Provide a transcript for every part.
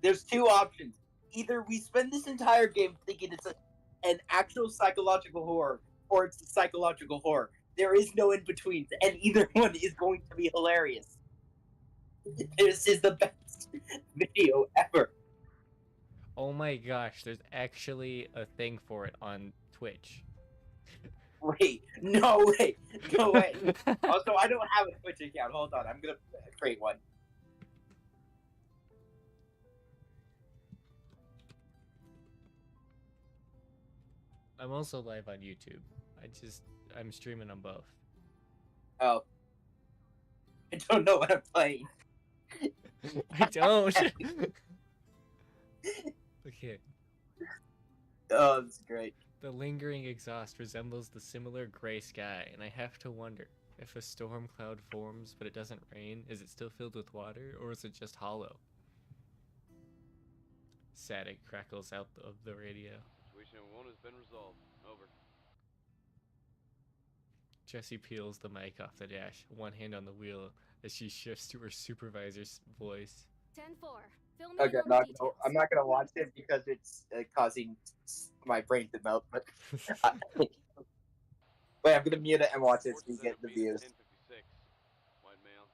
There's two options. Either we spend this entire game thinking it's an actual psychological horror, or it's a psychological horror. There is no in between, and either one is going to be hilarious. This is the best video ever. Oh my gosh, there's actually a thing for it on Twitch. Wait, no way, no way. Also, I don't have a Twitch account. Hold on, I'm gonna create one. I'm also live on YouTube. I'm streaming on both. Oh, I don't know what I'm playing. I don't. Okay. Oh, that's great. The lingering exhaust resembles the similar gray sky, and I have to wonder if a storm cloud forms but it doesn't rain, is it still filled with water, or is it just hollow? Static crackles out of the radio. Situation number 1 has been resolved. Over. Jessie peels the mic off the dash, one hand on the wheel as she shifts to her supervisor's voice. 10-4. Fill me Okay, in on the details. I'm not gonna watch it because it's causing my brain to melt. But wait, I'm gonna mute it and watch it so you get the views. 1056. White male,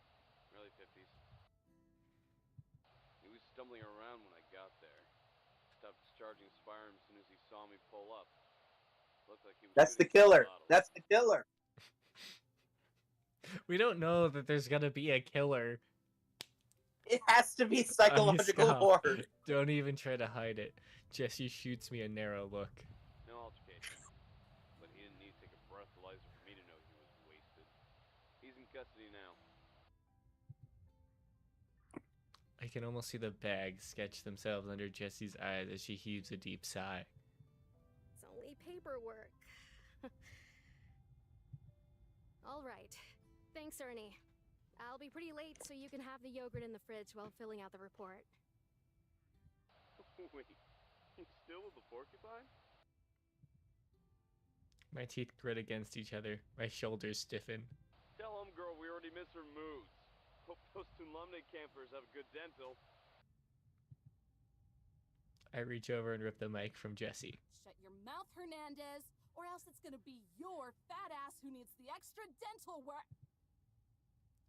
early 50s. He was stumbling around when I got there. Stopped discharging his firearm as soon as he saw me pull up. Looked like he was That's the shooting killer. bottles. That's the killer. We don't know that there's gonna be a killer. It has to be psychological Stop. horror. Don't even try to hide it. Jessie shoots me a narrow look. No altercation. But he didn't need to take a breathalyzer for me to know he was wasted. He's in custody now. I can almost see the bags sketch themselves under Jessie's eyes as she heaves a deep sigh. It's only paperwork. All right. Thanks, Ernie. I'll be pretty late, so you can have the yogurt in the fridge while filling out the report. Wait, you still with the porcupine? My teeth grit against each other. My shoulders stiffen. Tell him, girl, we already missed her moods. Hope those Tulumne campers have a good dental. I reach over and rip the mic from Jessie. Shut your mouth, Hernandez, or else it's gonna be your fat ass who needs the extra dental work.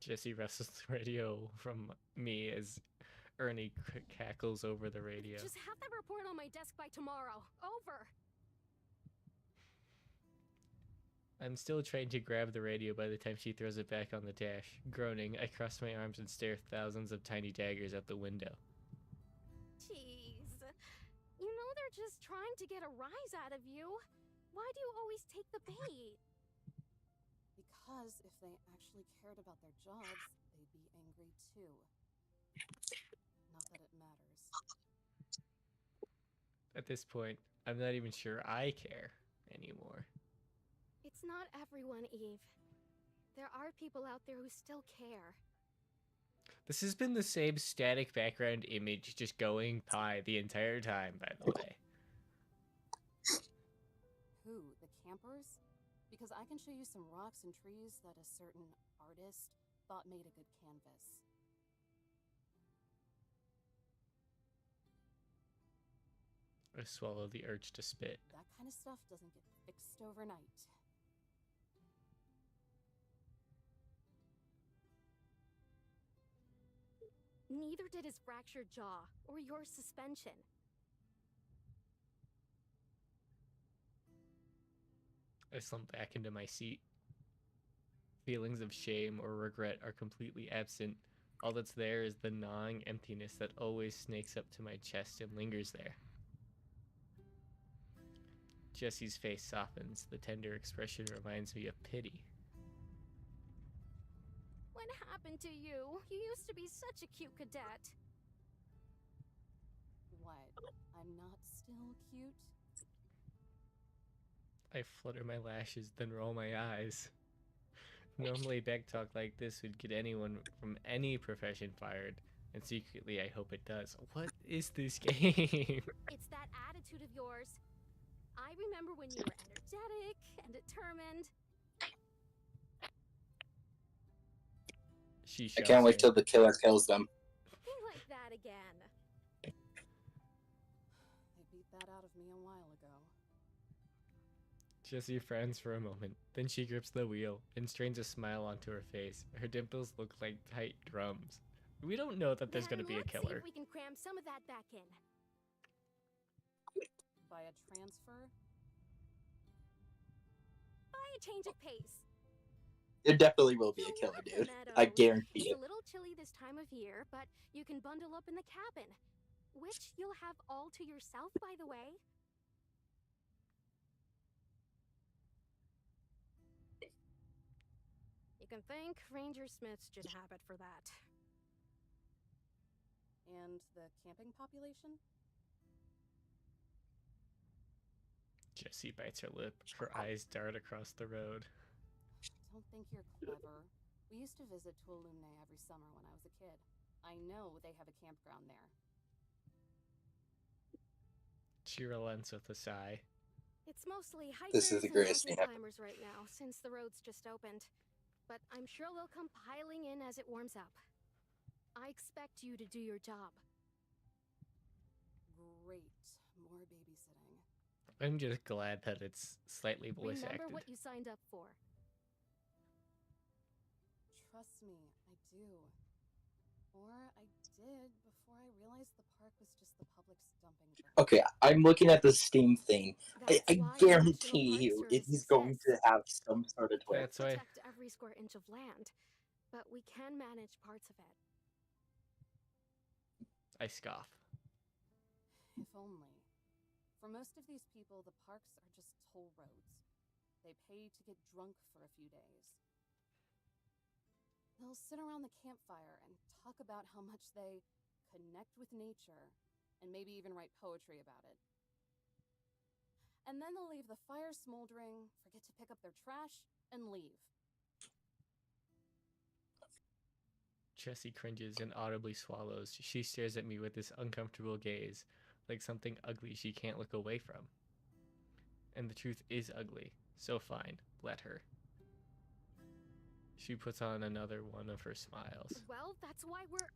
Jessie wrestles the radio from me as Ernie cackles over the radio. Just have that report on my desk by tomorrow. Over. I'm still trying to grab the radio by the time she throws it back on the dash. Groaning, I cross my arms and stare thousands of tiny daggers out the window. Jeez. You know they're just trying to get a rise out of you. Why do you always take the bait? Because if they actually cared about their jobs, they'd be angry too. Not that it matters. At this point, I'm not even sure I care anymore. It's not everyone, Eve. There are people out there who still care. This has been the same static background image just going by the entire time, by the way. Who? The campers? Because I can show you some rocks and trees that a certain artist thought made a good canvas. I swallow the urge to spit. That kind of stuff doesn't get fixed overnight. Neither did his fractured jaw or your suspension. I slump back into my seat. Feelings of shame or regret are completely absent. All that's there is the gnawing emptiness that always snakes up to my chest and lingers there. Jessie's face softens. The tender expression reminds me of pity. What happened to you? You used to be such a cute cadet. What? I'm not still cute? I flutter my lashes, then roll my eyes. Normally, backtalk like this would get anyone from any profession fired, and secretly I hope it does. What is this game? It's that attitude of yours. I remember when you were energetic and determined. I can't wait till the killer kills them. Be like that again. that out of me a while ago. Jessie frowns for a moment, then she grips the wheel and strains a smile onto her face. Her dimples look like tight drums. We don't know that there's Then gonna be a let's see killer. if we can cram some of that back in. By a transfer? By a change of pace. There definitely will be a So killer, we're at the dude. I Meadows. guarantee It's it. a little chilly this time of year, but you can bundle up in the cabin, which you'll have all to yourself, by the way. You can thank Ranger Smith's Jid habit for that. And the camping population? Jessie bites her lip. Her eyes dart across the road. Don't think you're clever. We used to visit Tuolumne every summer when I was a kid. I know they have a campground there. She relents with a sigh. It's mostly This is hikers the and greatest thing mountain ever. climbers right now, since the road's just opened. But I'm sure they'll come piling in as it warms up. I expect you to do your job. Great. More babysitting. I'm just glad that it's slightly voice Remember acted. what you signed up for. Trust me, I do. Or I did before I realized the park was just the public's dumping ground. Okay, I'm looking at the Steam thing. That's I why the guarantee National you Park it Service is going to exists. have some sort of twist. That's why. Protect every square inch of land, but we can manage parts of it. I scoff. If only. For most of these people, the parks are just toll roads. They pay to get drunk for a few days. They'll sit around the campfire and talk about how much they connect with nature, and maybe even write poetry about it. And then they'll leave the fire smoldering, forget to pick up their trash, and leave. Jessie cringes and audibly swallows. She stares at me with this uncomfortable gaze, like something ugly she can't look away from. And the truth is ugly, so fine, let her. She puts on another one of her smiles. Well, that's why we're...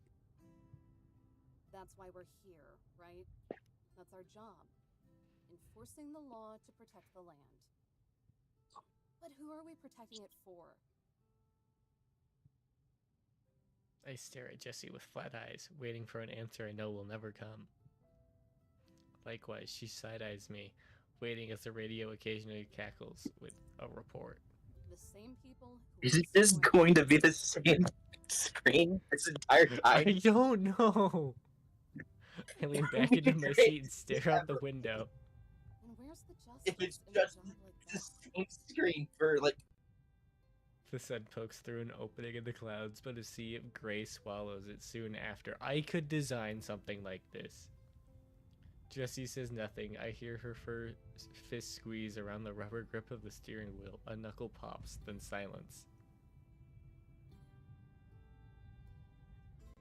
That's why we're here, right? That's our job. Enforcing the law to protect the land. But who are we protecting it for? I stare at Jessie with flat eyes, waiting for an answer I know will never come. Likewise, she side-eyes me, waiting as the radio occasionally cackles with a report. The same people who Is are it just sworn- going to be the same screen this entire I time? don't know! I lean back Would be into my great seat and stare out the window. And where's the justice If it's in a just job like the that? same screen for like The sun pokes through an opening in the clouds, but a sea of gray swallows it soon after. I could design something like this. Jessie says nothing. I hear her fist squeeze around the rubber grip of the steering wheel. A knuckle pops, then silence.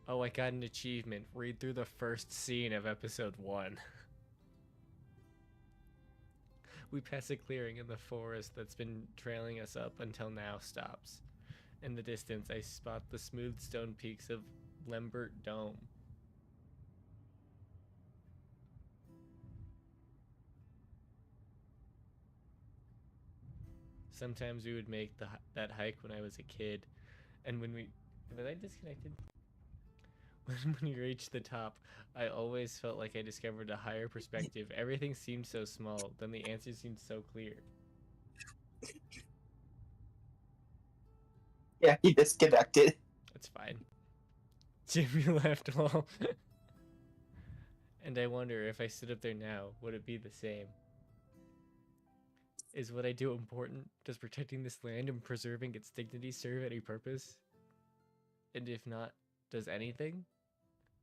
Oh, I got an achievement. Read through the first scene of episode 1. We pass a clearing and the forest that's been trailing us up until now stops. In the distance, I spot the smooth stone peaks of Lambert Dome. Sometimes we would make that hike when I was a kid, and when we... Was I disconnected? When we reached the top, I always felt like I discovered a higher perspective. Everything seemed so small, then the answer seemed so clear. yeah, he disconnected. That's fine. Jimmy left all. And I wonder if I stood up there now, would it be the same? Is what I do important? Does protecting this land and preserving its dignity serve any purpose? And if not, does anything?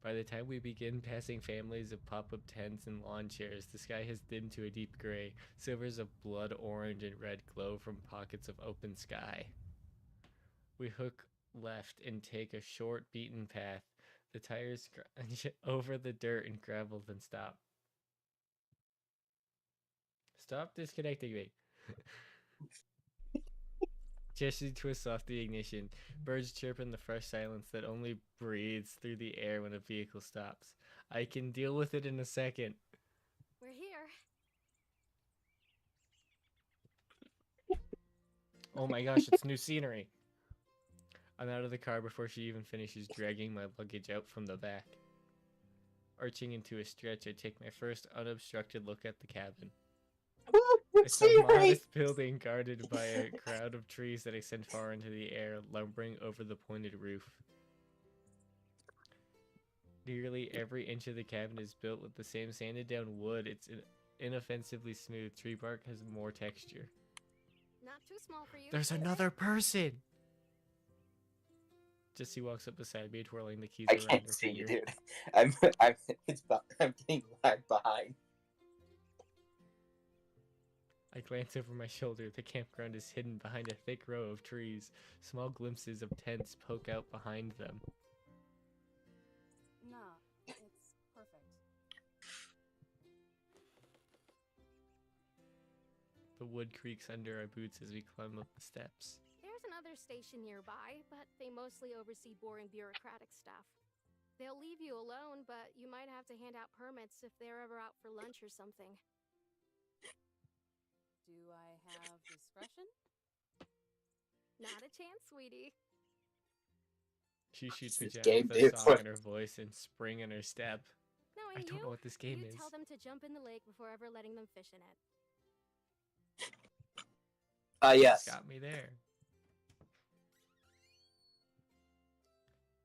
By the time we begin passing families of pop-up tents and lawn chairs, the sky has dimmed to a deep gray, silvers of blood orange and red glow from pockets of open sky. We hook left and take a short beaten path. The tires scrunch over the dirt and gravel, then stop. Stop disconnecting me. Jessie twists off the ignition. Birds chirp in the fresh silence that only breathes through the air when a vehicle stops. I can deal with it in a second. We're here. Oh my gosh, it's new scenery. I'm out of the car before she even finishes dragging my luggage out from the back. Arching into a stretch, I take my first unobstructed look at the cabin. Woo, It's a scenery! modest building guarded by a crowd of trees that extend far into the air, lumbering over the pointed roof. Nearly every inch of the cabin is built with the same sanded down wood. It's inoffensively smooth. Tree bark has more texture. Not too small for you. There's another person! Jesse walks up beside me, twirling the keys I around can't her see you, finger. dude. I'm getting lagged behind. I glance over my shoulder. The campground is hidden behind a thick row of trees. Small glimpses of tents poke out behind them. Nah, it's perfect. The wood creaks under our boots as we climb up the steps. There's another station nearby, but they mostly oversee boring bureaucratic stuff. They'll leave you alone, but you might have to hand out permits if they're ever out for lunch or something. Do I have discretion? Not a chance, sweetie. She shoots This me game, down with dude. a song in her voice and spring in her step. Knowing I don't you, know what this game you is. tell them to jump in the lake before ever letting them fish in it. Yes. Got me there.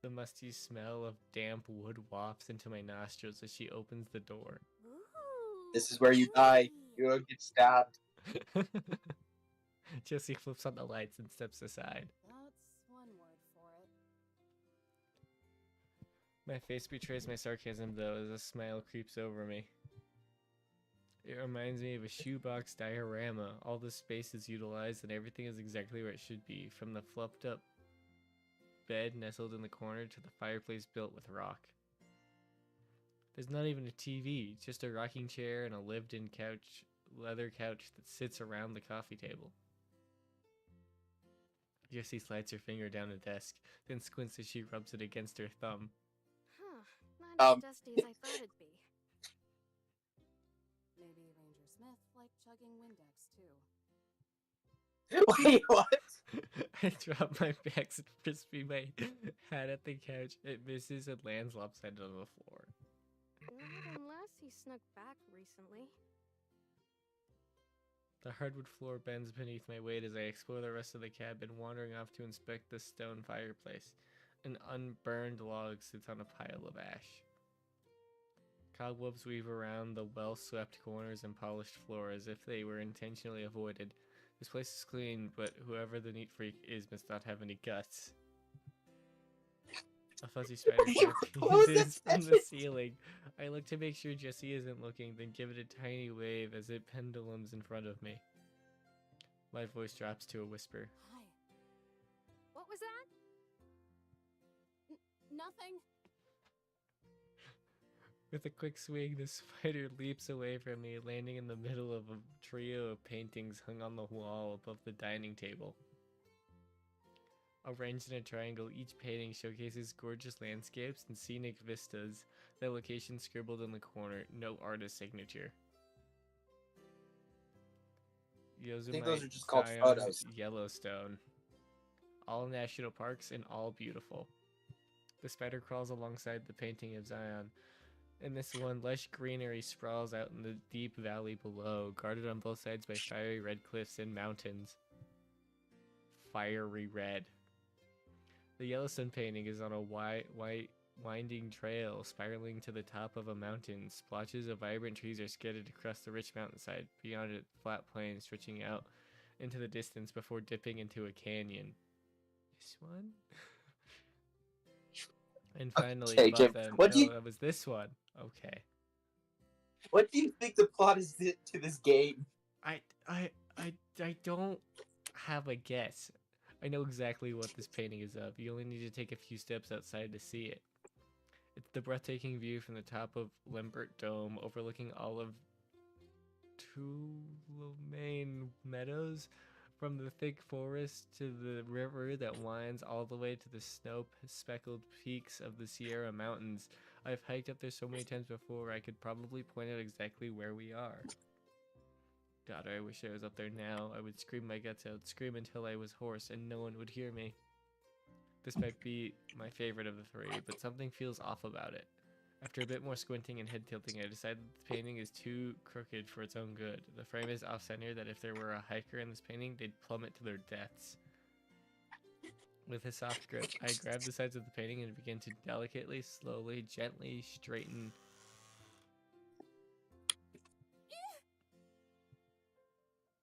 The musty smell of damp wood wafts into my nostrils as she opens the door. Ooh, This is where you die. You don't get stabbed. Jesse flips on the lights and steps aside. That's one word for it. My face betrays my sarcasm though as a smile creeps over me. It reminds me of a shoebox diorama. All the space is utilized and everything is exactly where it should be, from the fluffed up bed nestled in the corner to the fireplace built with rock. There's not even a TV, just a rocking chair and a lived-in couch, leather couch that sits around the coffee table. Jessie slides her finger down the desk, then squints as she rubs it against her thumb. Huh, not as dusty as I thought it'd be. Maybe Ranger Smith liked chugging Windex too. Wait, what? I drop my bags and frisbee my hat at the couch. It misses and lands lopsided on the floor. Not unless he snuck back recently. The hardwood floor bends beneath my weight as I explore the rest of the cabin, wandering off to inspect the stone fireplace. An unburned log sits on a pile of ash. Cobwebs weave around the well-swept corners and polished floor as if they were intentionally avoided. This place is clean, but whoever the neat freak is must not have any guts. A fuzzy spider Close pieces this from the ceiling. I look to make sure Jessie isn't looking, then give it a tiny wave as it pendulums in front of me. My voice drops to a whisper. Hi. What was that? Nothing. With a quick swing, the spider leaps away from me, landing in the middle of a trio of paintings hung on the wall above the dining table. Arranged in a triangle, each painting showcases gorgeous landscapes and scenic vistas, their location scribbled in the corner, no artist signature. I think those Yosemite, are just called Zion, photos. Yellowstone. All national parks and all beautiful. The spider crawls alongside the painting of Zion. In this one, lush greenery sprawls out in the deep valley below, guarded on both sides by fiery red cliffs and mountains. Fiery red. The Yellowstone painting is on a white winding trail spiraling to the top of a mountain. Splotches of vibrant trees are scattered across the rich mountainside, beyond it flat plains stretching out into the distance before dipping into a canyon. This one? And finally, Okay, above Jim, them, what do no, you- that was this one. Okay. What do you think the plot is to this game? I don't have a guess. I know exactly what this painting is of. You only need to take a few steps outside to see it. It's the breathtaking view from the top of Lambert Dome, overlooking all of Tuolumne Meadows, from the thick forest to the river that winds all the way to the snow-speckled peaks of the Sierra Mountains. I've hiked up there so many times before, I could probably point out exactly where we are. God, I wish I was up there now. I would scream my guts out, scream until I was hoarse, and no one would hear me. This might be my favorite of the three, but something feels off about it. After a bit more squinting and head tilting, I decided that the painting is too crooked for its own good. The frame is off-center that if there were a hiker in this painting, they'd plummet to their deaths. With a soft grip, I grabbed the sides of the painting and began to delicately, slowly, gently straighten.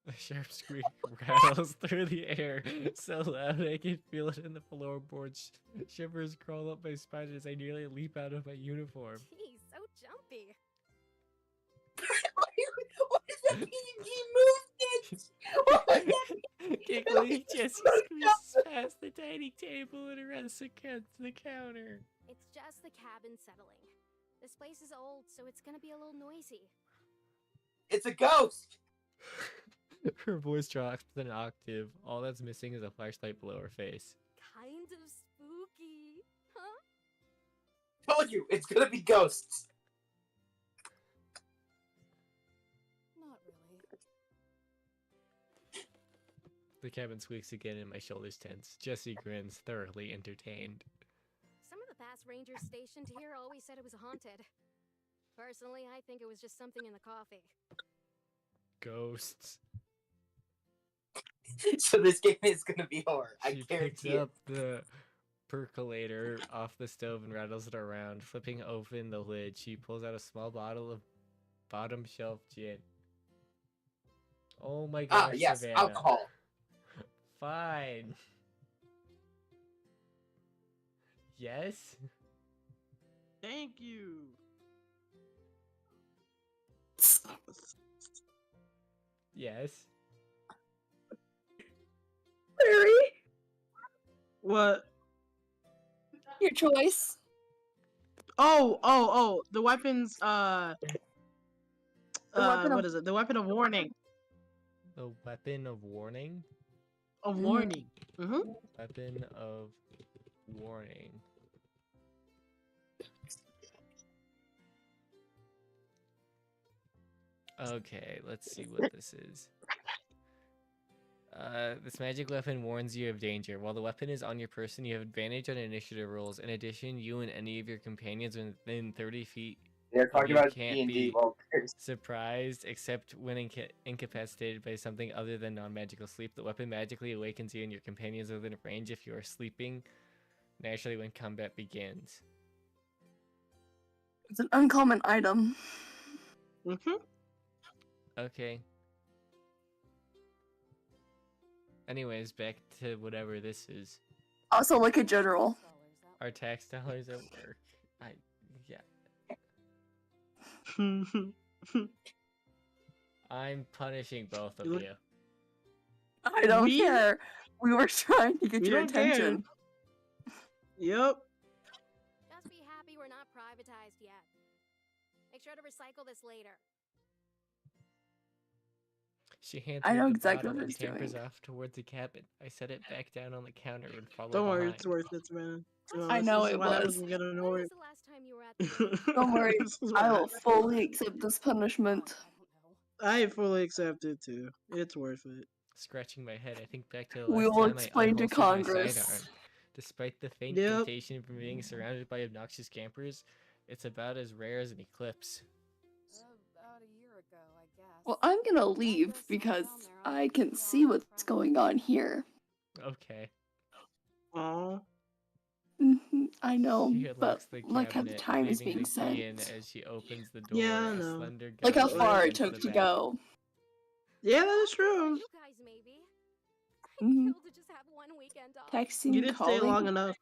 A sharp squeak rattles through the air, so loud I can feel it in the floorboards. Shivers crawl up my spine as I nearly leap out of my uniform. Geez, so jumpy. What is that PG movement? What was that? Giggling, Jesse squeezes past the dining table and rests against the counter. It's just the cabin settling. This place is old, so it's gonna be a little noisy. It's a ghost. Her voice drops an octave. All that's missing is a flashlight below her face. Kind of spooky, huh? Told you, it's gonna be ghosts. Not really. The cabin squeaks again and my shoulders tense. Jesse grins, thoroughly entertained. Some of the past rangers stationed here always said it was haunted. Personally, I think it was just something in the coffee. Ghosts. So this game is gonna be horror. I She picks guarantee it. up the percolator off the stove and rattles it around. Flipping open the lid, she pulls out a small bottle of bottom shelf gin. Oh my gosh, Yes, Savannah. alcohol. Fine. Yes? Thank you. Yes. Larry, What? your choice. Oh, the weapons, weapon what of- is it? The weapon of warning. The weapon of warning? Of Mhm. warning. Mm-hmm. Weapon of warning. Okay, let's see what this is. This magic weapon warns you of danger. While the weapon is on your person, you have advantage on initiative rolls. In addition, you and any of your companions within 30 feet They're talking You about can't D&D. be- Well, surprised, except when incapacitated by something other than non-magical sleep. The weapon magically awakens you and your companions within range if you are sleeping naturally when combat begins. It's an uncommon item. Mm-hmm. Okay. Anyways, back to whatever this is. Also, like a general. Our tax dollars at work. Yeah. I'm punishing both of You look- you. I don't We- care. We were trying to get We your don't care. attention. Yep. Just be happy we're not privatized yet. Make sure to recycle this later. She hands I me know the exactly bottle what and he's tampers doing. off towards the cabin. I set it back down on the counter and followed Don't worry, behind. it's worth it, man. I know this is it why I was. wasn't getting When annoyed. was the last time you were at the Don't worry, This is why I will fully accept this punishment. I fully accept it too. It's worth it. Scratching my head, I think back to the We last will time explain to I unholstered my Congress. sidearm. Despite the faint Yep. temptation from being surrounded by obnoxious campers, it's about as rare as an eclipse. About a year ago, I guess. Well, I'm gonna leave because I can see what's going on here. Okay. Aw. I know, She but unlocks the look how the cabinet, time is leaving being the key in sent. as she opens the door. Yeah, I a know. slender Look how gun far it into took the to back. go. Yeah, that is true. You guys maybe. Mhm. Cool to just have one weekend off. Texting, You did stay calling. long enough.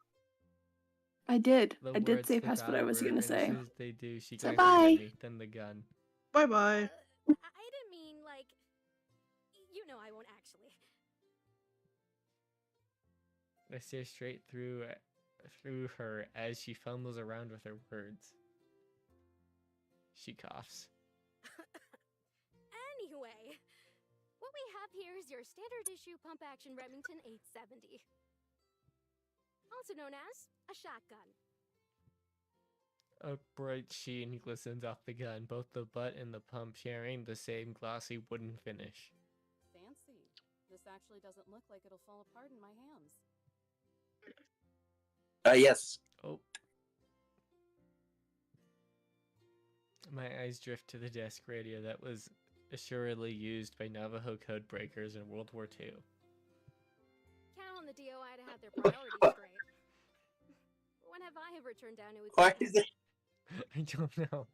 I did. The I did words say slip past out what I of was her, gonna and say. As soon as they do, she So glances at bye. me, then the gun. Bye bye. I didn't mean like. You know I won't actually. I stare straight through her as she fumbles around with her words. She coughs. Anyway, what we have here is your standard issue pump action Remington 870. Also known as a shotgun. A bright sheen glistens off the gun, both the butt and the pump sharing the same glossy wooden finish. Fancy. This actually doesn't look like it'll fall apart in my hands. Yes. Oh. My eyes drift to the desk radio that was assuredly used by Navajo code breakers in World War II. Count on the DOI to have their priorities straight. When have I ever turned down new Why equipment? is it? I don't know.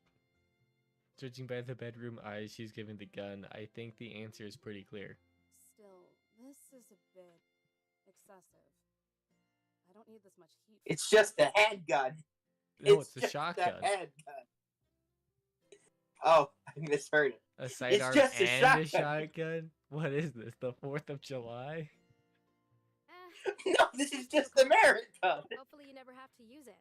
Judging by the bedroom eyes she's given the gun, I think the answer is pretty clear. Still, this is a bit excessive. I don't need this much heat. It's just a handgun. No, it's a just shotgun. A handgun. Oh, I misheard it. A sidearm just a and a shotgun. shotgun? What is this, the 4th of July? No, this is just America. Hopefully you never have to use it.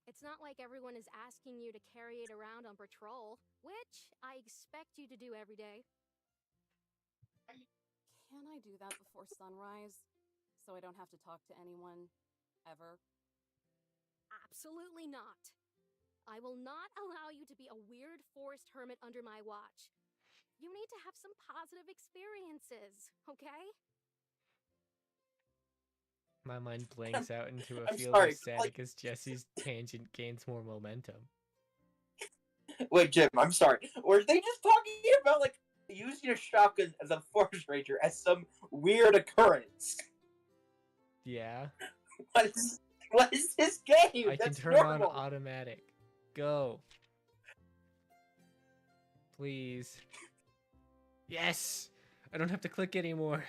It's not like everyone is asking you to carry it around on patrol, which I expect you to do every day. Can I do that before sunrise? So I don't have to talk to anyone, ever? Absolutely not. I will not allow you to be a weird forest hermit under my watch. You need to have some positive experiences, okay? My mind blanks out into a I'm field sorry, of static as Jesse's tangent gains more momentum. Wait, Jim, I'm sorry. Were they just talking about, like, using a shotgun as a forest ranger as some weird occurrence? Yeah. What is this game? I can That's turn normal. on automatic. Go. Please. Yes! I don't have to click anymore.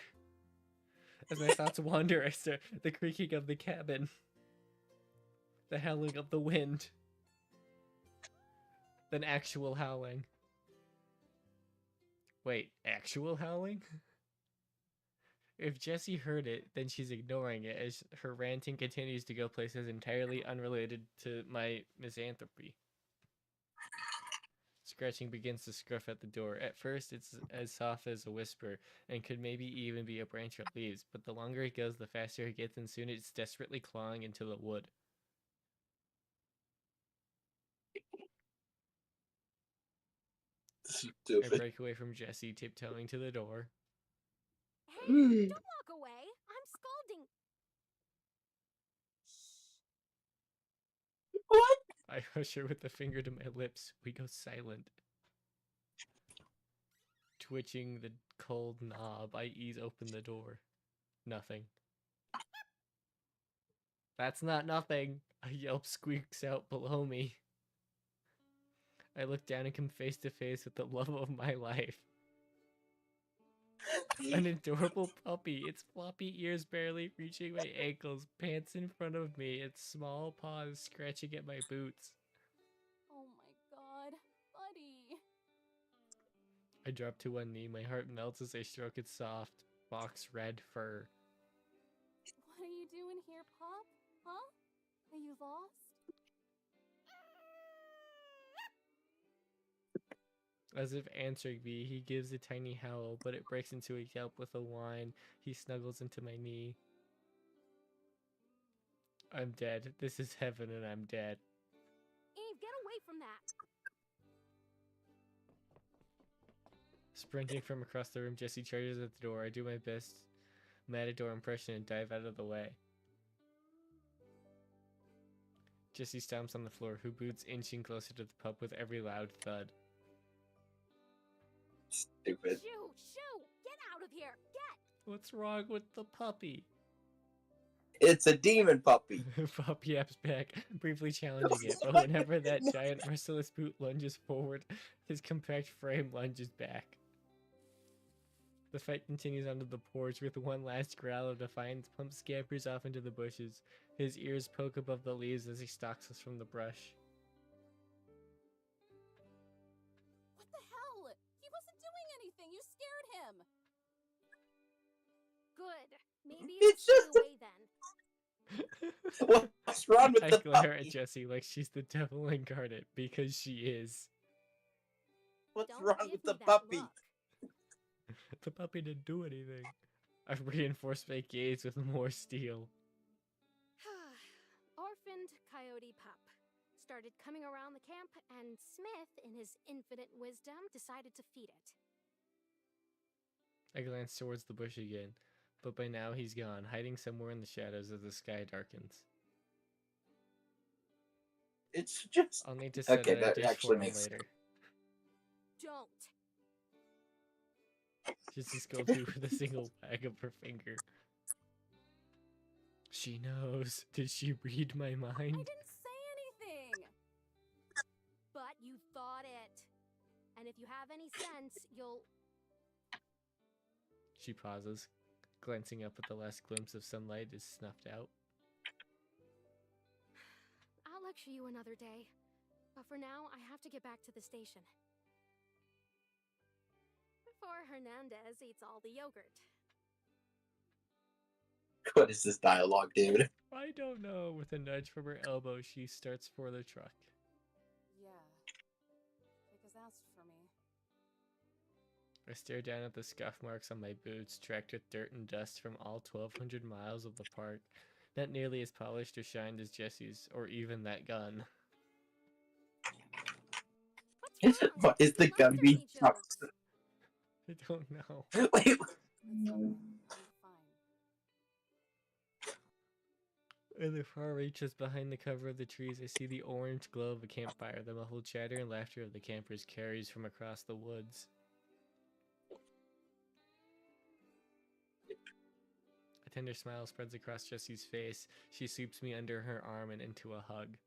As my thoughts wander, I start the creaking of the cabin. The howling of the wind. Then actual howling. Wait, actual howling? If Jessie heard it, then she's ignoring it as her ranting continues to go places entirely unrelated to my misanthropy. Scratching begins to scruff at the door. At first, it's as soft as a whisper, and could maybe even be a branch of leaves, but the longer it goes, the faster it gets, and soon it's desperately clawing into the wood. I Stupid. break away from Jessie, tiptoeing to the door. Hey, don't walk away. I'm scalding. What? I hush her with a finger to my lips. We go silent. Twitching the cold knob, I ease open the door. Nothing. That's not nothing. A yelp squeaks out below me. I look down and come face to face with the love of my life. An adorable puppy, its floppy ears barely reaching my ankles, pants in front of me, its small paws scratching at my boots. Oh my god, buddy. I drop to one knee, my heart melts as I stroke its soft, box red fur. What are you doing here, pup? Huh? Are you lost? As if answering me, he gives a tiny howl, but it breaks into a yelp with a whine. He snuggles into my knee. I'm dead. This is heaven and I'm dead. Eve, get away from that. Sprinting from across the room, Jessie charges at the door. I do my best matador impression and dive out of the way. Jessie stomps on the floor, her boots inching closer to the pup with every loud thud. Stupid. Shoo! Get out of here! Get! What's wrong with the puppy? It's a demon puppy. Pup yaps back, briefly challenging it, but whenever that giant merciless boot lunges forward, his compact frame lunges back. The fight continues onto the porch with one last growl of defiance. Pump scampers off into the bushes. His ears poke above the leaves as he stalks us from the brush. What the hell? He wasn't doing anything. You scared him. Good. Maybe It's it'll just stay away then. What's wrong with I the glare at puppy? Jessie like she's the devil incarnate, because she is. What's Don't wrong give with me the that puppy? look. The puppy didn't do anything. I've reinforced my gaze with more steel. Orphaned coyote pup. started coming around the camp, and Smith, in his infinite wisdom, decided to feed it. I glance towards the bush again, but by now he's gone, hiding somewhere in the shadows as the sky darkens. It's just I'll need to set okay. out a That dish actually for him makes later. Don't. Jessie scolds me with a single wag of her finger. She knows. Did she read my I mind? didn't say anything! But you thought it. And if you have any sense, you'll... She pauses, glancing up at the last glimpse of sunlight is snuffed out. I'll lecture you another day. But for now, I have to get back to the station. Before Hernandez eats all the yogurt. what is this dialogue, dude? I don't know. With a nudge from her elbow, she starts for the truck. Yeah. Because that's for me. I stare down at the scuff marks on my boots, tracked with dirt and dust from all 1,200 miles of the park. Not nearly as polished or shined as Jessie's, or even that gun. What's wrong? What is the You gun laughed at being me, Jokes. I don't know. Wait, It's okay. I'm fine. In the far reaches behind the cover of the trees, I see the orange glow of a campfire. The muffled chatter and laughter of the campers carries from across the woods. A tender smile spreads across Jessie's face. She sweeps me under her arm and into a hug.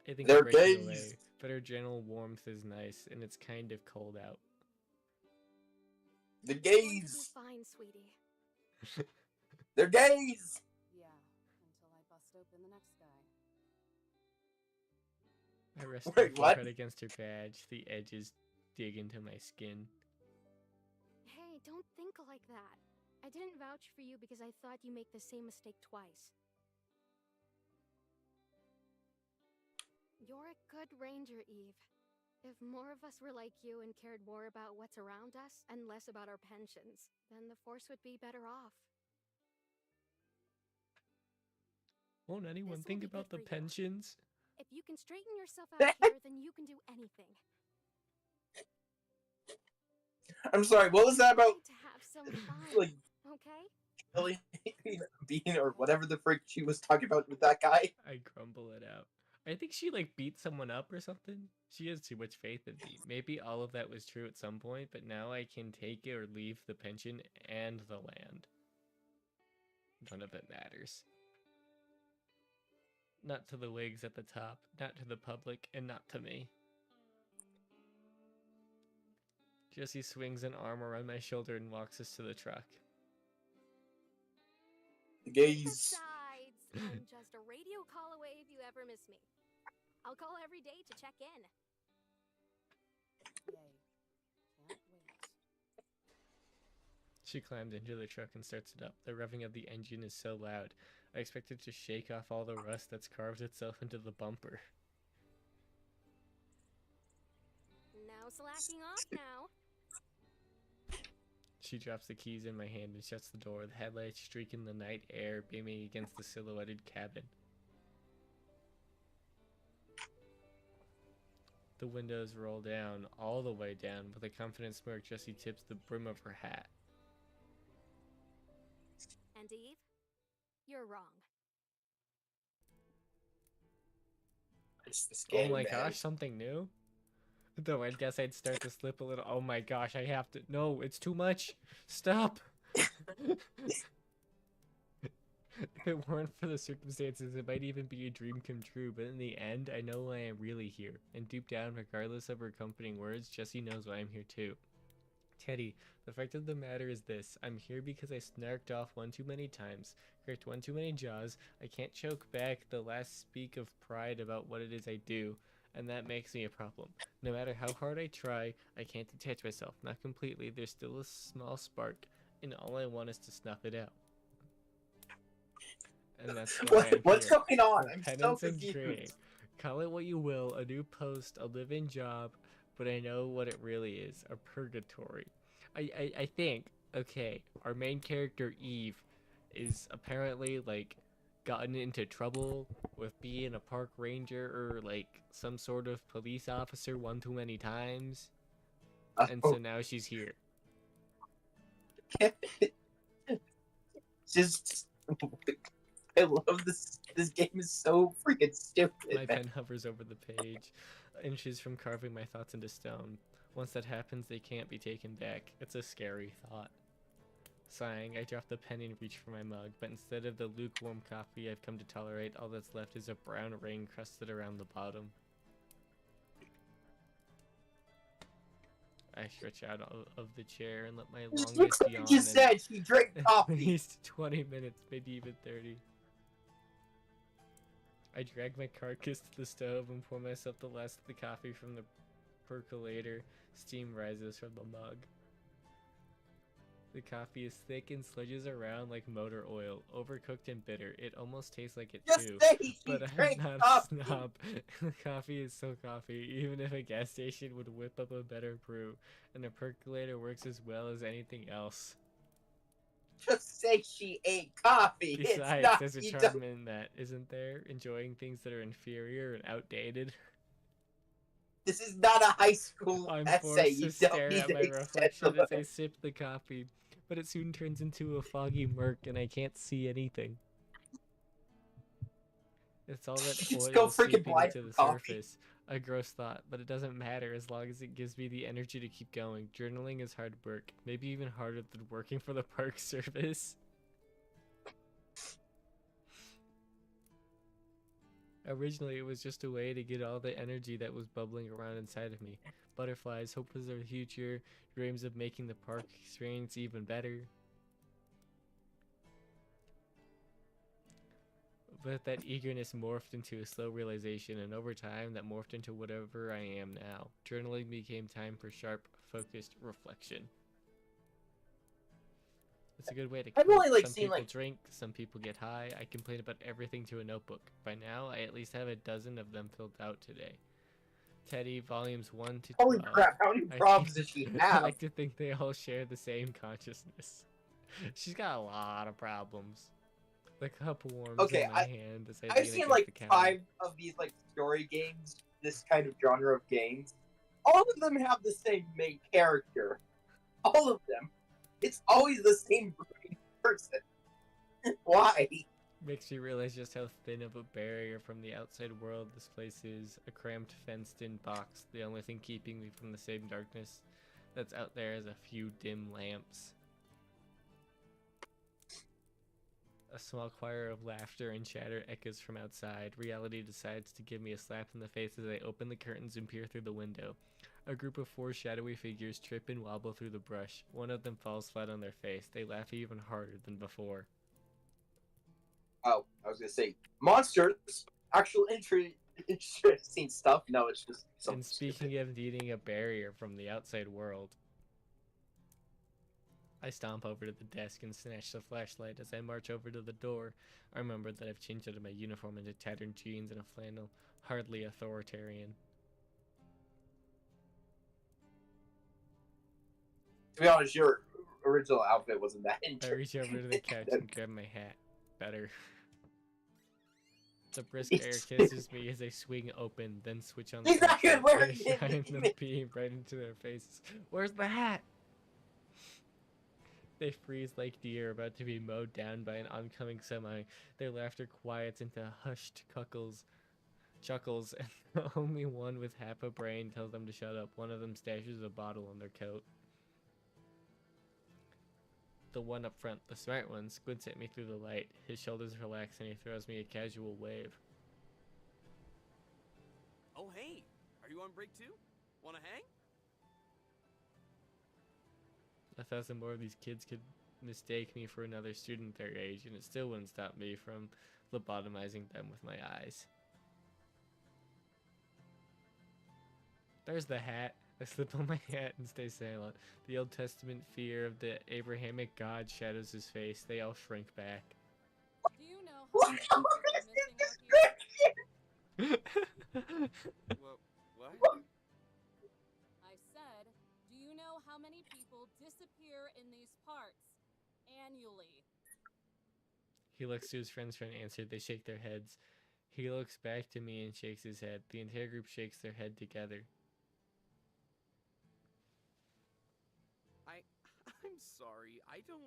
I think They're I'm breaking gays. away, but her gentle warmth is nice, and it's kind of cold out. the You're going to be gays. fine, sweetie. They're gays. Yeah. Until I bust open the next guy. I rest my Wait, what? forehead against her badge. The edges dig into my skin. Hey, don't think like that. I didn't vouch for you because I thought you make the same mistake twice. You're a good ranger, Eve. If more of us were like you and cared more about what's around us and less about our pensions, then the Force would be better off. Won't anyone This will think be about the good for you. pensions? If you can straighten yourself out here, then you can do anything. I'm sorry. What was that We're about? going to have some fun, Like okay? Billy Bean or whatever the frick she was talking about with that guy. I grumble it out. I think she like beat someone up or something. She has too much faith in me. Maybe all of that was true at some point, but now I can take it or leave the pension and the land. None of it matters. Not to the wigs at the top, not to the public, and not to me. Jessie swings an arm around my shoulder and walks us to the truck. The gays. Besides, I'm just a radio call away if you ever miss me. I'll call every day to check in. Yay. Can't wait. She climbed into the truck and starts it up. The revving of the engine is so loud. I expect it to shake off all the rust that's carved itself into the bumper. No slacking off now. She drops the keys in my hand and shuts the door, the headlights streaking the night air, beaming against the silhouetted cabin. The windows roll down, all the way down. With a confident smirk, Jessie tips the brim of her hat. And Eve, you're wrong. It's this Oh game, my man. gosh, something new? Though I guess I'd start to slip a little. Oh my gosh, I have to. No, it's too much. Stop. If it weren't for the circumstances, it might even be a dream come true. But in the end, I know why I'm really here. And deep down, regardless of her accompanying words, Jessie knows why I'm here too. Teddy, the fact of the matter is this. I'm here because I snarked off one too many times, cracked one too many jaws. I can't choke back the last speak of pride about what it is I do. And that makes me a problem. No matter how hard I try, I can't detach myself. Not completely. There's still a small spark, and all I want is to snuff it out. And that's why I'm What's here. going on? For I'm so penance and training. confused. Call it what you will, a new post, a live-in job, but I know what it really is, a purgatory. I think, okay, our main character, Eve, is apparently, like, gotten into trouble with being a park ranger or like some sort of police officer one too many times, and so now she's here. Just, I love this. This game is so freaking stupid. My pen hovers over the page, inches from carving my thoughts into stone. Once that happens, they can't be taken back. It's a scary thought. Sighing, I drop the pen and reach for my mug, but instead of the lukewarm coffee I've come to tolerate, all that's left is a brown ring crusted around the bottom. I stretch out of the chair and let my Just longest look what you yawn just said. She drank at coffee. least 20 minutes, maybe even 30. I drag my carcass to the stove and pour myself the last of the coffee from the percolator. Steam rises from the mug. The coffee is thick and sludges around like motor oil, overcooked and bitter. It almost tastes like it Just too. say she But I'm drank not coffee. a snob. The coffee is so coffee, even if a gas station would whip up a better brew, and a percolator works as well as anything else. Just say she ate coffee. Besides, it's not, there's a you charm don't- in that, isn't there? Enjoying things that are inferior and outdated. This is not a high school I'm essay. forced You to don't stare need at to my extend reflection the as I sip the coffee, but it soon turns into a foggy murk and I can't see anything. It's all that Just oil go freaking seeping blind into for the coffee. surface. A gross thought, but it doesn't matter as long as it gives me the energy to keep going. Journaling is hard work, maybe even harder than working for the Park Service. Originally, it was just a way to get all the energy that was bubbling around inside of me. Butterflies, hope for the future, dreams of making the park experience even better. But that eagerness morphed into a slow realization, and over time, that morphed into whatever I am now. Journaling became time for sharp, focused reflection. It's a good way to I've cope. only, like, Some seen, people like- drink, some people get high. I complain about everything to a notebook. By now, I at least have a dozen of them filled out today. Teddy, volumes 1 to 12. Holy crap! How many I problems think- does she I have? like to think they all share the same consciousness. She's got a lot of problems. The cup warms Okay, in my hand as I I've lean seen against like the counter. 5 of these like story games, this kind of genre of games. All of them have the same main character. All of them. It's always the same person. Why? Makes me realize just how thin of a barrier from the outside world this place is. A cramped, fenced-in box. The only thing keeping me from the same darkness that's out there is a few dim lamps. A small choir of laughter and chatter echoes from outside. Reality decides to give me a slap in the face as I open the curtains and peer through the window. A group of 4 shadowy figures trip and wobble through the brush. One of them falls flat on their face. They laugh even harder than before. Oh, I was gonna say monsters. Actual interesting stuff. No, it's just something. And speaking of needing a barrier from the outside world, I stomp over to the desk and snatch the flashlight as I march over to the door. I remember that I've changed out of my uniform into tattered jeans and a flannel, hardly authoritarian. To be honest, your original outfit wasn't that I interesting. reach over to the couch and grab my hat. Better. The brisk air kisses me as I swing open, then switch on the He's not flashlight gonna wear and it. shine the beam right into their faces. Where's the hat? They freeze like deer about to be mowed down by an oncoming semi. Their laughter quiets into hushed chuckles, and only one with half a brain tells them to shut up. One of them stashes a bottle on their coat. The one up front, the smart one, squints at me through the light. His shoulders relax and he throws me a casual wave. Oh, hey! Are you on break too? Wanna hang? 1,000 more of these kids could mistake me for another student their age, and it still wouldn't stop me from lobotomizing them with my eyes. There's the hat. I slip on my hat and stay silent. The Old Testament fear of the Abrahamic God shadows his face. They all shrink back. Do you know how many people are missing out here? What? I said, do you know how many people disappear in these parts annually? He He looks to his friends for an answer. They shake their heads. He looks back to me and shakes his head. The entire group shakes their head together. I'm sorry. I don't.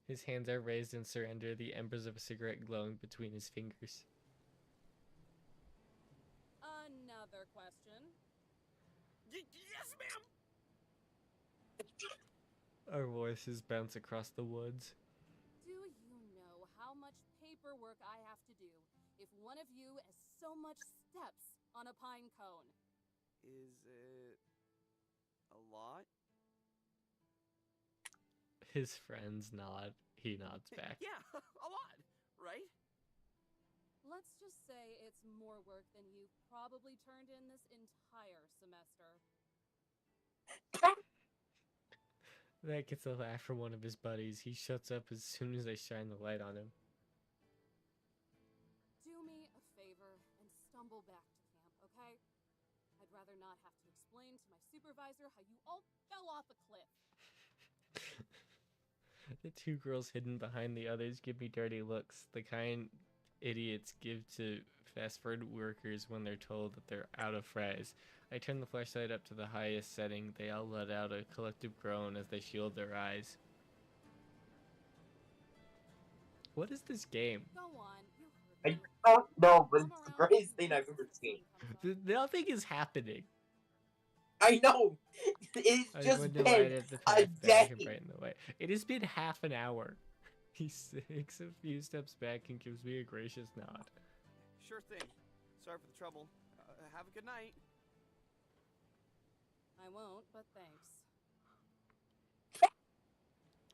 His hands are raised in surrender, the embers of a cigarette glowing between his fingers. Another question. Yes, ma'am. Our voices bounce across the woods. Do you know how much paperwork I have to do if one of you has so much steps on a pine cone? Is it a lot? His friends nod. He nods back. Yeah, a lot, right? Let's just say it's more work than you probably turned in this entire semester. That gets a laugh from one of his buddies. He shuts up as soon as I shine the light on him. Do me a favor and stumble back to camp, okay? I'd rather not have to explain to my supervisor how you all fell off a cliff. The two girls hidden behind the others give me dirty looks, the kind idiots give to fast food workers when they're told that they're out of fries. I turn the flashlight up to the highest setting. They all let out a collective groan as they shield their eyes. What is this game? Go on, you I heard me. don't know, but Come it's the around greatest when thing I've the ever sun seen. comes up. Nothing is happening. I know! It's I just went to been light up the a path back and day. brighten the way. It has been half an hour. He takes a few steps back and gives me a gracious nod. Sure thing. Sorry for the trouble. Have a good night. I won't, but thanks.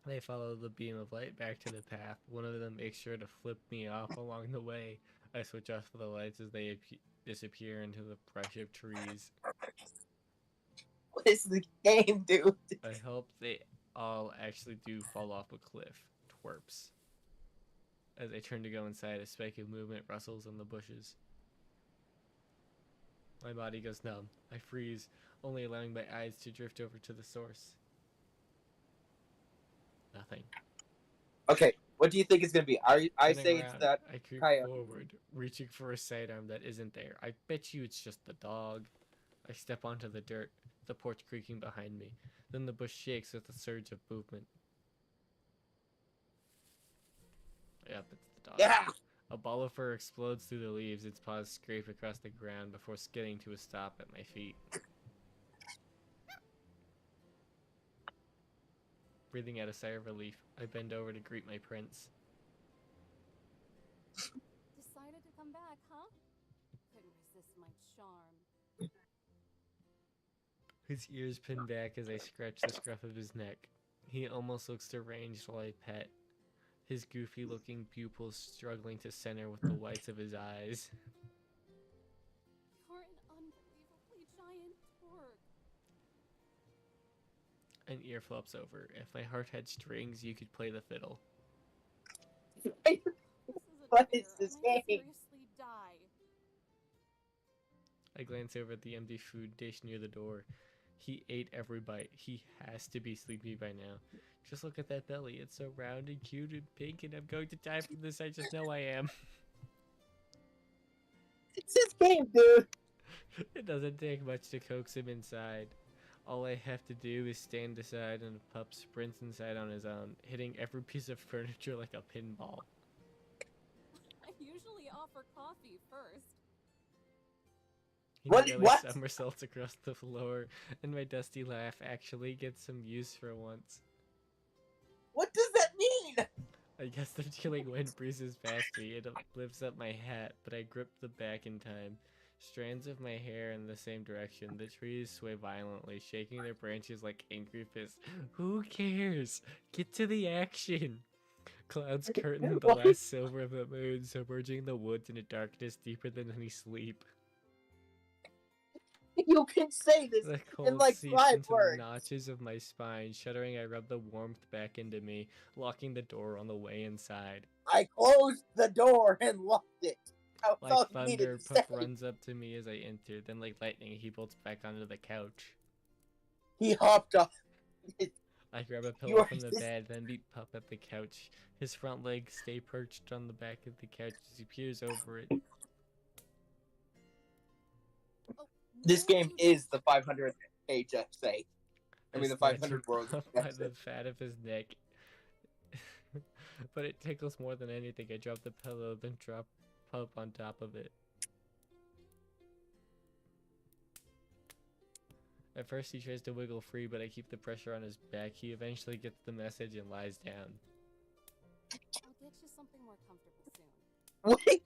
They follow the beam of light back to the path. One of them makes sure to flip me off along the way. I switch off the lights as they disappear into the brush of trees. What is the game, dude? I hope they all actually do fall off a cliff. Twerps. As I turn to go inside, a spike of movement rustles in the bushes. My body goes numb. I freeze, only allowing my eyes to drift over to the source. Nothing. Okay, what do you think it's gonna be? I Turning say it's around, that I creep coyote. forward, reaching for a sidearm that isn't there. I bet you it's just the dog. I step onto the dirt, the porch creaking behind me. Then the bush shakes with a surge of movement. Yep, it's the dog. Yeah! A ball of fur explodes through the leaves, its paws scrape across the ground before skidding to a stop at my feet. Breathing out a sigh of relief, I bend over to greet my prince. Decided to come back, huh? Couldn't resist my charm. His ears pin back as I scratch the scruff of his neck. He almost looks deranged while I pet, his goofy-looking pupils struggling to center with the whites of his eyes. You're an unbelievably giant dork. An ear flops over. If my heart had strings, you could play the fiddle. This is a What dare. is this I might game? seriously die. I glance over at the empty food dish near the door. He ate every bite. He has to be sleepy by now. Just look at that belly. It's so round and cute and pink, and I'm going to die from this. I just know I am. It's this game, dude! It doesn't take much to coax him inside. All I have to do is stand aside and the pup sprints inside on his own, hitting every piece of furniture like a pinball. I usually offer coffee first. He What- nearly what? somersaults across the floor, and my dusty laugh actually gets some use for once. What does that mean? I guess the chilling wind breezes past me. It lifts up my hat, but I grip the back in time. Strands of my hair in the same direction. The trees sway violently, shaking their branches like angry fists. Who cares? Get to the action! Clouds curtain the What? last silver of the moon, submerging the woods in a darkness deeper than any sleep. You can say this The in cold like seeps 5 into words. the notches of my spine. Shuddering, I rub the warmth back into me, locking the door on the way inside. I closed the door and locked it. That was all Like you needed thunder, to Pup say. runs up to me as I enter. Then, like lightning, he bolts back onto the couch. He hopped off. I grab a You pillow are from the just- bed, then meet Pup at the couch. His front legs stay perched on the back of the couch as he peers over it. Oh, This no, game you is the 500 page essay. I mean, the snatch 500 him words up by essay. the fat of his neck. But it tickles more than anything. I drop the pillow, then drop Pup on top of it. At first, he tries to wiggle free, but I keep the pressure on his back. He eventually gets the message and lies down. I'll get you something more comfortable soon.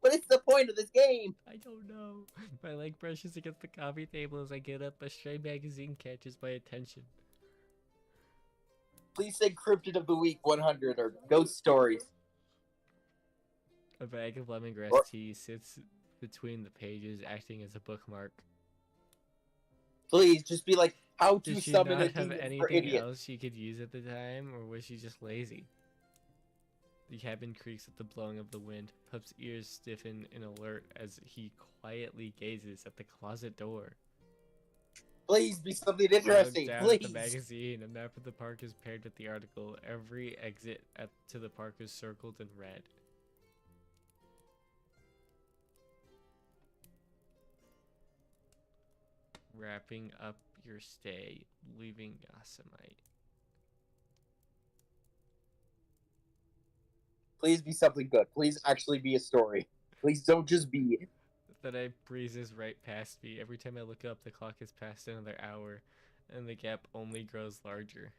What is the point of this game? I don't know. My leg brushes against the coffee table as I get up. A stray magazine catches my attention. Please say Cryptid of the Week 100 or Ghost Stories. A bag of lemongrass Or- tea sits between the pages, acting as a bookmark. Please, just be like, how to Did she summon a not have demon for anything idiots. else she could use at the time, or was she just lazy? The cabin creaks at the blowing of the wind. Pup's ears stiffen in alert as he quietly gazes at the closet door. Please be something I look interesting. down at the Please. magazine. A map of the park is paired with the article. Every exit to the park is circled in red. Wrapping up your stay, leaving Yosemite. Please be something good. Please actually be a story. Please don't just be. That I breezes right past me. Every time I look up, the clock has passed another hour, and the gap only grows larger.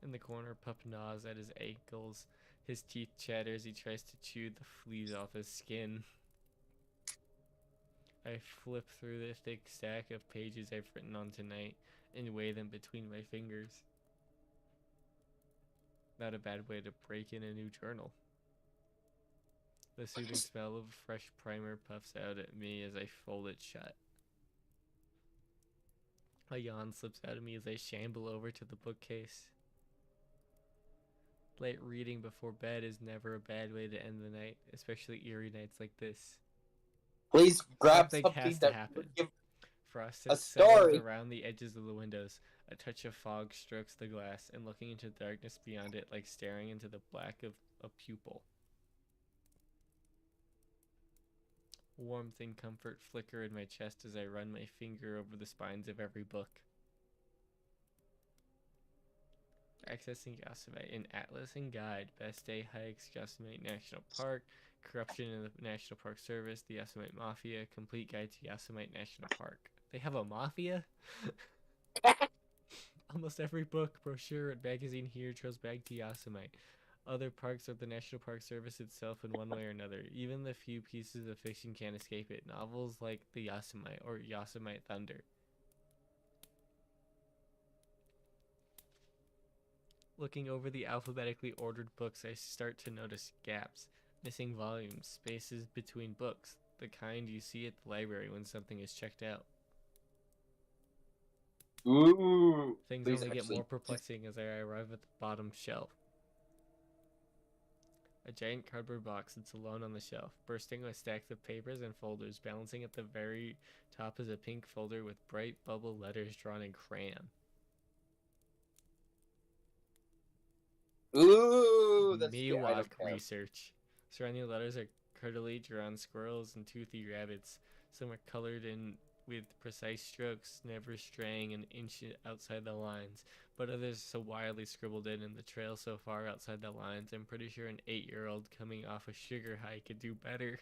In the corner, Pup gnaws at his ankles. His teeth chatter as he tries to chew the fleas off his skin. I flip through the thick stack of pages I've written on tonight and weigh them between my fingers. Not a bad way to break in a new journal. The soothing smell of fresh primer puffs out at me as I fold it shut. A yawn slips out of me as I shamble over to the bookcase. Late reading before bed is never a bad way to end the night, especially eerie nights like this. Please grab Something something has to that happen. would give. Frost A has settled story. around the edges of the windows. A touch of fog strokes the glass, and looking into darkness beyond it like staring into the black of a pupil. Warmth and comfort flicker in my chest as I run my finger over the spines of every book. Accessing Yosemite, an atlas and guide, best day hikes, Yosemite National Park, corruption in the National Park Service, the Yosemite Mafia, complete guide to Yosemite National Park. They have a mafia? Almost every book, brochure, and magazine here trails back to Yosemite. Other parks or the National Park Service itself in one way or another. Even the few pieces of fiction can't escape it. Novels like The Yosemite or Yosemite Thunder. Looking over the alphabetically ordered books, I start to notice gaps, missing volumes, spaces between books, the kind you see at the library when something is checked out. Ooh. Things Please only get actually- more perplexing as I arrive at the bottom shelf. A giant cardboard box sits alone on the shelf, bursting with stacks of papers and folders. Balancing at the very top is a pink folder with bright bubble letters drawn in crayon. Ooh, that's cute. I don't Miwok care. research. Surrounding the letters are prettily drawn squirrels and toothy rabbits. Some are colored in with precise strokes, never straying an inch outside the lines, but others so wildly scribbled in the trail so far outside the lines, I'm pretty sure an 8-year-old coming off a sugar high could do better.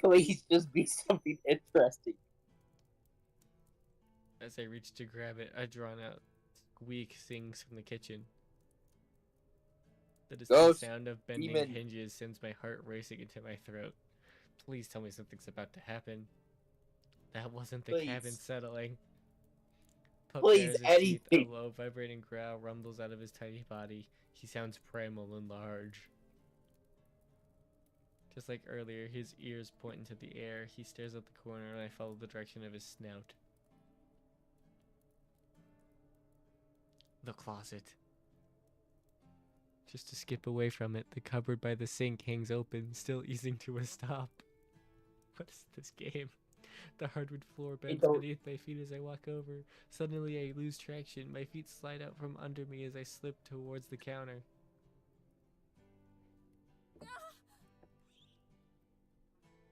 Please just be something interesting. As I reach to grab it, a drawn-out squeak sings from the kitchen. The distinct Ghost, sound of bending demon. hinges sends my heart racing into my throat. Please tell me something's about to happen. That wasn't the cabin Please. settling. Pup Please, bares his teeth. A anything. low, vibrating growl rumbles out of his tiny body. He sounds primal and large. Just like earlier, his ears point into the air. He stares at the corner, and I follow the direction of his snout. The closet. Just to skip away from it, the cupboard by the sink hangs open, still easing to a stop. What is this game? The hardwood floor bends don't- beneath my feet as I walk over. Suddenly, I lose traction. My feet slide out from under me as I slip towards the counter.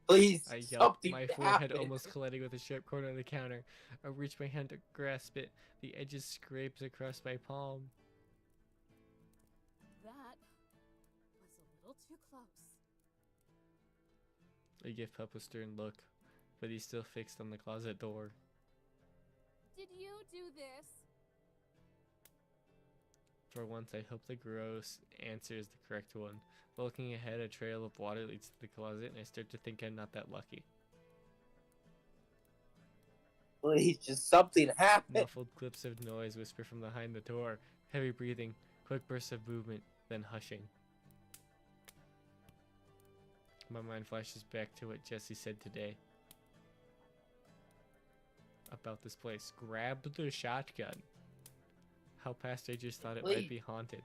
Please, I yelp, something my forehead happen. almost colliding with the sharp corner of the counter. I reach my hand to grasp it. The edges scrapes across my palm. That was a little too close. I give Pup a stern look, but he's still fixed on the closet door. Did you do this? For once, I hope the gross answer is the correct one. Looking ahead, a trail of water leads to the closet, and I start to think I'm not that lucky. Please, just something happen. Muffled clips of noise whisper from behind the door. Heavy breathing, quick bursts of movement, then hushing. My mind flashes back to what Jesse said today about this place. Grab the shotgun. How past I just thought it might be haunted.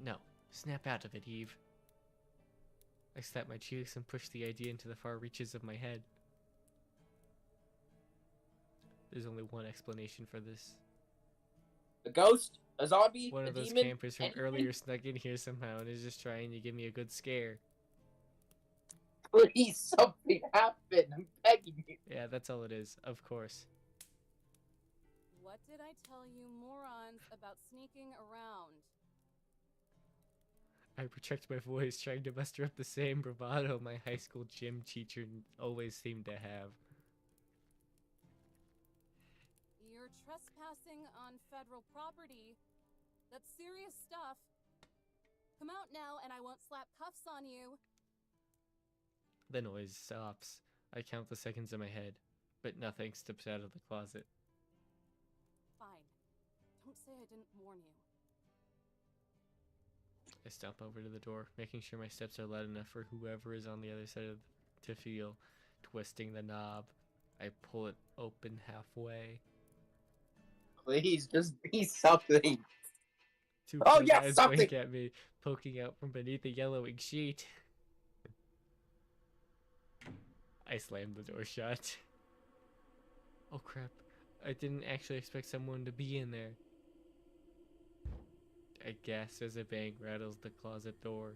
No. Snap out of it, Eve. I slap my cheeks and push the idea into the far reaches of my head. There's only one explanation for this. A ghost? A zombie? One a of those demon? campers from anything? earlier snuck in here somehow and is just trying to give me a good scare. Please, something happen. I'm begging you. Yeah, that's all it is, of course. What did I tell you morons about sneaking around? I project my voice, trying to muster up the same bravado my high school gym teacher always seemed to have. You're trespassing on federal property. That's serious stuff. Come out now and I won't slap cuffs on you. The noise stops. I count the seconds in my head, but nothing steps out of the closet. Fine. Don't say I didn't warn you. I stomp over to the door, making sure my steps are loud enough for whoever is on the other side of to feel. Twisting the knob, I pull it open halfway. Please, just be something. Two Oh, blue yeah, eyes something! wink at me, poking out from beneath the yellowing sheet. I slammed the door shut. Oh crap, I didn't actually expect someone to be in there. I gasp as a bang rattles the closet door.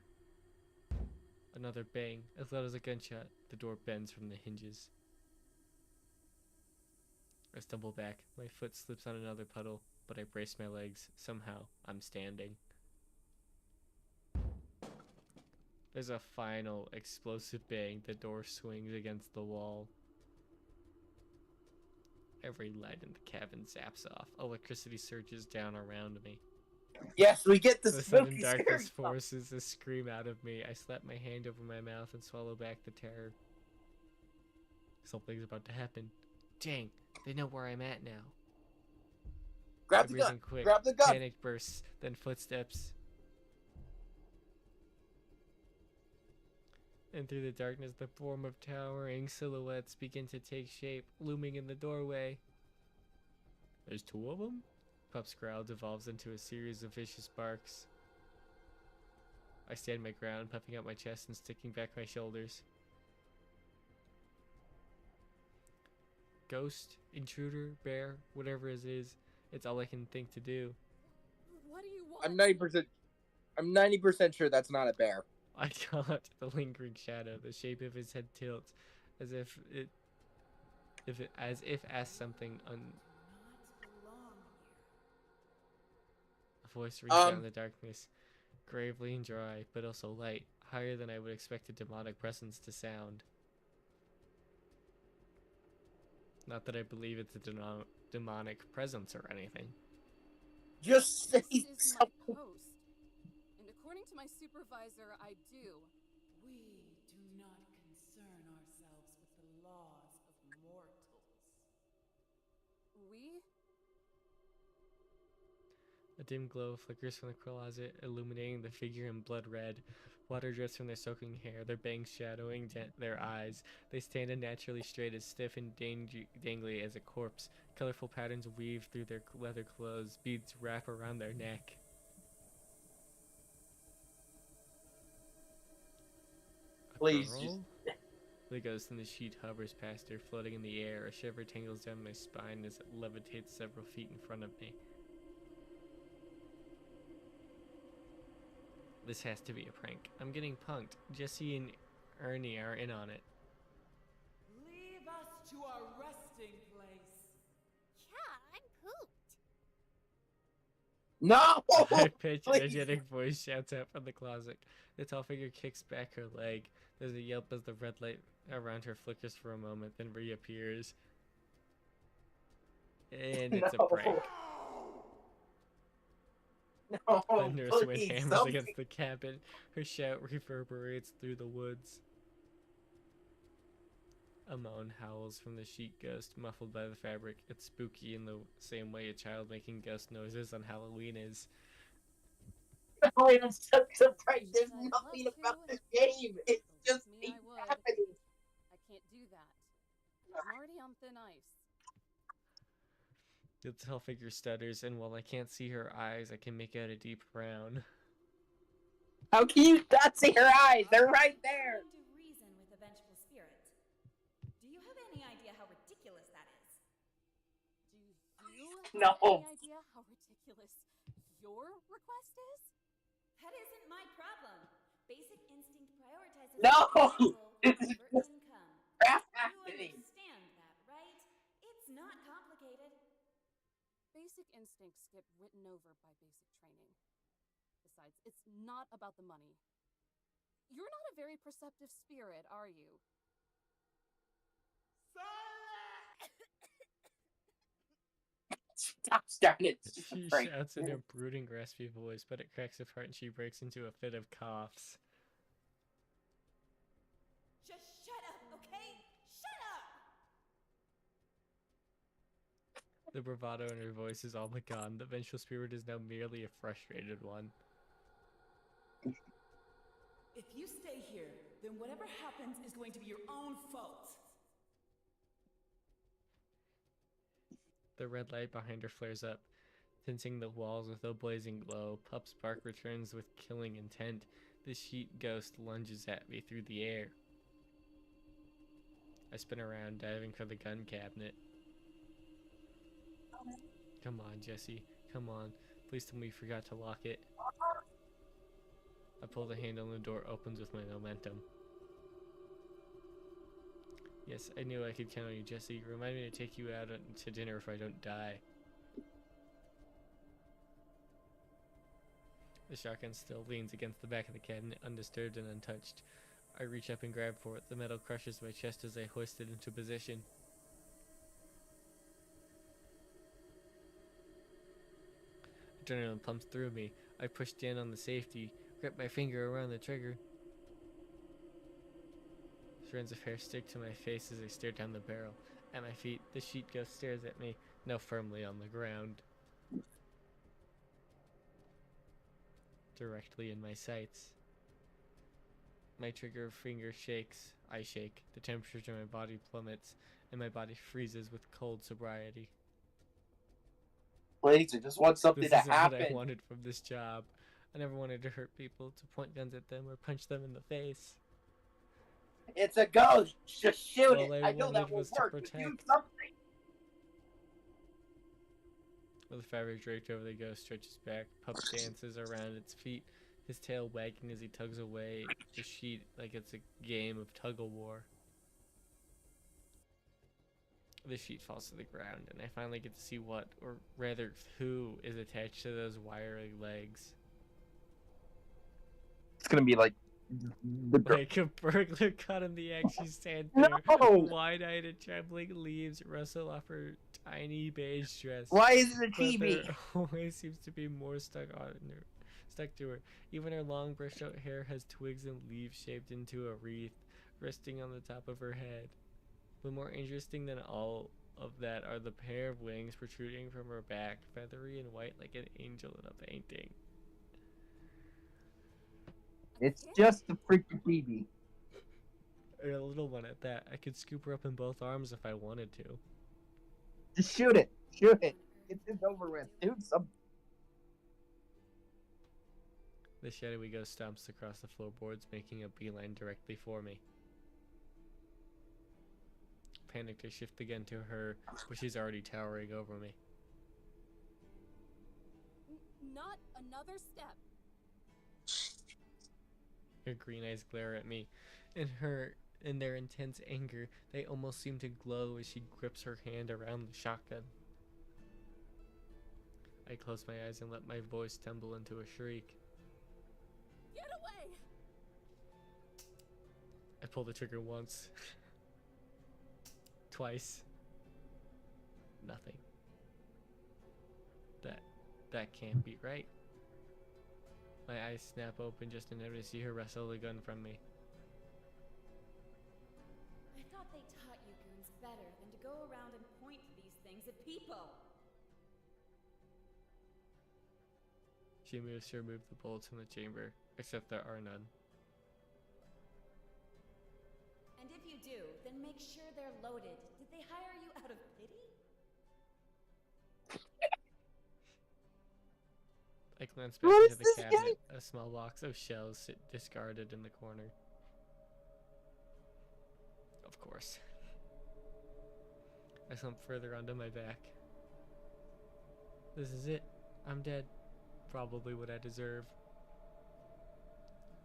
Another bang, as loud as a gunshot. The door bends from the hinges. I stumble back. My foot slips on another puddle, but I brace my legs. Somehow, I'm standing. There's a final explosive bang. The door swings against the wall. Every light in the cabin zaps off. Electricity surges down around me. Yes, we get the The sudden spooky darkness scary stuff. forces a scream out of me. I slap my hand over my mouth and swallow back the terror. Something's about to happen. Dang, they know where I'm at now. Grab the Everything gun. quick. Grab the gun. Panic bursts, then footsteps. And through the darkness, the form of towering silhouettes begin to take shape, looming in the doorway. There's two of them? Pup's growl devolves into a series of vicious barks. I stand my ground, puffing out my chest and sticking back my shoulders. Ghost, intruder, bear, whatever it is, it's all I can think to do. What do you want? I'm 90% sure that's not a bear. I caught the lingering shadow. The shape of his head tilts, as if asked something A voice rings out in the darkness, gravely and dry, but also light, higher than I would expect a demonic presence to sound. Not that I believe it's a demonic presence or anything. Just say This is my something. post. And according to my supervisor, I do. We do not concern ourselves with the laws of mortals. We? A dim glow flickers from the closet, illuminating the figure in blood red. Water drips from their soaking hair, their bangs shadowing their eyes. They stand unnaturally straight, as stiff and dangly as a corpse. Colorful patterns weave through their leather clothes, beads wrap around their neck. A Please, girl? The ghost in the sheet hovers past her, floating in the air. A shiver tingles down my spine as it levitates several feet in front of me. This has to be a prank. I'm getting punked. Jesse and Ernie are in on it. Leave us to our resting place. Yeah, I'm pooped. No! High-pitched, Please. energetic voice shouts out from the closet. The tall figure kicks back her leg. There's a yelp as the red light around her flickers for a moment, then reappears. And it's No. a prank. No, Thunderous wind please, hammers something. against the cabin. Her shout reverberates through the woods. A moan howls from the sheet ghost, muffled by the fabric. It's spooky in the same way a child making ghost noises on Halloween is. No, it's such a prank. There's I'd nothing love about to. this game. It's just Believe me, I it's would. happening. I can't do that. I'm already on thin ice. The tall figure stutters, and while I can't see her eyes, I can make out a deep frown. How can you not see her eyes? They're right there. Trying to reason with a vengeful spirit. Do you have any idea how ridiculous that is? Do you No. have any idea how ridiculous your request is? That isn't my problem. Basic instinct prioritizes No! survival This is over just income. crap You happening. understand that, right? It's not complicated. Basic instincts get written over by basic training. Besides, it's not about the money. You're not a very perceptive spirit, are you? Stop starting it. It's just a She prank. shouts in a brooding, raspy voice, but it cracks her heart and she breaks into a fit of coughs. Just shut up, okay? Shut up! The bravado in her voice is all but gone. The vengeful spirit is now merely a frustrated one. If you stay here, then whatever happens is going to be your own fault. The red light behind her flares up, tinting the walls with a blazing glow. Pup's bark returns with killing intent. The sheet ghost lunges at me through the air. I spin around, diving for the gun cabinet. Come on, Jesse. Come on. Please tell me you forgot to lock it. I pull the handle and the door opens with my momentum. Yes, I knew I could count on you, Jesse. Remind me to take you out to dinner if I don't die. The shotgun still leans against the back of the cabinet, undisturbed and untouched. I reach up and grab for it. The metal crushes my chest as I hoist it into position. Adrenaline pumps through me. I push down on the safety, grip my finger around the trigger. Strands of hair stick to my face as I stare down the barrel. At my feet, the sheet ghost stares at me, now firmly on the ground. Directly in my sights. My trigger finger shakes. I shake. The temperature in my body plummets, and my body freezes with cold sobriety. Please, I just want something This to isn't what I happen. wanted from this job. I never wanted to hurt people, to point guns at them, or punch them in the face. It's a ghost. Just shoot All it. I I know wanted that will was to work. But do protect. something. With the fabric draped over the ghost stretches back, Pup dances around its feet, his tail wagging as he tugs away the sheet like it's a game of tug-of-war. The sheet falls to the ground, and I finally get to see what, or rather who, is attached to those wiry legs. It's gonna be like the girl. Like a burglar caught in the act, she stands there, No! wide-eyed and trembling. Leaves rustle off her tiny beige dress. Why is it a But TV? there always seems to be more stuck to her. Even her long brushed out hair has twigs and leaves shaped into a wreath, resting on the top of her head. But more interesting than all of that are the pair of wings protruding from her back, feathery and white like an angel in a painting. It's just a freaking TV. And a little one at that. I could scoop her up in both arms if I wanted to. Just shoot it. Shoot it. Get this over with. Do something. The shadowy ghost stomps across the floorboards, making a beeline directly for me. panicked, I shift again to her, but she's already towering over me. Not another step. Her green eyes glare at me. In their intense anger, they almost seem to glow as she grips her hand around the shotgun. I close my eyes and let my voice tumble into a shriek. Get away! I pull the trigger once. Twice. Nothing. That can't be right. My eyes snap open just enough to see her wrestle the gun from me. I thought they taught you goons better than to go around and point these things at people. She moves to remove the bullets from the chamber, except there are none. And if you do, then make sure they're loaded. Did they hire you out of pity? I glance back What into is the this cabinet. A small box of shells sit discarded in the corner. Of course. I slump further onto my back. This is it. I'm dead. Probably what I deserve.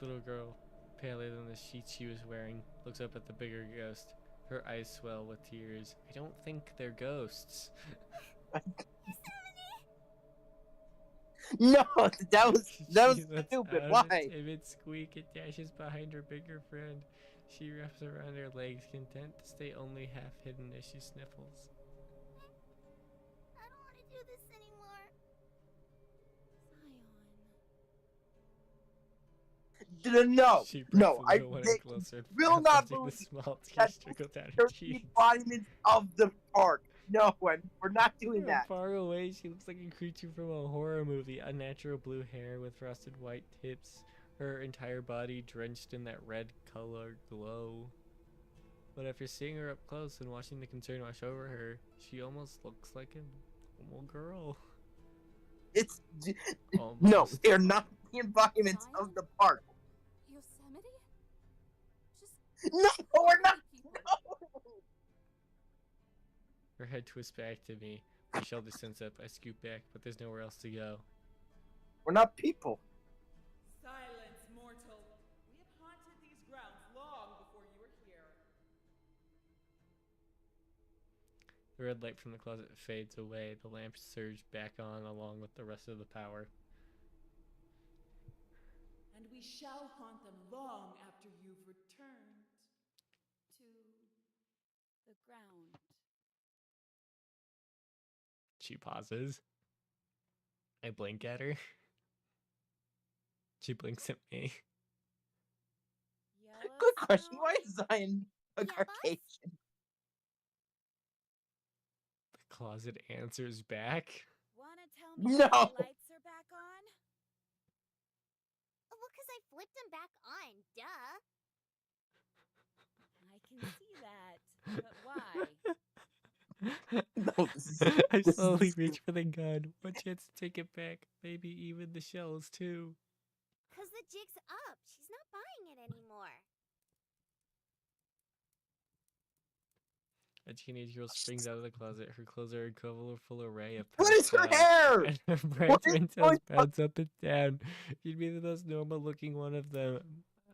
Little girl, paler than the sheets she was wearing, looks up at the bigger ghost. Her eyes swell with tears. I don't think they're ghosts. No, that was She lets stupid. out Why? a timid squeak and dashes behind her bigger friend. She wraps around her legs, content to stay only half hidden as she sniffles. I don't want to do this anymore. No, She no, brings the little one they closer and will not watching the believe small that tears trickle down her they're the cheeks. embodiments of the park. No, we're not doing From that. far away, she looks like a creature from a horror movie. Unnatural blue hair with frosted white tips. Her entire body drenched in that red color glow. But after seeing her up close and watching the concern wash over her, she almost looks like a normal girl. It's no, Almost. they're not the embodiments of the park. Yosemite? Just No, we're not. No. Her head twists back to me. My shoulder sense up. I scoot back, but there's nowhere else to go. We're not people. Silence, mortal. We have haunted these grounds long before you were here. The red light from the closet fades away. The lamps surge back on along with the rest of the power. And we shall haunt them long after you've returned. to the ground. She pauses. I blink at her. She blinks at me. Good question. Why is Zion a Yeah, boss? Caucasian? The closet answers back. Wanna tell me No. why the lights are back on? Well, because I flipped them back on, duh. I can see that. But why? No, this is, I this slowly is reach for the gun. One chance to take it back. Maybe even the shells, too. Because the jig's up. She's not buying it anymore. A teenage girl springs out of the closet. Her clothes are a colorful array of What is her pastels, hair? and her bright What is twin going tails bounce up and down. She'd be the most normal looking one of them,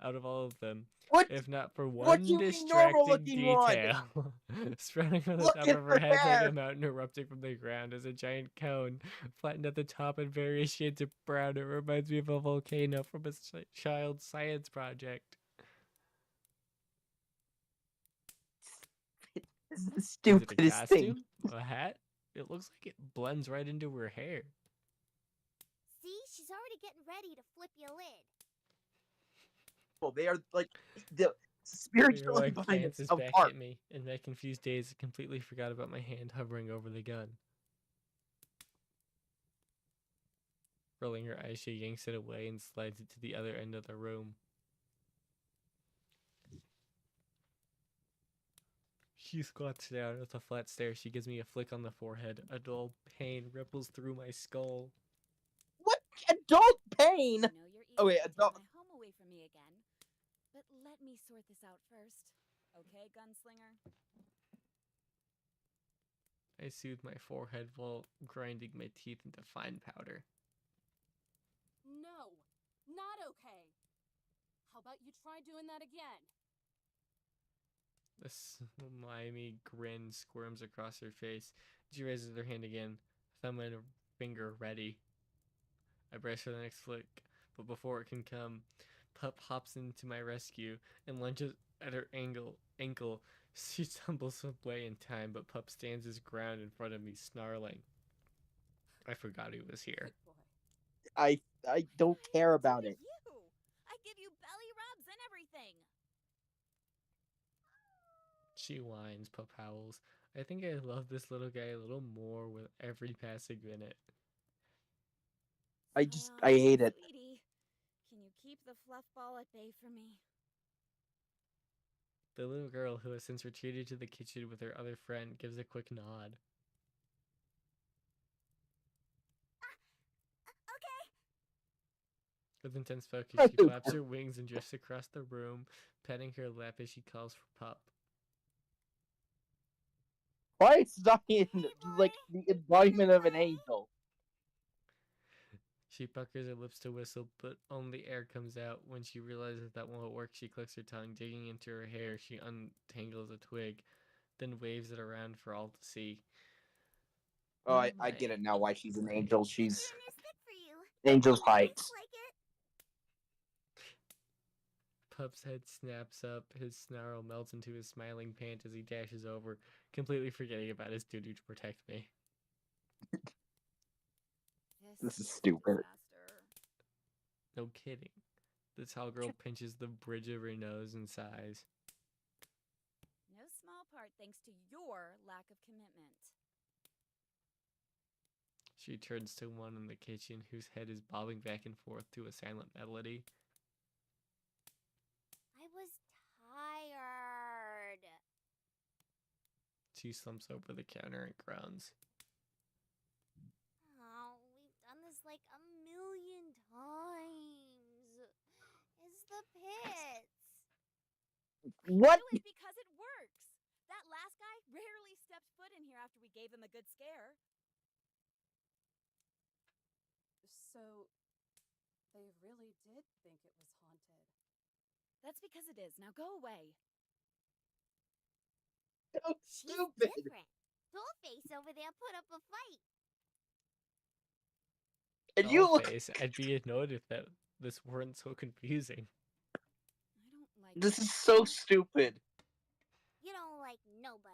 out of all of them. What? If not for What one do you mean distracting normal-looking one? detail. Sprouting from the Look top at of her her head like hair. a mountain erupting from the ground is a giant cone, flattened at the top in various shades of brown. It reminds me of a volcano from a child's science project. This is the Is it a stupidest thing. costume? A hat? It looks like it blends right into her hair. See, she's already getting ready to flip your lid. Well, they are like the Your spiritual leg embodiments glances of back park. at me. In my confused daze, I completely forgot about my hand hovering over the gun. Rolling her eyes, she yanks it away and slides it to the other end of the room. She squats down with a flat stare. She gives me a flick on the forehead. A dull pain ripples through my skull. What adult pain? I know you're Oh, wait, eager to take adult- my home away from me again. But let me sort this out first. Okay, gunslinger? I soothe my forehead while grinding my teeth into fine powder. No, not okay. How about you try doing that again? The slimy grin squirms across her face. She raises her hand again, thumb and finger ready. I brace for the next flick, but before it can come, Pup hops into my rescue and lunges at her ankle. She stumbles away in time, but Pup stands his ground in front of me, snarling. I forgot he was here. Good boy. I don't care about it. You! I give you belly rubs and everything. She whines, Pup howls. I think I love this little guy a little more with every passing minute. I hate it. Sweetie, can you keep the fluff ball at bay for me? The little girl, who has since retreated to the kitchen with her other friend, gives a quick nod. Okay. With intense focus, Oh, she flaps her wings and drifts across the room, petting her lap as she calls for Pup. Why is Zion like the embodiment of an angel? She puckers her lips to whistle, but only air comes out. When she realizes that won't work, she clicks her tongue. Digging into her hair, she untangles a twig, then waves it around for all to see. Oh, I get it now why she's an angel. She's It's a new stick for you. angel's heights. Like it? Pup's head snaps up, his snarl melts into his smiling pant as he dashes over, completely forgetting about his duty to protect me. This is stupid. Disaster. No kidding. The tall girl pinches the bridge of her nose and sighs. No small part thanks to your lack of commitment. She turns to one in the kitchen whose head is bobbing back and forth to a silent melody. I was tired. She slumps over the counter and groans. Oh, we've done this like a million times. It's the pits. What? Do it because it works. That last guy rarely stepped foot in here after we gave him a good scare. So, they really did think it was haunted. That's because it is. Now go away. So She's stupid. different. Dollface over there put up a fight. And you look. Face, I'd be annoyed if this weren't so confusing. I don't like This it. is so stupid. You don't like nobody.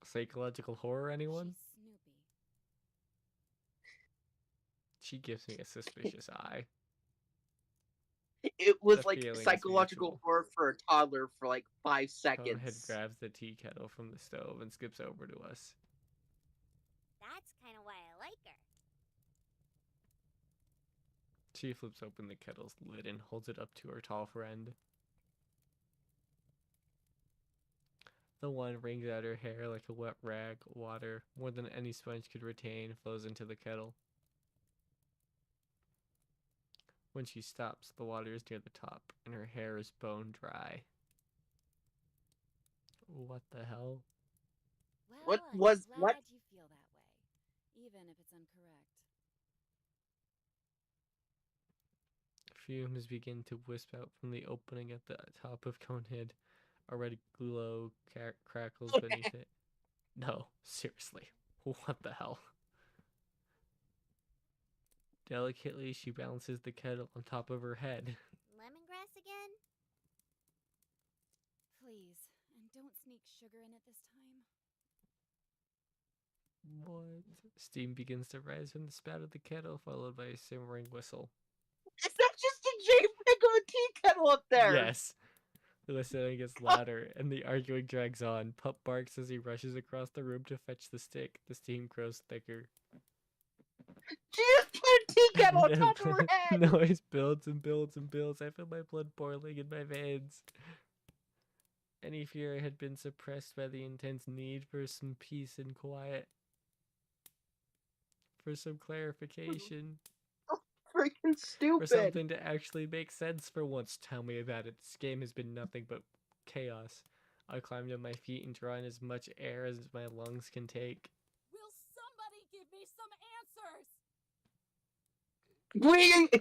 Psychological horror, anyone? She's Snoopy. She gives me a suspicious eye. It was The like feeling is psychological mutual. horror for a toddler for like 5 Conehead seconds. grabs the tea kettle from the stove and skips over to us. That's kind of why I like her. She flips open the kettle's lid and holds it up to her tall friend. The one wrings out her hair like a wet rag. Water, more than any sponge could retain, flows into the kettle. When she stops, the water is near the top, and her hair is bone dry. What the hell? Well, What I'm was- glad what? you feel that way, even if it's incorrect. Fumes begin to wisp out from the opening at the top of Conehead. A red glow crackles beneath it. No, seriously. What the hell? Delicately, she balances the kettle on top of her head. Lemongrass again? Please, and don't sneak sugar in it this time. What? Steam begins to rise from the spout of the kettle, followed by a simmering whistle. Is that just a JPEG of a tea kettle up there? Yes. The whistling gets louder, and the arguing drags on. Pup barks as he rushes across the room to fetch the stick. The steam grows thicker. She just put a tea kettle on top of her head! Noise builds and builds and builds. I feel my blood boiling in my veins. Any fear had been suppressed by the intense need for some peace and quiet. For some clarification. Freaking For stupid! something to actually make sense for once. Tell me about it. This game has been nothing but chaos. I climb to my feet and draw in as much air as my lungs can take. Will somebody give me some answers?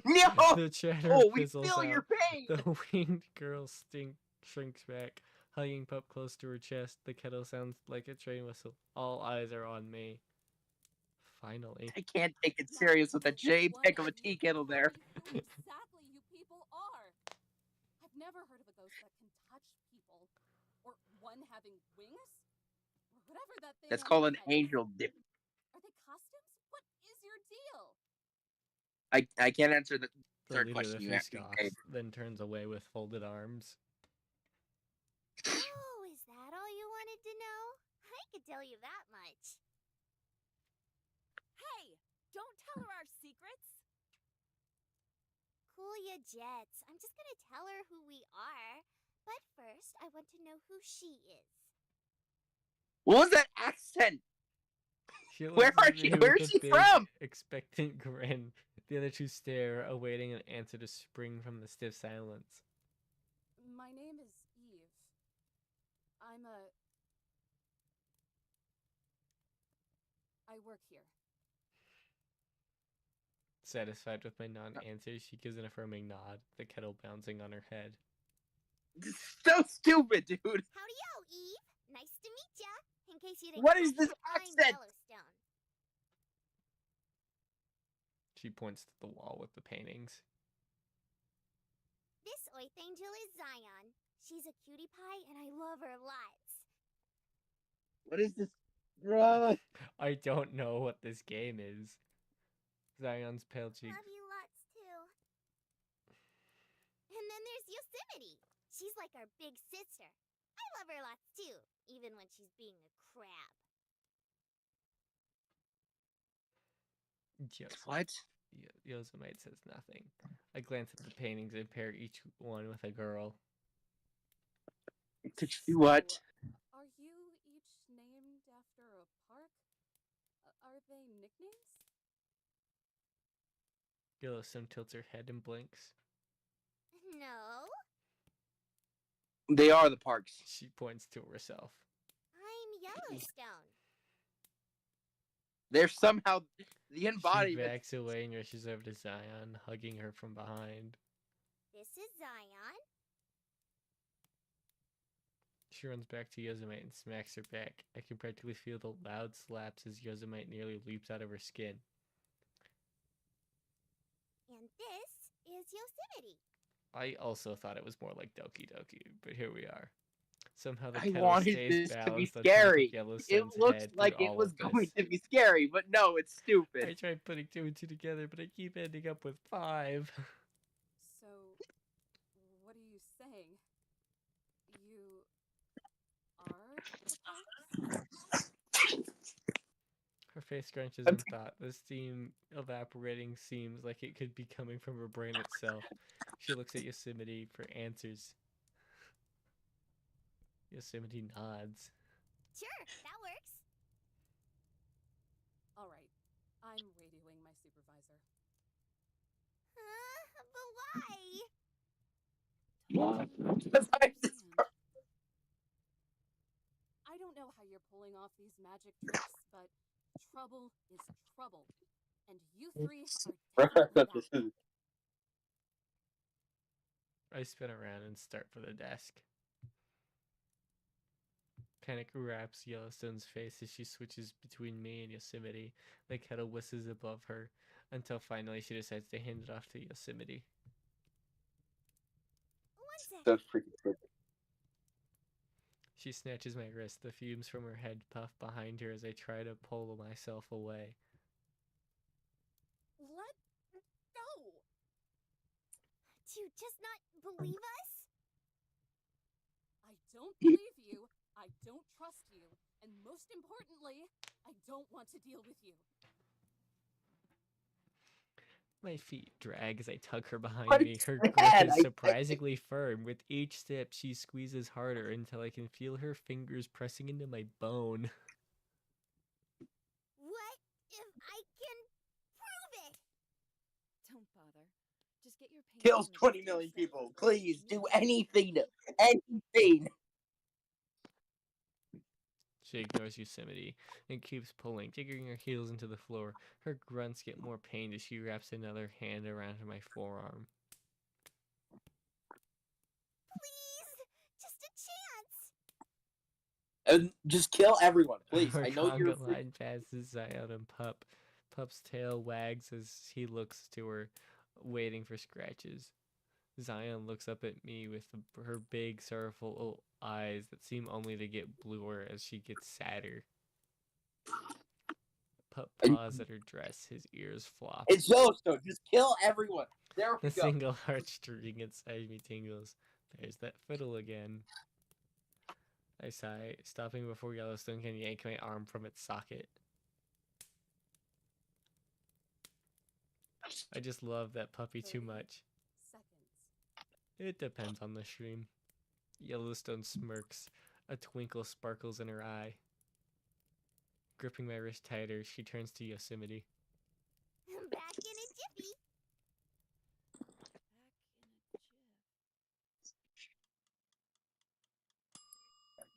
No! The chatter Oh, we fizzles feel out. your pain! The winged girl shrinks back, hugging Pup close to her chest. The kettle sounds like a train whistle. All eyes are on me. Finally. I can't take it serious with a JPEG of a tea kettle there. Who exactly you people are? I've never heard of a ghost that can touch people, or one having wings, or whatever that thing. That's on called your an head is. angel dip. Are they costumes? What is your deal? I can't answer the The third leader of question the you feast asked. scoffs, then turns away with folded arms. Oh, is that all you wanted to know? I could tell you that much. Hey, don't tell her our secrets. Cool ya jets. I'm just gonna tell her who we are. But first, I want to know who she is. What was that accent? She Where looks are at she- me where with is a she big, from? expectant grin. The other two stare, awaiting an answer to spring from the stiff silence. My name is Eve. I work here. Satisfied with my non-answer, she gives an affirming nod, the kettle bouncing on her head. This is so stupid, dude. Howdy-o, Eve. Nice to meet ya. In case you didn't What is catch this it, I'm accent? Yellowstone. She points to the wall with the paintings. This Oath Angel is Zion. She's a cutie pie, and I love her lots. What is this? Bruh. I don't know what this game is. Zion's pale cheeks. Love you lots, too. And then there's Yosemite. She's like our big sister. I love her lots, too, even when she's being a crab. What? Yosemite says nothing. I glance at the paintings and pair each one with a girl. What? Are you each named after a park? Are they nicknames? Yellowstone tilts her head and blinks. No, They are the parks. She points to herself. I'm Yellowstone. They're somehow the She embodiment. backs away and rushes over to Zion, hugging her from behind. This is Zion. She runs back to Yosemite and smacks her back. I can practically feel the loud slaps as Yosemite nearly leaps out of her skin. And this is Yosemite. I also thought it was more like Doki Doki, but here we are. Somehow the I kettle wanted stays this to be balanced on top of scary. It Yellowstone's looks head like through it all was of going this. to be scary, but no, it's I stupid. tried putting 2 and 2 together, but I keep ending up with 5. So, what are you saying? You are the parks? Her face scrunches in thought. The steam evaporating seems like it could be coming from her brain itself. She looks at Yosemite for answers. Yosemite nods. Sure, that works. All right, I'm radioing my supervisor. But why? I don't know how you're pulling off these magic tricks, but trouble is trouble. And you three are definitely that. I spin around and start for the desk. Panic wraps Yellowstone's face as she switches between me and Yosemite. The kettle whistles above her until finally she decides to hand it off to Yosemite. That's freaking stupid. She snatches my wrist. The fumes from her head puff behind her as I try to pull myself away. Let go! Do you just not believe us? I don't believe you, I don't trust you, and most importantly, I don't want to deal with you. My feet drag as I tug her behind What me. is Her that? grip is I- surprisingly firm. With each step, she squeezes harder until I can feel her fingers pressing into my bone. What if I can prove it? Don't bother. Just get your paint Kills on the 20 stick million set. people. Please do anything. Anything. She ignores Yosemite and keeps pulling, digging her heels into the floor. Her grunts get more pained as she wraps another hand around my forearm. Please, just a chance. And just kill everyone, please. Our I know you're. conga line passes Zion and Pup. Pup's tail wags as he looks to her, waiting for scratches. Zion looks up at me with her big, sorrowful eyes that seem only to get bluer as she gets sadder. Pup paws at her dress, his ears flop. It's Yellowstone. Just kill everyone. There we The go. single heartstring inside me tingles. There's that fiddle again. I sigh, stopping before Yellowstone can yank my arm from its socket. I just love that puppy too much. It depends on the stream. Yellowstone smirks. A twinkle sparkles in her eye. Gripping my wrist tighter, she turns to Yosemite. Back in a jiffy.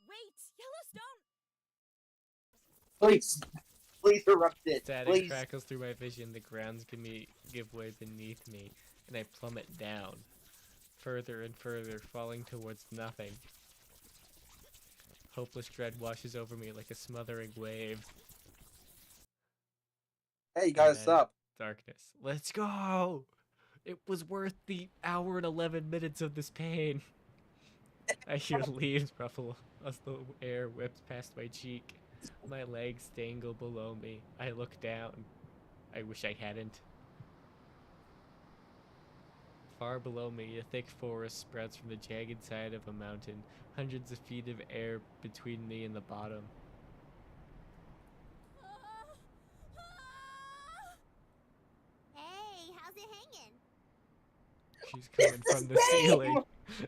Wait, Yellowstone! Please. Please erupt it. Static Please. crackles through my vision. The grounds give way beneath me, and I plummet down. Further and further, falling towards nothing. Hopeless dread washes over me like a smothering wave. Hey, you gotta And then stop. Darkness. Let's go! It was worth the hour and 11 minutes of this pain. I hear leaves ruffle as the air whips past my cheek. My legs dangle below me. I look down. I wish I hadn't. Far below me, a thick forest spreads from the jagged side of a mountain, hundreds of feet of air between me and the bottom. Hey, how's it hanging? She's coming from the ceiling.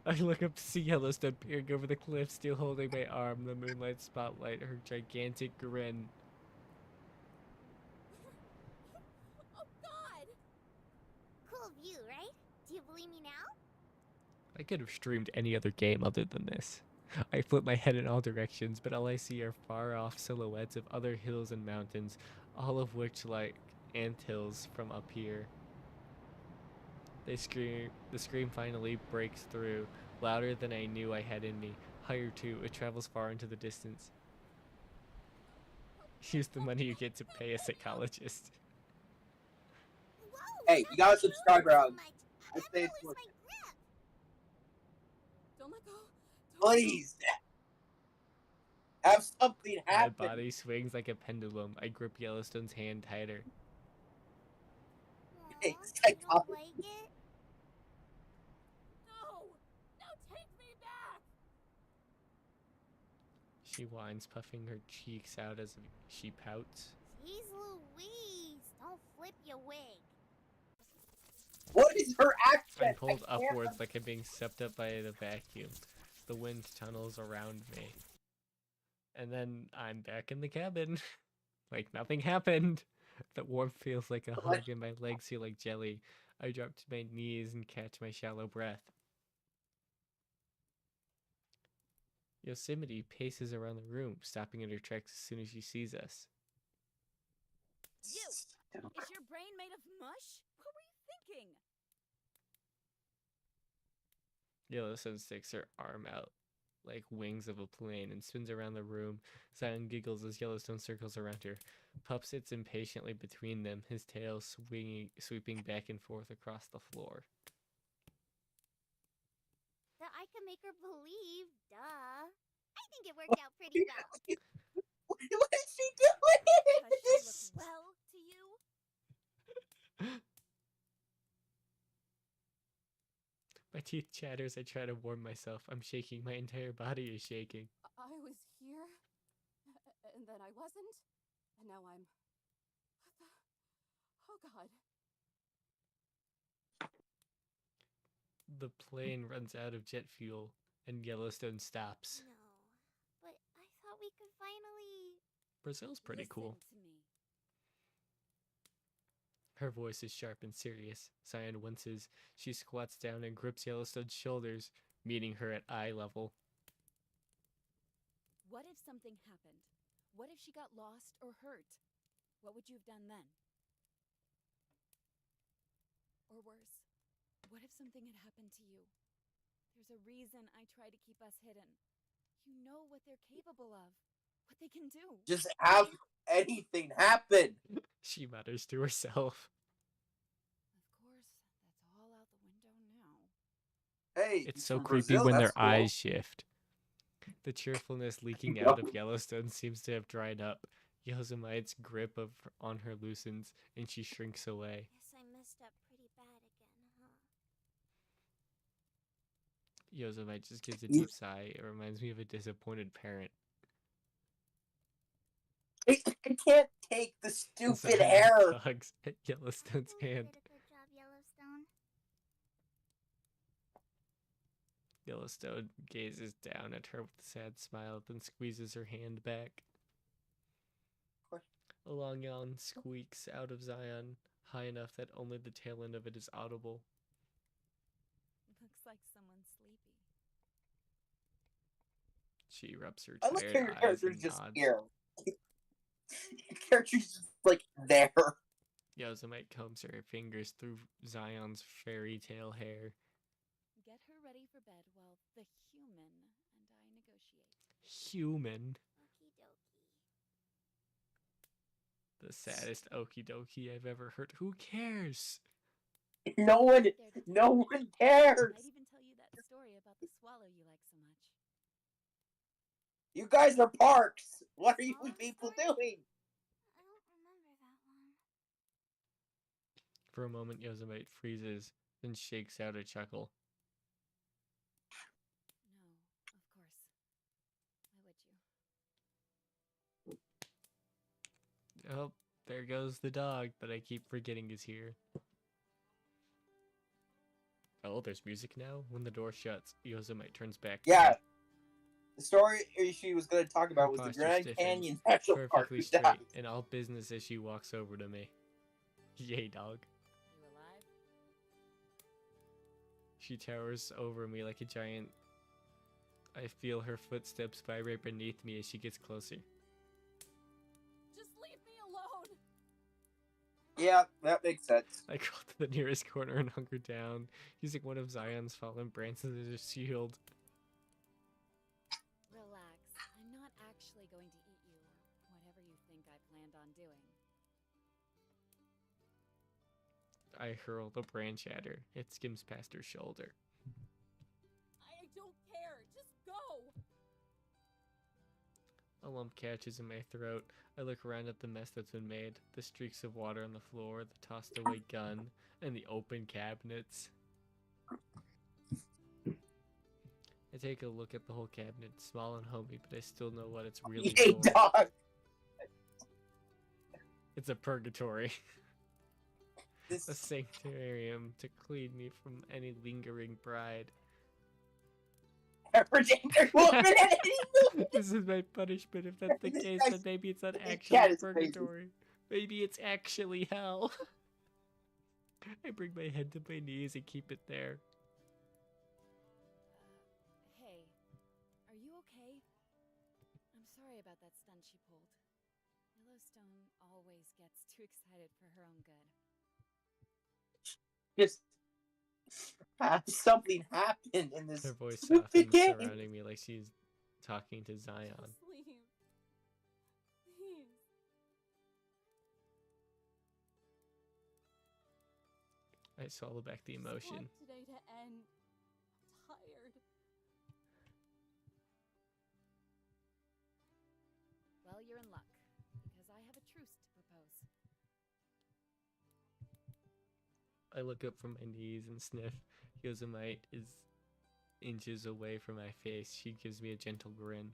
I look up to see Yellowstone peering over the cliff, still holding my arm, the moonlight spotlight, her gigantic grin. Oh God! Cool view, right? Do you believe me now? I could have streamed any other game other than this. I flip my head in all directions, but all I see are far-off silhouettes of other hills and mountains, all of which like anthills from up here. The scream finally breaks through, louder than I knew I had in me. Higher too, it travels far into the distance. Use the money you get to pay a psychologist. Whoa, Hey, you gotta subscribe, Rob. I I'm say gonna it's lose worth my it. grip. Don't let go. Please. Have something My happen. body swings like a pendulum. I grip Yellowstone's hand tighter. Aw, Hey, you don't psychologist. like it? No! No, take me back! She whines, puffing her cheeks out as she pouts. Jeez Louise, don't flip your wig. What is her accent? I'm pulled I can't- upwards like I'm being swept up by the vacuum. The wind tunnels around me. And then I'm back in the cabin. Like nothing happened. The warmth feels like a hug and my legs feel like jelly. I drop to my knees and catch my shallow breath. Yosemite paces around the room, stopping in her tracks as soon as she sees us. You! Is your brain made of mush? What were you thinking? Yellowstone sticks her arm out like wings of a plane and spins around the room. Zion giggles as Yellowstone circles around her. Pup sits impatiently between them, his tail sweeping back and forth across the floor. That I can make her believe, duh. I think it worked out pretty well. What is she doing? Does she look well to you? My teeth chatter as I try to warm myself. I'm shaking. My entire body is shaking. I was here, and then I wasn't, and now I'm... What the... Oh God. The plane runs out of jet fuel, and Yellowstone stops. No, but I thought we could finally... Brazil's pretty cool. Listen to me. Her voice is sharp and serious. Zion winces. She squats down and grips Yellowstone's shoulders, meeting her at eye level. What if something happened? What if she got lost or hurt? What would you have done then? Or worse, what if something had happened to you? There's a reason I try to keep us hidden. You know what they're capable of, what they can do. Just have anything happen. She mutters to herself. Of course, that's all out the window now. Hey, It's he's so from creepy Brazil, when their that's cool. eyes shift. The cheerfulness leaking out of Yellowstone seems to have dried up. Yosemite's grip on her loosens, and she shrinks away. Guess I messed up pretty bad again, huh? Yosemite just gives a deep sigh. It reminds me of a disappointed parent. I can't take the stupid Zion hair. tugs at Yellowstone's You hand. did a good job, Yellowstone. Yellowstone gazes down at her with a sad smile, then squeezes her hand back. A long yawn squeaks out of Zion, high enough that only the tail end of it is audible. Looks like someone's sleepy. She rubs her I like how tired your eyes character's and just nods. here. Your character's just like there. Yosemite combs her fingers through Zion's fairy tale hair. Get her ready for bed while the human and I negotiate. Human. Okie dokie. The saddest okie dokie I've ever heard. Who cares? No one cares. Might even tell you that story about the swallow you like so much. You guys are parks. What are you Swallow people story? doing? I don't remember that one. For a moment, Yosemite freezes, then shakes out a chuckle. No, of course. Why would you? Oh, there goes the dog that I keep forgetting is here. Oh, there's music now? When the door shuts, Yosemite turns back. to Yeah. me. The story she was going to talk about Her was the posture Grand stiffens, Canyon National Park. perfectly who straight, died. and all business as she walks over to me. Yay, dog. You alive? She towers over me like a giant. I feel her footsteps vibrate beneath me as she gets closer. Just leave me alone! Yeah, that makes sense. I crawl to the nearest corner and hunker down, using one of Zion's fallen branches as a shield. Relax. I'm not actually going to eat you, or whatever you think I planned on doing. I hurl the branch at her. It skims past her shoulder. I don't care. Just go! A lump catches in my throat. I look around at the mess that's been made, the streaks of water on the floor, the tossed away gun, and the open cabinets. I take a look at the whole cabinet, small and homey, but I still know what it's really Yay, for. dog. It's a purgatory. A This sanctuarium to clean me from any lingering pride. average angry woman in any movie. This is my punishment. If that's the This case, guy's- then maybe it's not this actually cat is crazy. purgatory. Maybe it's actually hell. I bring my head to my knees and keep it there. Hey, are you okay? I'm sorry about that stunt she pulled. Yellowstone always gets too excited for her own good. Just have something happen in this Her voice stupid softens, game. surrounding me like she's talking to Zion. Just leave. Please. I swallow back the I just emotion. want today to end. I'm tired. Well, you're in luck, because I have a truce to propose. I look up from my knees and sniff. Yosemite is inches away from my face. She gives me a gentle grin.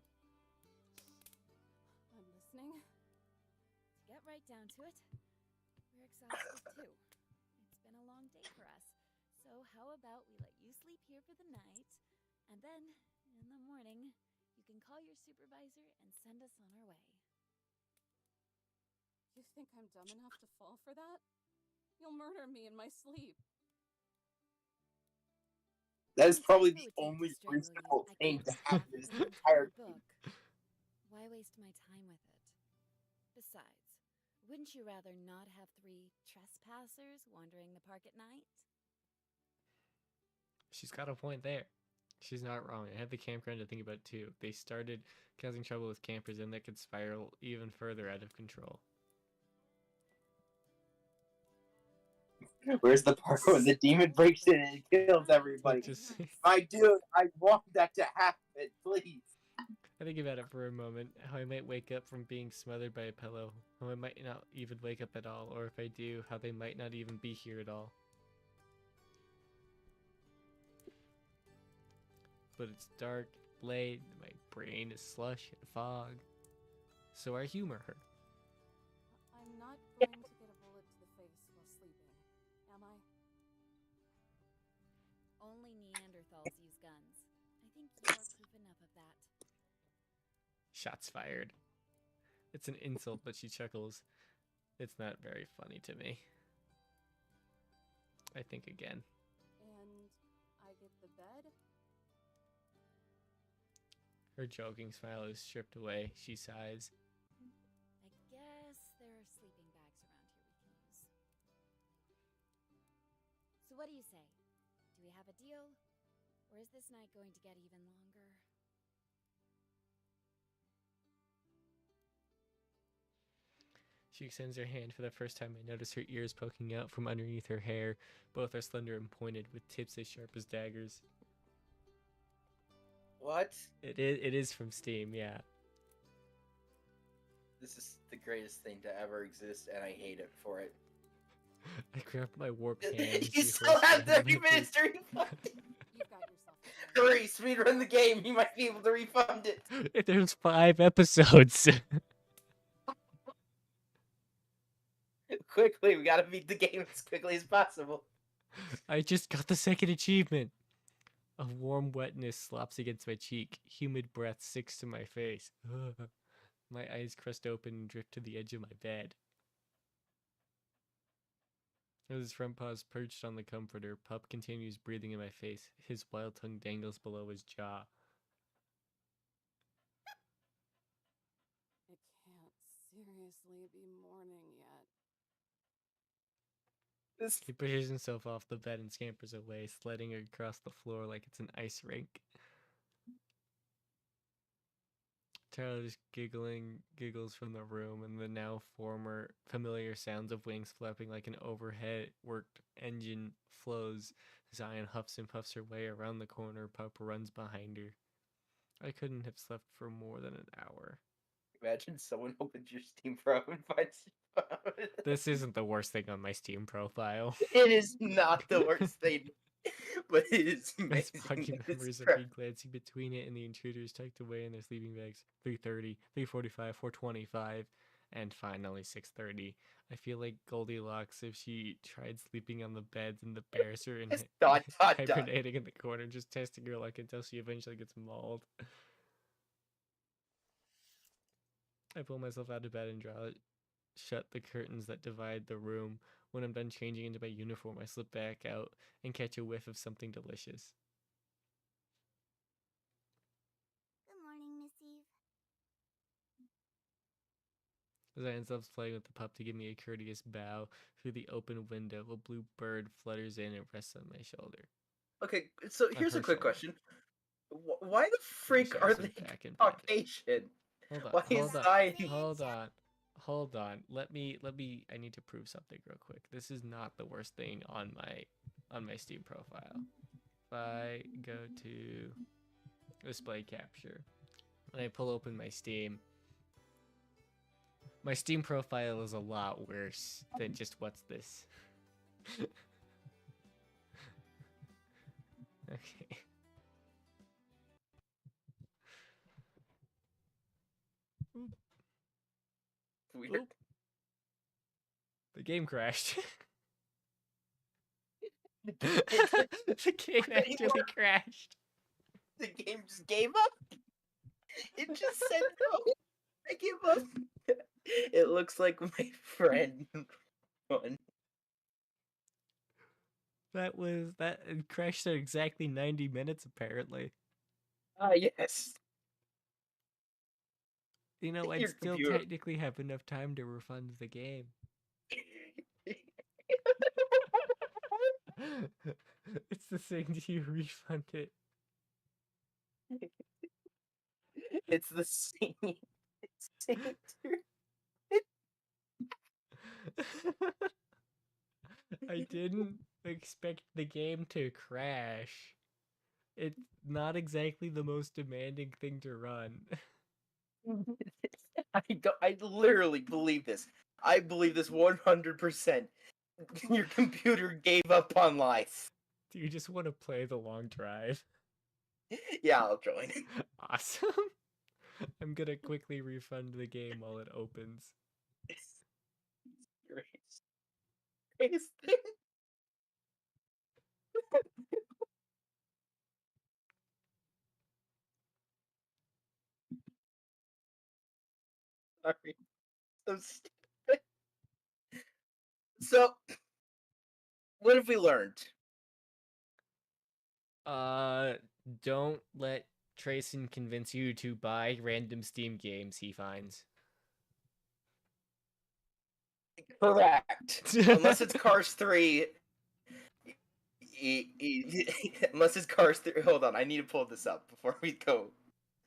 I'm listening. To get right down to it, we're exhausted too. It's been a long day for us. So how about we let you sleep here for the night, and then, in the morning, you can call your supervisor and send us on our way. You think I'm dumb enough to fall for that? You'll murder me in my sleep. That is probably Who the would take only strangle you? reasonable I thing can't to stop happen in the this entire book. Why waste my time with it? Besides, wouldn't you rather not have 3 trespassers wandering the park at night? She's got a point there. She's not wrong. I have the campground to think about too. They started causing trouble with campers, and that could spiral even further out of control. Where's the part when the demon breaks in and kills everybody? Just My dude, I want that to happen, please. I think about it for a moment. How I might wake up from being smothered by a pillow. How I might not even wake up at all. Or if I do, how they might not even be here at all. But it's dark, late, my brain is slush and fog. So I humor her. I'm not going to get a bullet to the face while sleeping, am I? Only Neanderthals use guns. I think you're proof enough of that. Shots fired. It's an insult, but she chuckles. It's not very funny to me. I think again. And I get the bed? Her joking smile is stripped away. She sighs. I guess there are sleeping bags around here we can use. So what do you say? Do we have a deal? Or is this night going to get even longer? She extends her hand. For the first time, I notice her ears poking out from underneath her hair. Both are slender and pointed, with tips as sharp as daggers. What? It is from Steam, yeah. This is the greatest thing to ever exist, and I hate it for it. I grab my warped hand. You still have 30 minutes to refund it. You've got yourself a Hurry, speedrun the game. You might be able to refund it. There's 5 episodes. Quickly, we gotta beat the game as quickly as possible. I just got the second achievement. A warm wetness slops against my cheek. Humid breath sticks to my face. Ugh. My eyes crust open and drift to the edge of my bed. As his front paws perched on the comforter, Pup continues breathing in my face. His wild tongue dangles below his jaw. It can't seriously be morning yet. He pushes himself off the bed and scampers away, sliding across the floor like it's an ice rink. Tyler's giggles from the room, and the now former familiar sounds of wings flapping like an overhead worked engine flows. Zion huffs and puffs her way around the corner. Pup runs behind her. I couldn't have slept for more than an hour. Imagine someone opens your Steam Pro and finds your phone. This isn't the worst thing on my Steam profile. It is not the worst thing, but it is It's amazing. foggy It's memories of crap. me glancing between it and the intruders tucked away in their sleeping bags. 3:30, 3:45, 4:25, and finally 6:30. I feel like Goldilocks if she tried sleeping on the beds and the bears are in Dot, dot, dot. hibernating in the corner, just testing her luck until she eventually gets mauled. I pull myself out of bed and shut the curtains that divide the room. When I'm done changing into my uniform, I slip back out and catch a whiff of something delicious. Good morning, Miss Eve. Zion stops playing with the pup to give me a courteous bow. Through the open window, a blue bird flutters in and rests on my shoulder. Okay, so here's a her quick shoulder. question. Why the freak She are has they it back in bed. Caucasian? Hold on, Why is hold on, Zion... hold on. Let me. I need to prove something real quick. This is not the worst thing on my Steam profile. If I go to display capture and I pull open my Steam profile is a lot worse than just what's this. Okay. Weird. Oop. The game crashed. The game actually crashed. The game just gave up? It just said no. I give up. It looks like my friend won. That crashed at exactly 90 minutes apparently. Ah, yes. You know, I'd Your still computer. technically have enough time to refund the game. It's the thing, do you refund it? It's the same. It's same. I didn't expect the game to crash. It's not exactly the most demanding thing to run. I literally believe this. I believe this 100%. Your computer gave up on life. Do you just want to play the long drive? Yeah, I'll join. Awesome. I'm gonna quickly refund the game while it opens. Greatest thing. Sorry. So stupid. So, what have we learned? Don't let Trayson convince you to buy random Steam games he finds. Correct. Unless it's Cars 3. Unless it's Cars 3. Hold on, I need to pull this up before we go.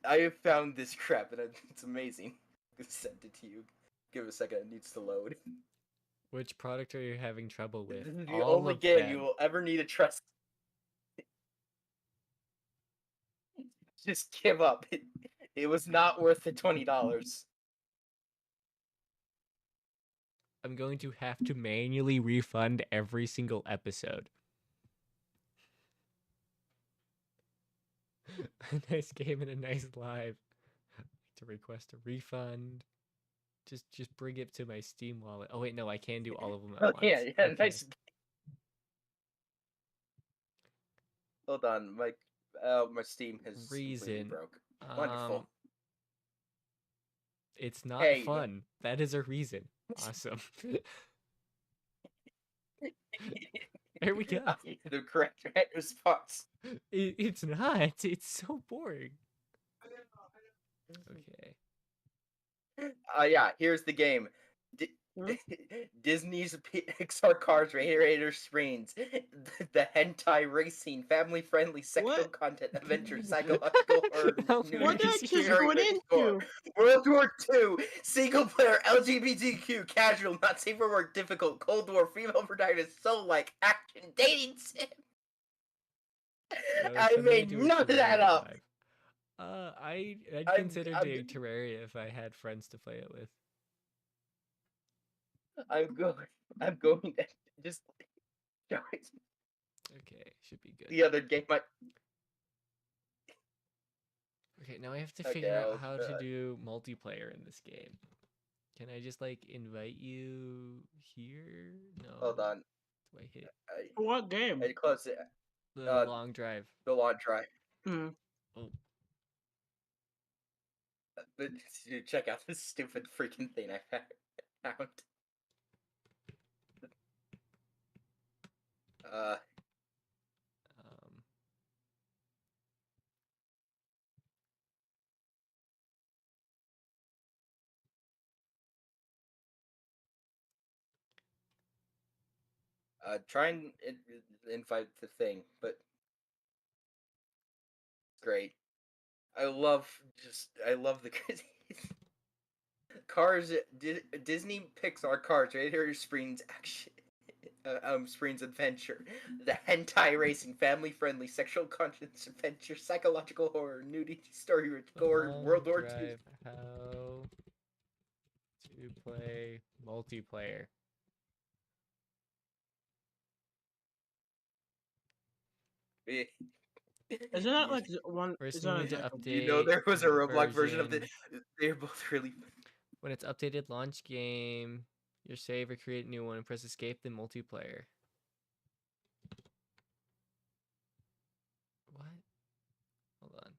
I have found this crap and it's amazing. I sent it to you. Give it a second, it needs to load. Which product are you having trouble with? This is the All only of game them. you will ever need to trust. Just give up. It was not worth the $20. I'm going to have to manually refund every single episode. A nice game and a nice live. To request a refund. Just bring it to my Steam wallet. Oh wait, no, I can do all of them at once. Yeah, Okay. nice. Hold on, my Steam has completely broke. Wonderful. It's not Hey. fun. That is a reason. Awesome. There we go. The correct response. It's not. It's so boring. Okay. Yeah, here's the game. Disney's Pixar Cars Radiator Screens. The hentai racing, family-friendly sexual content, adventure, psychological horror, What did I just run into? World War II, single-player, LGBTQ, casual, not safe for work, difficult, Cold War, female protagonist, soul-like, action, dating sim. I made none of that up. I'd consider doing Terraria if I had friends to play it with. I'm going to just. Okay, should be good. The other game might. Okay, now I have to figure out how to do multiplayer in this game. Can I just like invite you here? No. Hold on. Do I hit? What game? I close it. The long drive. The long drive. Mm. Oh. But dude, check out this stupid freaking thing I found. Try and invite the thing, but great. I love the Cars, Disney Pixar Cars Radiator Springs action, Springs adventure, the hentai racing, family-friendly, sexual conscience adventure, psychological horror, nudity, story-rich gore, World War II. How to play multiplayer. Isn't that like one? First, you need to update. You know, there was a Roblox version of the. They're both really. When it's updated, launch game, your save or create a new one, and press escape, then multiplayer. What? Hold on.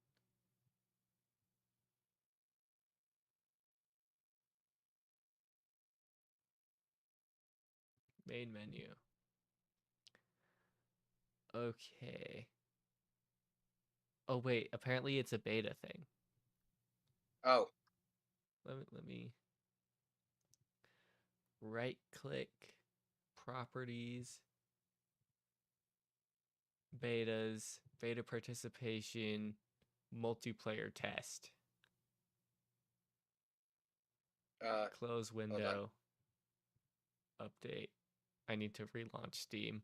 Main menu. Okay. Oh wait, apparently it's a beta thing. Oh. let me right click properties, betas, beta participation, multiplayer test. Close window. Update. I need to relaunch Steam.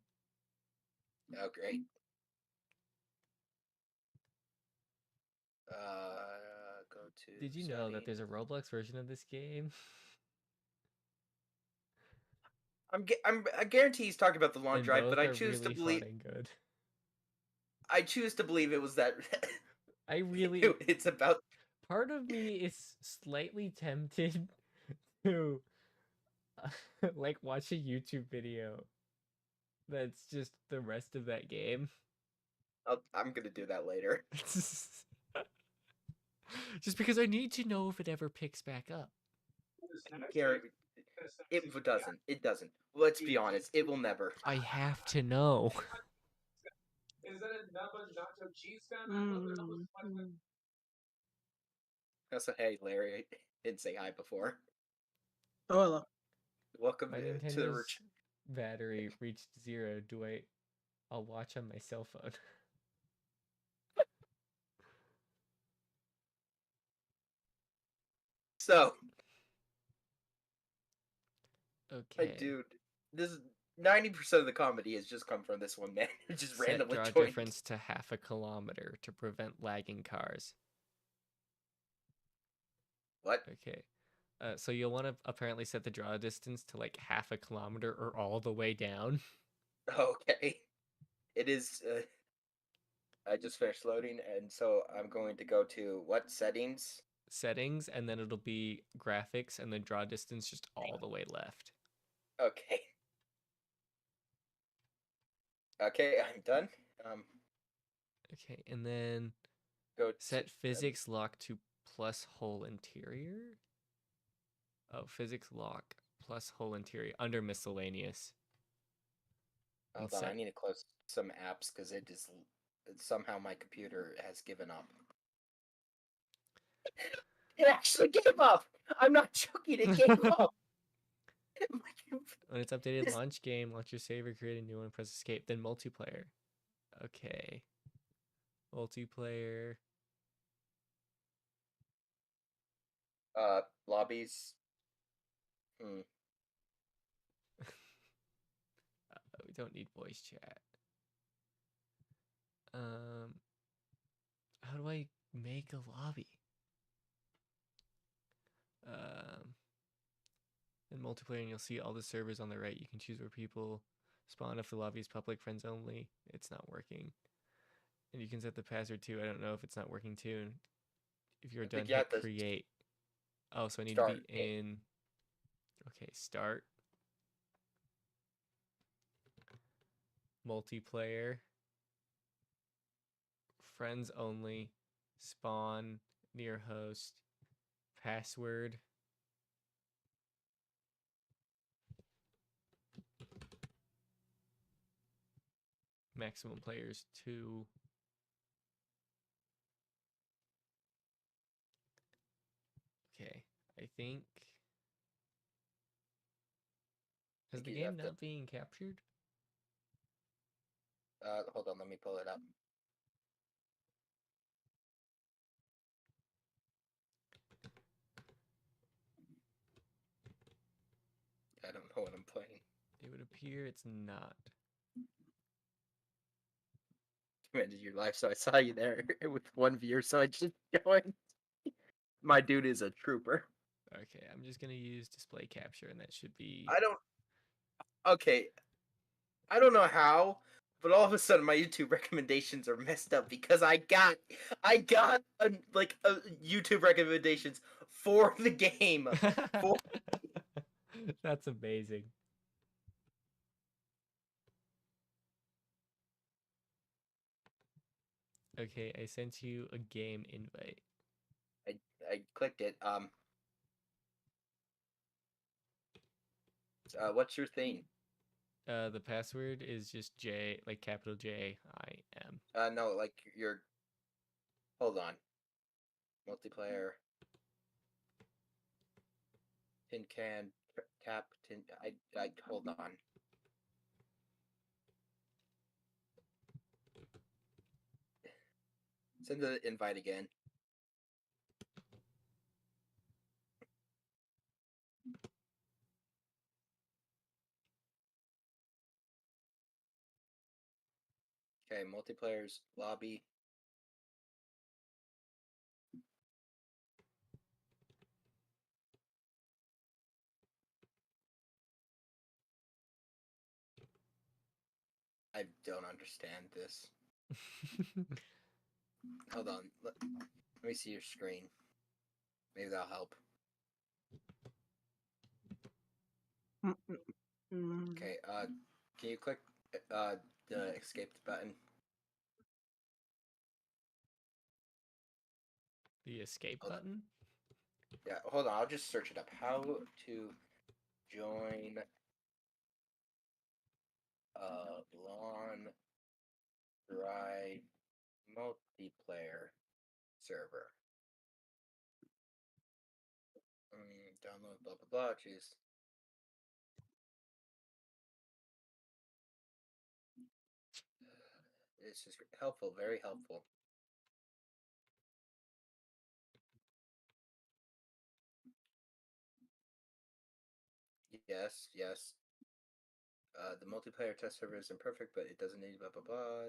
Oh, great. Go to. Did you know that there's a Roblox version of this game? I guarantee he's talking about the launch And drive, both but I are choose really to believe. fun and good. I choose to believe it was that. I really. It's about. Part of me is slightly tempted to like watch a YouTube video that's just the rest of that game. I'm gonna do that later. Just because I need to know if it ever picks back up. Gary, it doesn't. It doesn't. Let's be honest. It will never. I have to know. Is that another nacho cheese fan? Also, hey, Larry, I didn't say hi before. Oh, hello. Welcome My to the Nintendo's battery reached 0. I'll watch on my cell phone. So. Okay. Dude, this 90% of the comedy has just come from this one man who just Set randomly draw joined. difference to 0.5 kilometer to prevent lagging cars. What? Okay. So you'll want to apparently set the draw distance to like 0.5 kilometer or all the way down. Okay. It is. I just finished loading, and so I'm going to go to what settings? Settings, and then it'll be graphics, and then draw distance just all the way left. Okay. Okay, I'm done. Okay, and then go set physics lock to plus whole interior. Oh, physics lock plus whole interior under miscellaneous. Hold on, I need to close some apps because it just somehow my computer has given up. It actually gave up. I'm not joking. It gave up. When it's updated, launch game, launch your saver, create a new one, press escape, then multiplayer. Okay. Multiplayer. Lobbies. We don't need voice chat. How do I make a lobby? In multiplayer, and you'll see all the servers on the right. You can choose where people spawn if the lobby is public, friends only. It's not working. And you can set the password too. I don't know if it's not working too. If you're done, hit create. Oh, so I need to be in. Okay, start. Multiplayer. Friends only. Spawn near host. Password. Maximum players 2. Okay, I think. Is the game not being captured? Hold on, let me pull it up. I don't know what I'm playing. It would appear it's not. Ended your life, so I saw you there with one viewer, so I just joined. My dude is a trooper. Okay, I'm just gonna use display capture, and that should be. Okay, I don't know how, but all of a sudden my YouTube recommendations are messed up because I got YouTube recommendations for the game. That's amazing. Okay, I sent you a game invite. I clicked it. What's your thing? The password is just J, like capital JIM. No, like your. Hold on. Multiplayer. Tin can, tap, tin. I hold on. Send the invite again. Okay, multiplayer's lobby. I don't understand this. Hold on. Let me see your screen. Maybe that'll help. Okay, can you click the escape button? The escape button? Yeah, hold on, I'll just search it up. How to join Lawn Dry multiplayer server. Download blah blah blah, jeez. It's just helpful, very helpful. Yes, yes. The multiplayer test server is imperfect, but it doesn't need blah blah blah.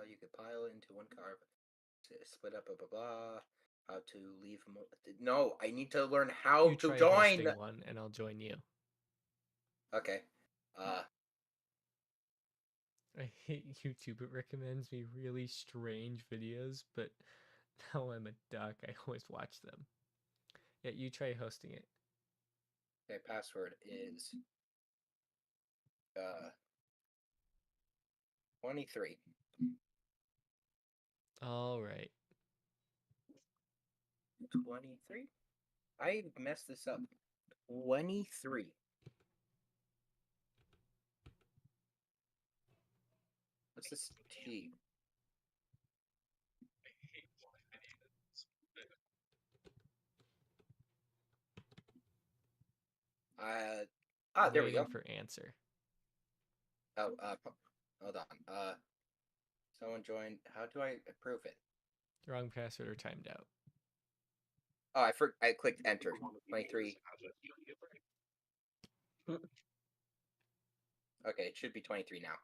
You could pile it into one car, split up blah blah blah. How to leave? No, I need to learn how You to try join. hosting one, and I'll join you. Okay. I hate YouTube. It recommends me really strange videos, but now I'm a duck. I always watch them. Yeah, you try hosting it. Okay, password is 23. All right. 23? I messed this up. 23. What's this T? There we go. For answer. Oh, hold on. Someone joined. How do I approve it? Wrong password or timed out. Oh, I clicked enter. 23. Okay, it should be 23 now.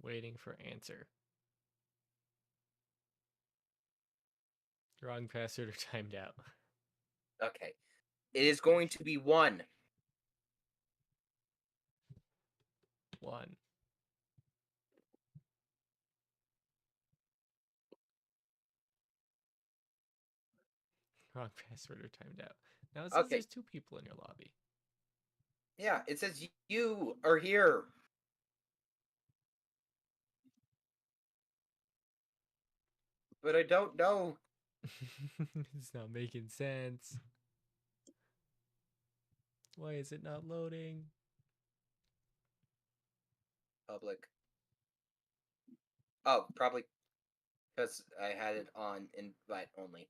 Waiting for answer. Wrong password or timed out. Okay. It is going to be 1. 1. Wrong password or timed out. Now it says there's 2 people in your lobby. Yeah, it says you are here. But I don't know. It's not making sense. Why is it not loading? Public. Oh, probably because I had it on invite only.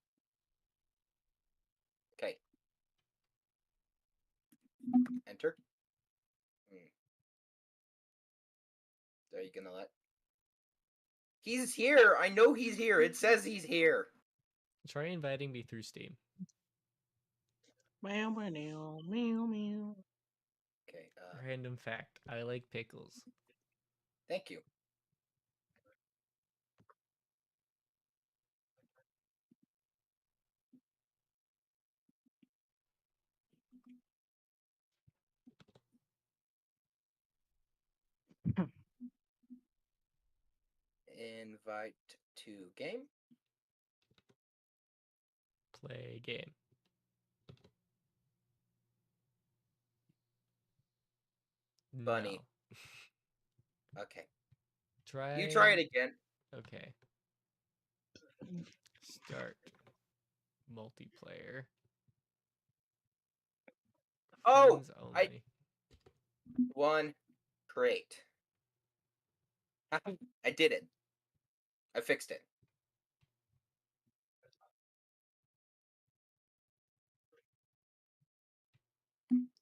Okay. Enter. Are you gonna let? He's here. I know he's here. It says he's here. Try inviting me through Steam. Meow, meow, meow, meow. Okay. Random fact. I like pickles. Thank you. Invite to game. Play game. Bunny. No. Okay. Try. You try it again. Okay. Start multiplayer. Oh, Friends only. 1. create. I did it. I fixed it.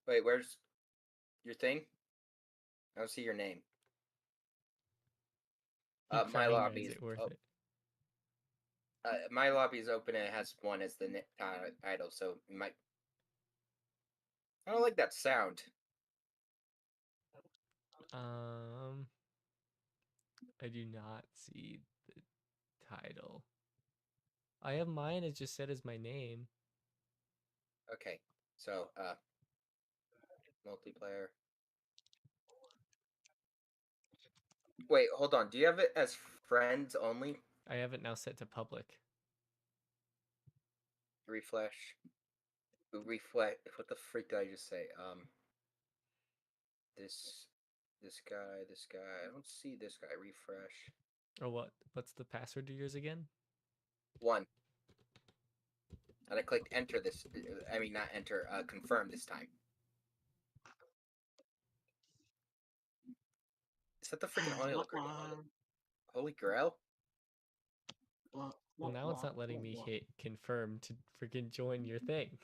Wait, where's your thing? I don't see your name. Keep My trying, lobby is is it worth it? my lobby is open and it has one as the title, so you might. I don't like that sound. I do not see the title. I have mine as just set as my name. Okay, so multiplayer. Wait, hold on. Do you have it as friends only? I have it now set to public. Refresh. Reflect. What the freak did I just say? This guy. I don't see this guy. Refresh. Or what? What's the password to yours again? 1. And I clicked enter this. I mean, not enter. Confirm this time. Is that the freaking Holy Grail? Holy Grail? Well, now it's not letting me hit confirm to freaking join your thing.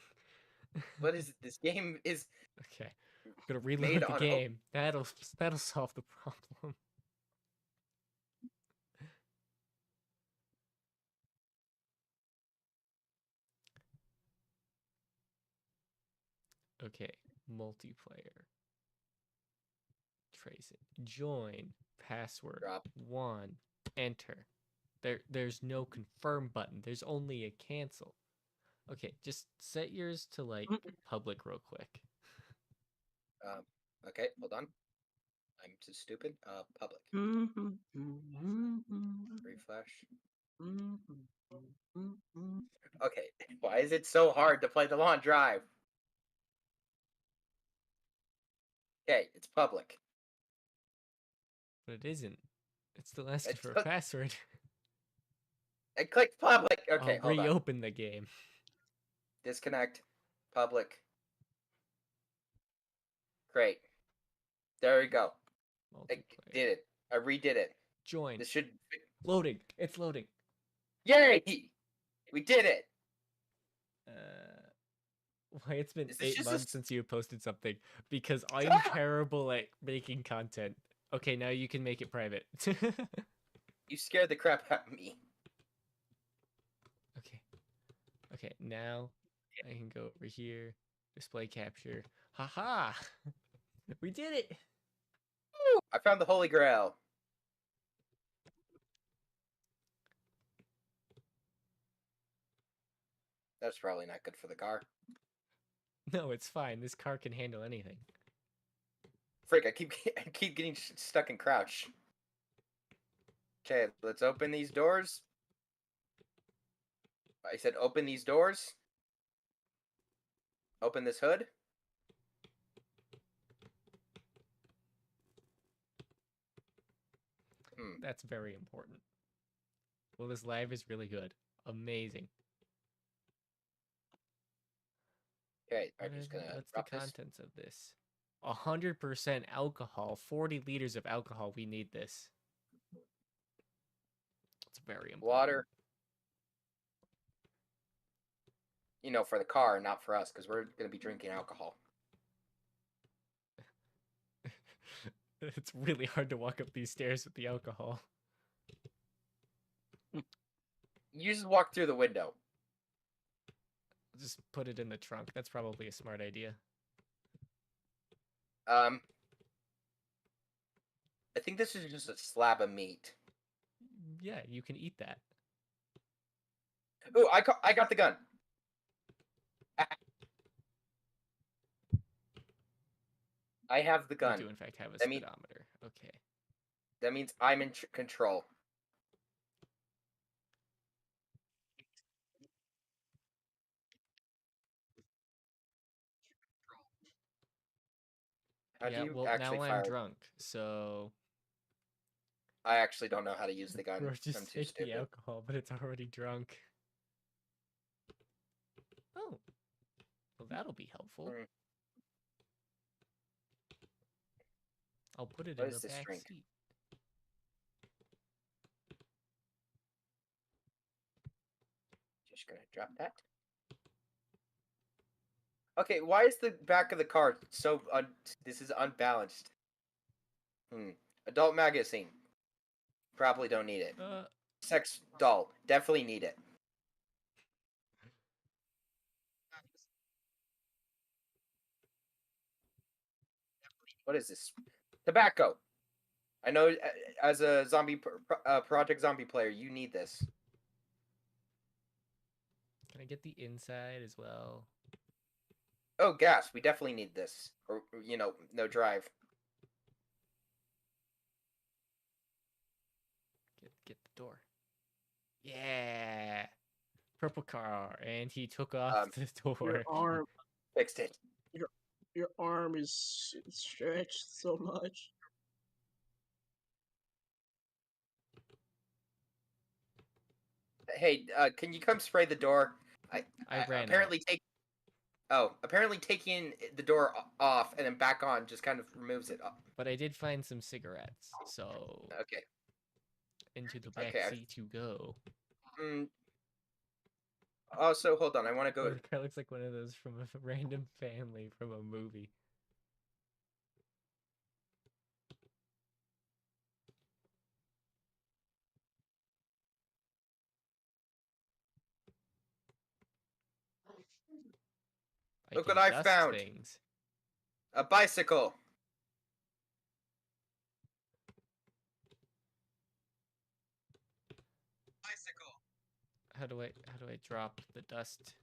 What is it? This game is okay. I'm gonna reload made the on game. That'll solve the problem. Okay, multiplayer. Trace it. Join. Password. Drop. 1. Enter. There's no confirm button. There's only a cancel. Okay, just set yours to like public real quick. Okay, hold on. I'm too stupid. Public. Refresh. Okay, why is it so hard to play the long drive? Okay, it's public. But it isn't. It's still asking for a password. I clicked public. Okay, I'll reopen the game. Disconnect. Public. Great. There we go. I did it. I redid it. Join. This should loading. It's loading. Yay! We did it. Why it's been 8 months since you posted something? Because I'm terrible at making content. Okay, now you can make it private. You scared the crap out of me. Okay, now I can go over here, display capture. Haha! We did it! Woo! I found the Holy Grail. That's probably not good for the car. No, it's fine. This car can handle anything. Frick, I keep getting stuck in crouch. Okay, let's open these doors. I said open these doors. Open this hood. That's very important. Well, this live is really good. Amazing. Okay, I'm just gonna. What's the contents of this? 100% alcohol. 40 liters of alcohol. We need this. It's very important. Water. You know, for the car, not for us, because we're gonna be drinking alcohol. It's really hard to walk up these stairs with the alcohol. You just walk through the window. Just put it in the trunk. That's probably a smart idea. I think this is just a slab of meat. Yeah, you can eat that. Ooh, I got the gun. I have the gun. You do, in fact, have a speedometer. Okay. That means I'm in control. How do you actually now fire? I'm drunk, so... I actually don't know how to use the gun. Or just I'm too take stupid. the alcohol, but it's already drunk. Oh. Well, that'll be helpful. I'll put it What in is the this back drink? seat. Just gonna drop that. Okay, why is the back of the card so this is unbalanced? Adult magazine. Probably don't need it. Sex doll. Definitely need it. What is this? Tobacco. I know as a Project Zombie player, you need this. Can I get the inside as well? Oh, gas. We definitely need this. Or, no drive. Get the door. Yeah. Purple car. And he took off the door. Your arm fixed it. Your arm is stretched so much. Hey, can you come spray the door? I ran apparently apparently taking the door off and then back on just kind of removes it. But I did find some cigarettes, so okay. Into the back seat you go. Also, hold on. I want to go. The guy looks like one of those from a random family from a movie. Look what I dust found. Things. A bicycle. How do I drop the dust?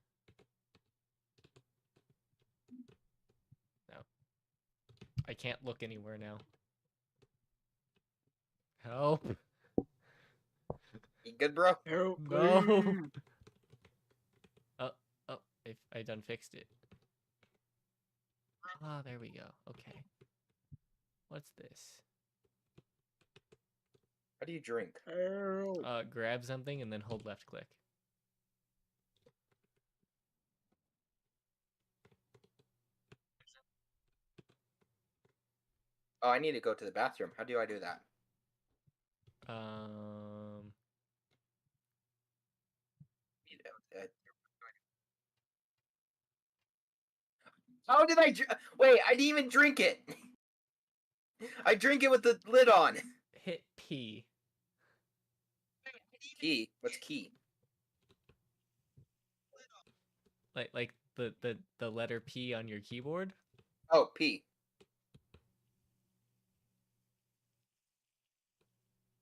No. I can't look anywhere now. Help. You good, bro? Help, No. I done fixed it. Ah, there we go. Okay. What's this? How do you drink? Grab something and then hold left click. Oh, I need to go to the bathroom. How do I do that? How did I wait? I didn't even drink it. I drink it with the lid on. Hit P. Key. What's key? Like the letter P on your keyboard? Oh, P.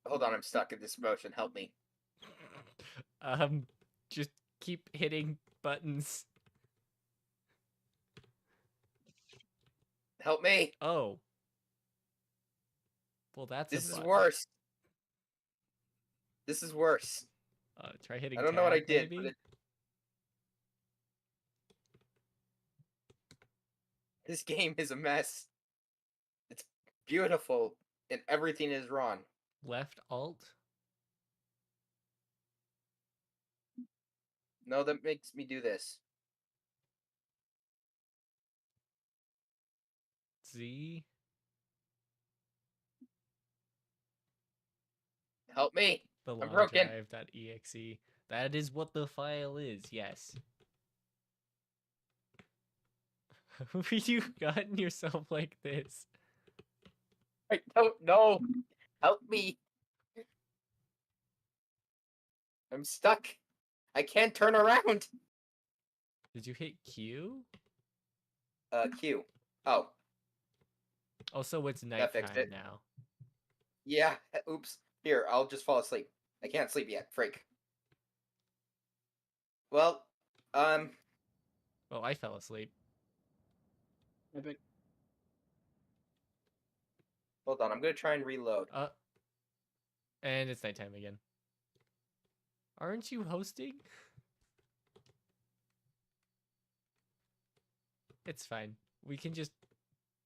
Hold on, I'm stuck in this motion. Help me. Just keep hitting buttons. Help me. Oh. Well, that's this is worse. This is worse. Try hitting. I don't know what I tab, did. maybe? But this game is a mess. It's beautiful, and everything is wrong. Left Alt. No, that makes me do this. Z. Help me. The I'm broken. LongDrive.exe. That is what the file is, yes. How have you gotten yourself like this? I don't know. Help me. I'm stuck. I can't turn around. Did you hit Q? Q. Oh. Also, it's That fixed nighttime it. now. Yeah. Oops. Here, I'll just fall asleep. I can't sleep yet. Freak. Well, Well, I fell asleep. Epic. Hold on, I'm gonna try and reload. And it's nighttime again. Aren't you hosting? It's fine. We can just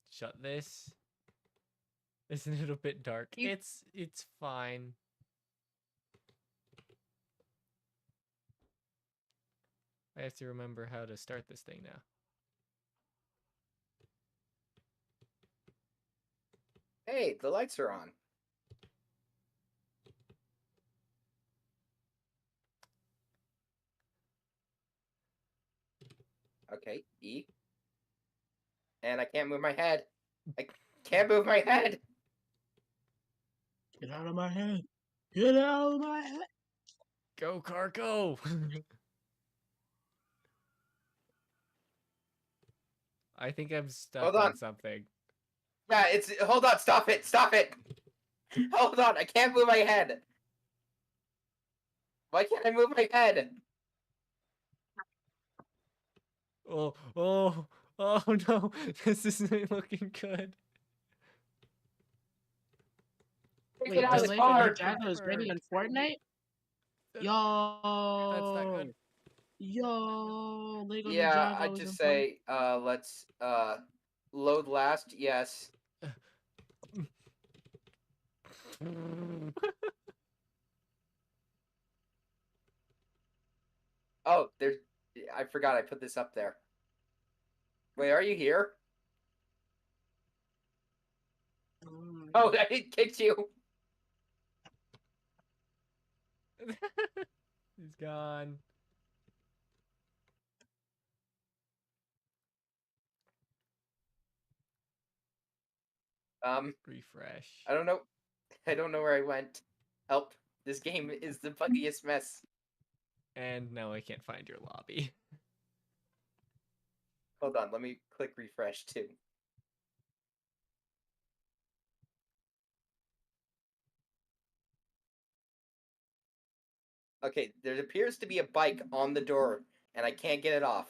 shut this. Isn't it a bit dark? It's fine. I have to remember how to start this thing now. Hey, the lights are on. Okay, E. And I can't move my head. I can't move my head. Get out of my head. Get out of my head. Go, car, go! I think I'm stuck Hold on. on something. Yeah, it's. Hold on, stop it, stop it. Hold on, I can't move my head. Why can't I move my head? Oh, oh, oh no, this isn't looking good. Take Wait, it out of the the Lego car. Ninjago is ready on Fortnite? That's not Yo, good. yo, Lego Yeah, Ninjago I'd is just in play. say, let's, load last, yes. Oh, there's, I forgot I put this up there. Wait, are you here? Oh, I kicked you. He's gone. Refresh. I don't know. I don't know where I went. Help. This game is the buggiest mess. And now I can't find your lobby. Hold on, let me click refresh too. Okay, there appears to be a bike on the door, and I can't get it off.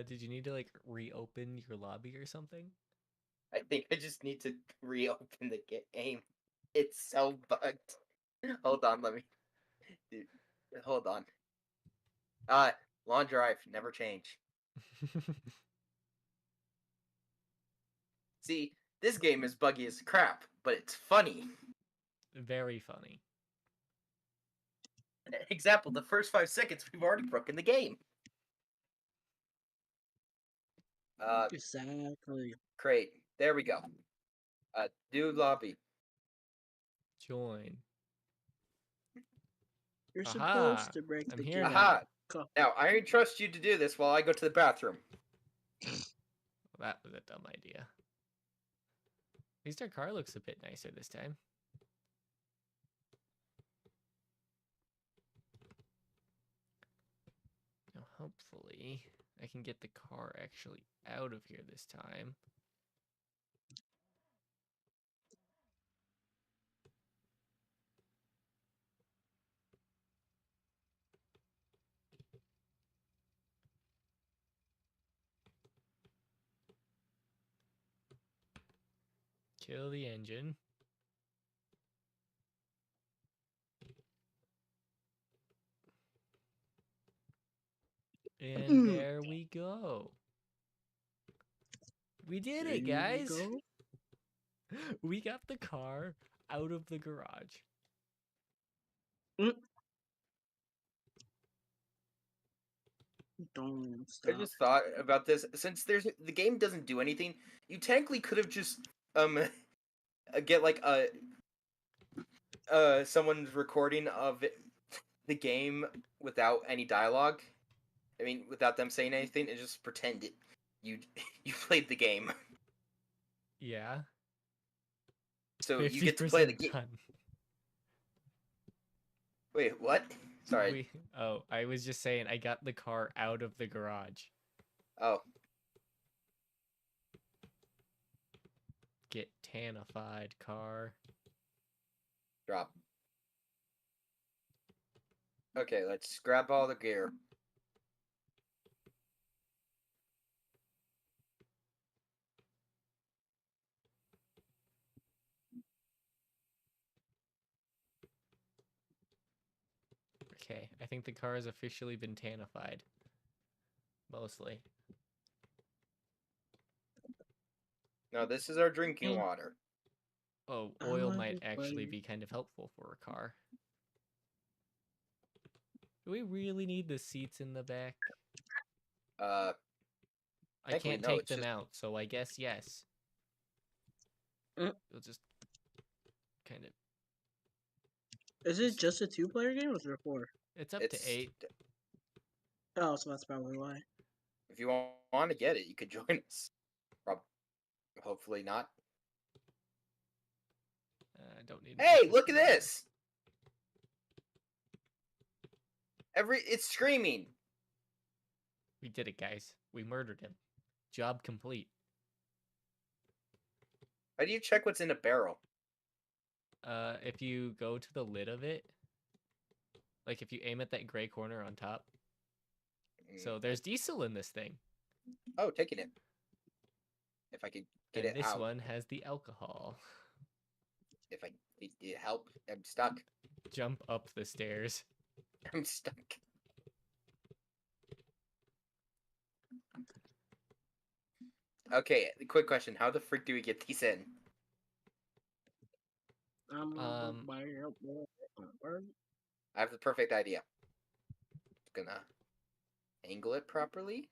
Did you need to like reopen your lobby or something? I think I just need to reopen the game. It's so bugged. Hold on, let me. Dude, hold on. Long drive, never change. See, this game is buggy as crap, but it's funny. Very funny. Example, the first 5 seconds, we've already broken the game. Exactly. Great. There we go. Do lobby. Join. You're Aha! supposed to break I'm the here game. Aha! Go. Now, I trust you to do this while I go to the bathroom. Well, that was a dumb idea. At least our car looks a bit nicer this time. Now, hopefully, I can get the car actually out of here this time. Kill the engine. And there we go. We did it, guys. Go. We got the car out of the garage. Don't I stop. just thought about this. Since the game doesn't do anything, you technically could have just get like someone's recording of the game without any dialogue. I mean, without them saying anything, and just pretend you played the game. Yeah. So you get to play the game. Done. Wait, what? Sorry. Oh, I was just saying I got the car out of the garage. Oh. Get tanified, car. Drop. Okay, let's grab all the gear. Okay, I think the car has officially been tanified. Mostly. No, this is our drinking water. Oh, oil might actually be kind of helpful for a car. Do we really need the seats in the back? Uh, I thankfully, can't no, take it's them just- out, so I guess yes. Mm. We'll just kind of. Is it just a 2-player game or is there 4? It's up it's to 8. Oh, so that's probably why. if you want to get it, you could join us. Hopefully not. I don't need. Hey, look at this! It's screaming. We did it, guys. We murdered him. Job complete. How do you check what's in a barrel? If you go to the lid of it, like if you aim at that gray corner on top. So there's diesel in this thing. Oh, taking it. If I could get And it this out. one has the alcohol. If it help, I'm stuck. Jump up the stairs. I'm stuck. Okay, quick question. How the frick do we get these in? I have the perfect idea. Gonna angle it properly.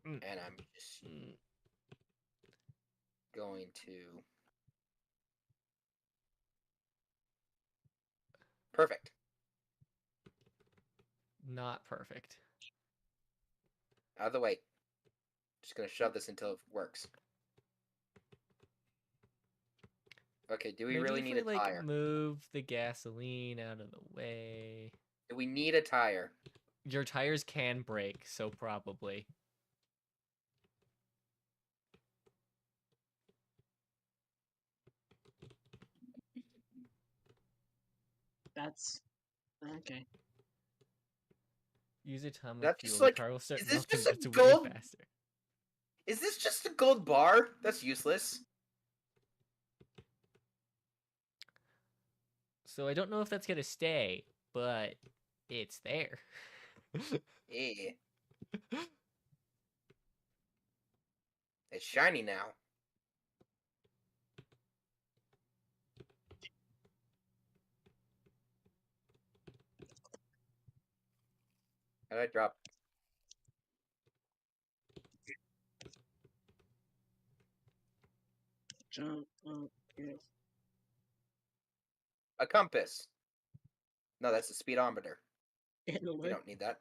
And I'm just going to... Perfect. Not perfect. Out of the way. Just gonna shove this until it works. Okay, do we Maybe really if need we, a tire? like, move the gasoline out of the way. Do we need a tire? Your tires can break, so probably. That's okay. Use a ton of That's fuel. just The like... car will start Is this melting, just but a it's way gold... faster. Is this just a gold bar? That's useless. So I don't know if that's gonna stay, but it's there. Yeah. It's shiny now. How did I drop? Jump up, yes. A compass. No, that's a speedometer. In the We way. don't need that.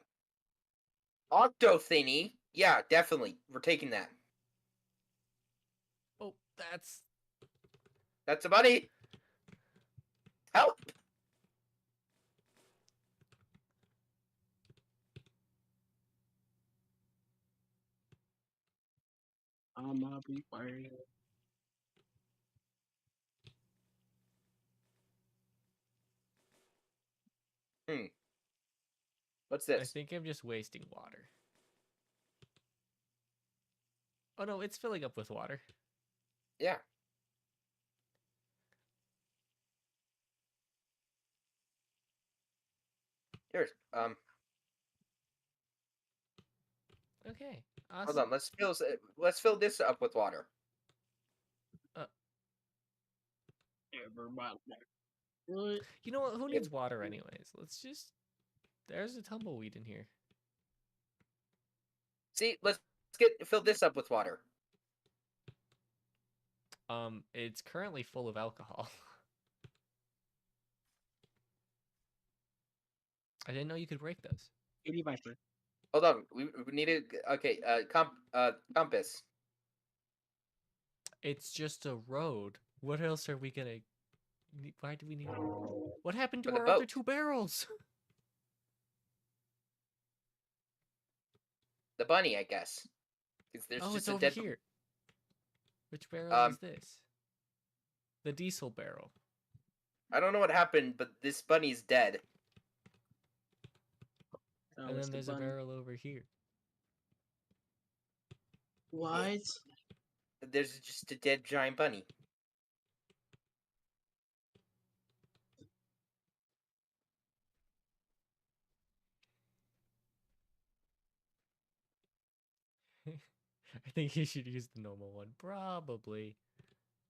Octo thingy. Yeah, definitely. We're taking that. Oh, that's... That's a buddy. Help! I'ma be fired. What's I this? think I'm just wasting water. Oh no, it's filling up with water. Yeah. Here's Okay, awesome. hold on, let's fill this up with water. Everybody. You know what? Who needs water anyways? Let's just... There's a tumbleweed in here. See, let's fill this up with water. It's currently full of alcohol. I didn't know you could break those. 85%. Hold on, we need a compass. It's just a road. What else are we gonna... Why do we need... What happened to For the our other boat. 2 barrels? The bunny, I guess. There's Oh, just it's a over dead... here. Which barrel is this? The diesel barrel. I don't know what happened, but this bunny's dead. Oh, And it's then the there's a bunny. barrel over here. What? There's just a dead giant bunny. I think you should use the normal one. Probably.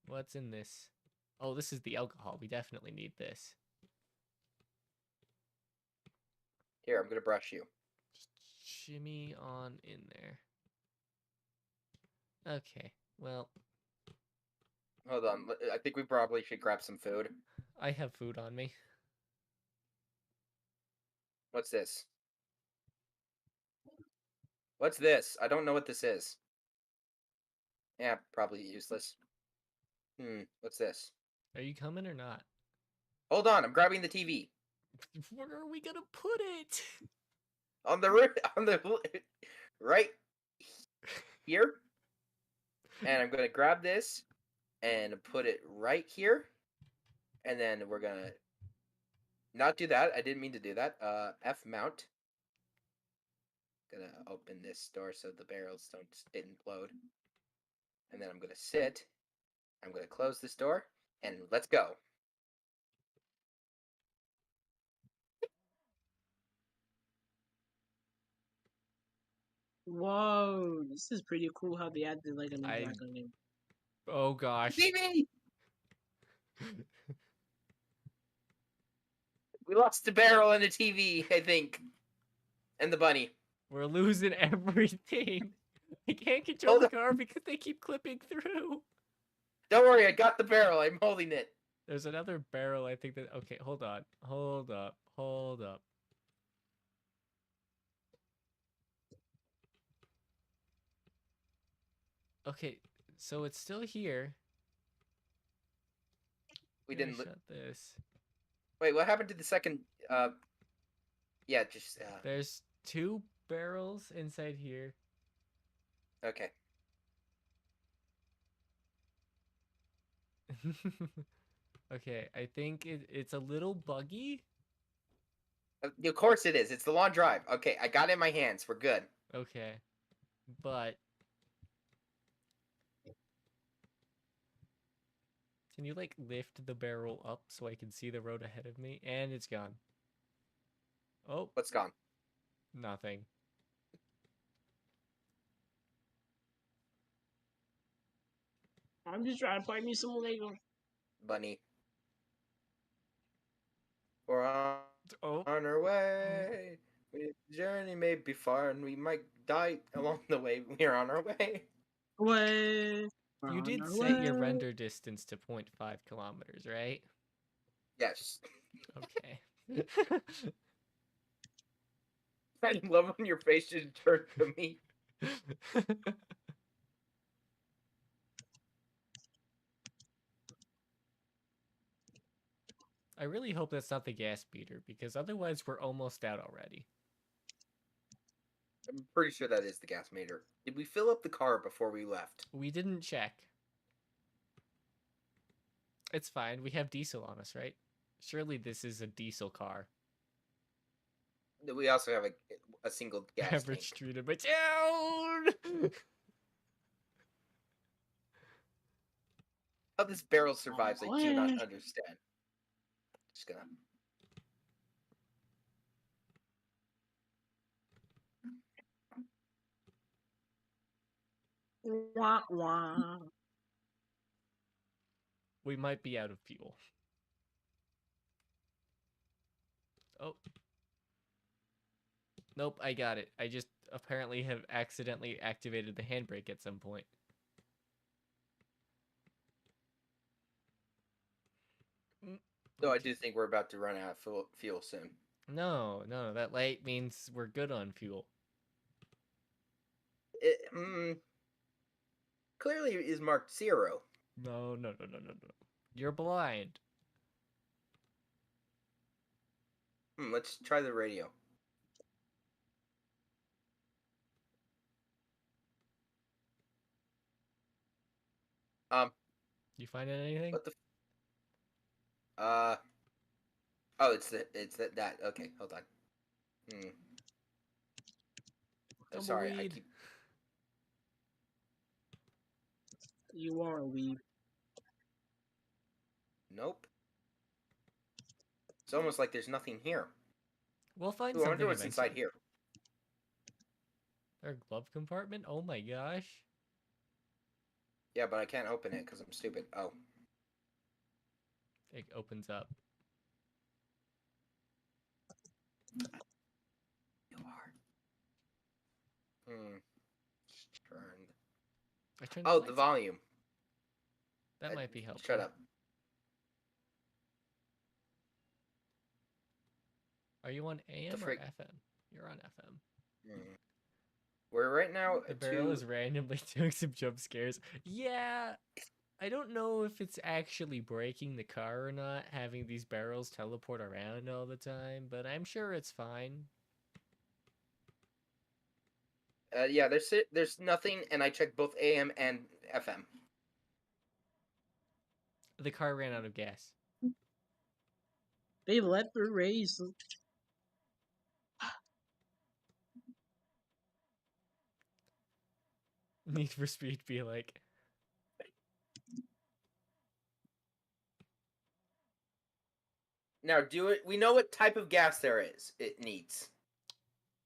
What's in this? Oh, this is the alcohol. We definitely need this. Here, I'm gonna brush you. Just shimmy on in there. Okay, well, Hold on. I think we probably should grab some food. I have food on me. What's this? What's this? I don't know what this is. Yeah, probably useless. What's this? Are you coming or not? Hold on, I'm grabbing the TV. Where are we gonna put it? On the right here. And I'm gonna grab this and put it right here. And then we're gonna not do that. I didn't mean to do that. F mount. Gonna open this door so the barrels don't implode. And then I'm gonna sit. I'm gonna close this door and let's go. Whoa, this is pretty cool how they added like an dragon name. Oh gosh. TV! We lost the barrel and the TV, I think. And the bunny. We're losing everything. I can't control the car because they keep clipping through. Don't worry, I got the barrel. I'm holding it. There's another barrel, I think that... Okay, hold on. Hold up. Hold up. Okay, so it's still here. We didn't shut this. Wait, what happened to the second? Yeah, just. There's 2 barrels inside here. Okay. Okay, I think it's a little buggy. Of course it is. It's the long drive. Okay, I got it in my hands. We're good. Okay, but can you like lift the barrel up so I can see the road ahead of me? And it's gone. Oh, what's gone? Nothing. I'm just trying to find me some Lego. Bunny. We're on our way. The journey may be far and we might die along the way. We're on our way. You did set your render distance to 0.5 kilometers, right? Yes. Okay. I love when your face just turned to me. I really hope that's not the gas meter, because otherwise we're almost out already. I'm pretty sure that is the gas meter. Did we fill up the car before we left? We didn't check. It's fine. We have diesel on us, right? Surely this is a diesel car. We also have a single gas Average tank. street in my town! How this barrel survives, I do not understand. Just gonna... Wah, wah. We might be out of fuel. Oh. Nope, I got it. I just apparently have accidentally activated the handbrake at some point. So I do think we're about to run out of fuel soon. No, that light means we're good on fuel. Clearly it is marked 0. No. You're blind. Let's try the radio. You find anything? What the? Oh, it's that. Okay, hold on. Oh, sorry, I keep. You are a weeb. Nope. It's almost like there's nothing here. We'll find I something wonder what's inside here. Our glove compartment? Oh my gosh. Yeah, but I can't open it because I'm stupid. Oh. It opens up. Turned. I turned Oh, lights the up. volume. That might be helpful. Shut up. Are you on AM or frick? FM? You're on FM. We're right now The barrel to is randomly doing some jump scares. Yeah, I don't know if it's actually breaking the car or not, having these barrels teleport around all the time, but I'm sure it's fine. yeah, there's nothing, and I checked both AM and FM. The car ran out of gas. They let the race. Need for Speed be like, Now, we know what type of gas there is. It needs.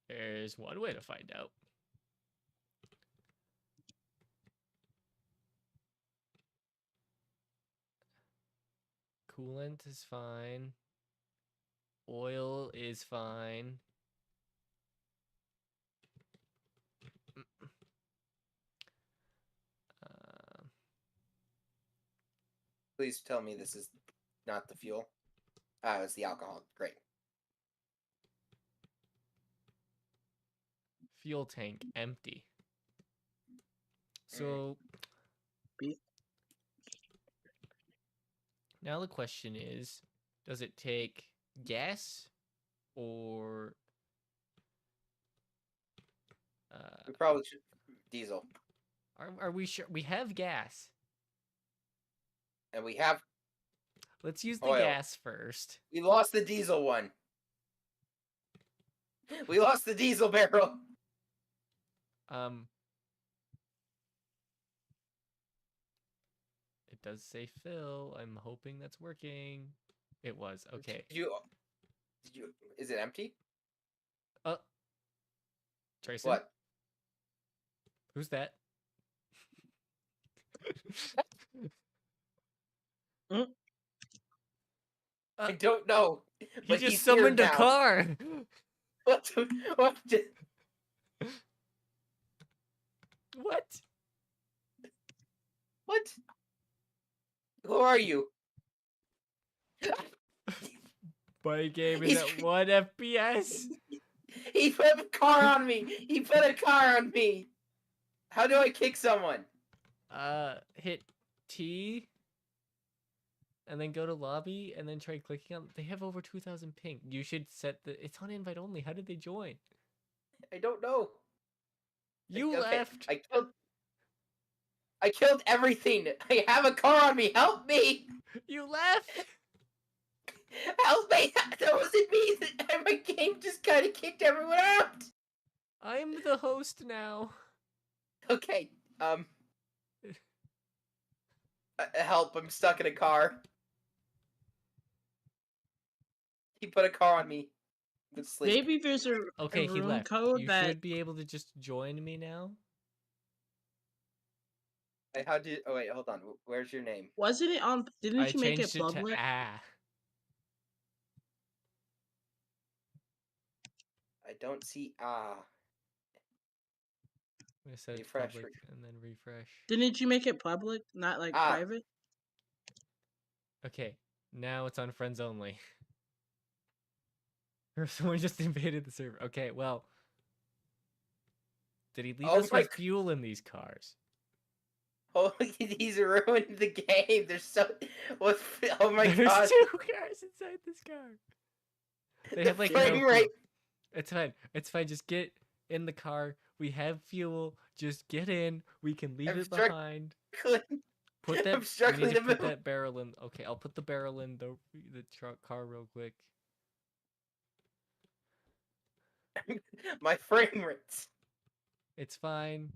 there's one way to find out. Coolant is fine. Oil is fine. Please tell me this is not the fuel. Ah, it's the alcohol. Great. Fuel tank empty. So now the question is, does it take gas or We probably should diesel. Are we sure we have gas? And we have Let's use the oil. gas first. We lost the diesel one. We lost the diesel barrel. It does say fill. I'm hoping that's working. It was. Okay. Did you is it empty? Tracy? What? Who's that? I don't know. He But just he's summoned here a now. car. What? What? What? What? Who are you? My game is at 1 FPS. He put a car on me. He put a car on me. How do I kick someone? Hit T. And then go to lobby, and then try clicking on. They have over 2,000 ping. You should set the. It's on invite only. How did they join? I don't know. You left. I killed everything. I have a car on me. Help me. You left. Help me. That wasn't me. My game just kind of kicked everyone out. I'm the host now. Okay. Help. I'm stuck in a car. He put a car on me. Sleep. Maybe there's a Okay, he room left. code You that should be able to just join me now. How did? Oh wait, hold on. Where's your name? wasn't it on. Didn't I you make it changed public? to ah. I don't see ah. I'm gonna set it to Refresh. public and then refresh. Didn't you make it public, not like private? Okay, now it's on friends only. Or someone just invaded the server. Okay, well. Did he leave us with fuel in these cars? Oh, he's ruined the game. There's so. What? Oh my There's god. 2 cars inside this car. They have like frame no rate. fuel. It's fine. It's fine. Just get in the car. We have fuel. Just get in. We can leave it behind. Put that. I'm struggling we need to to put move. that barrel in. Okay, I'll put the barrel in the truck car real quick. My frame rates. It's fine.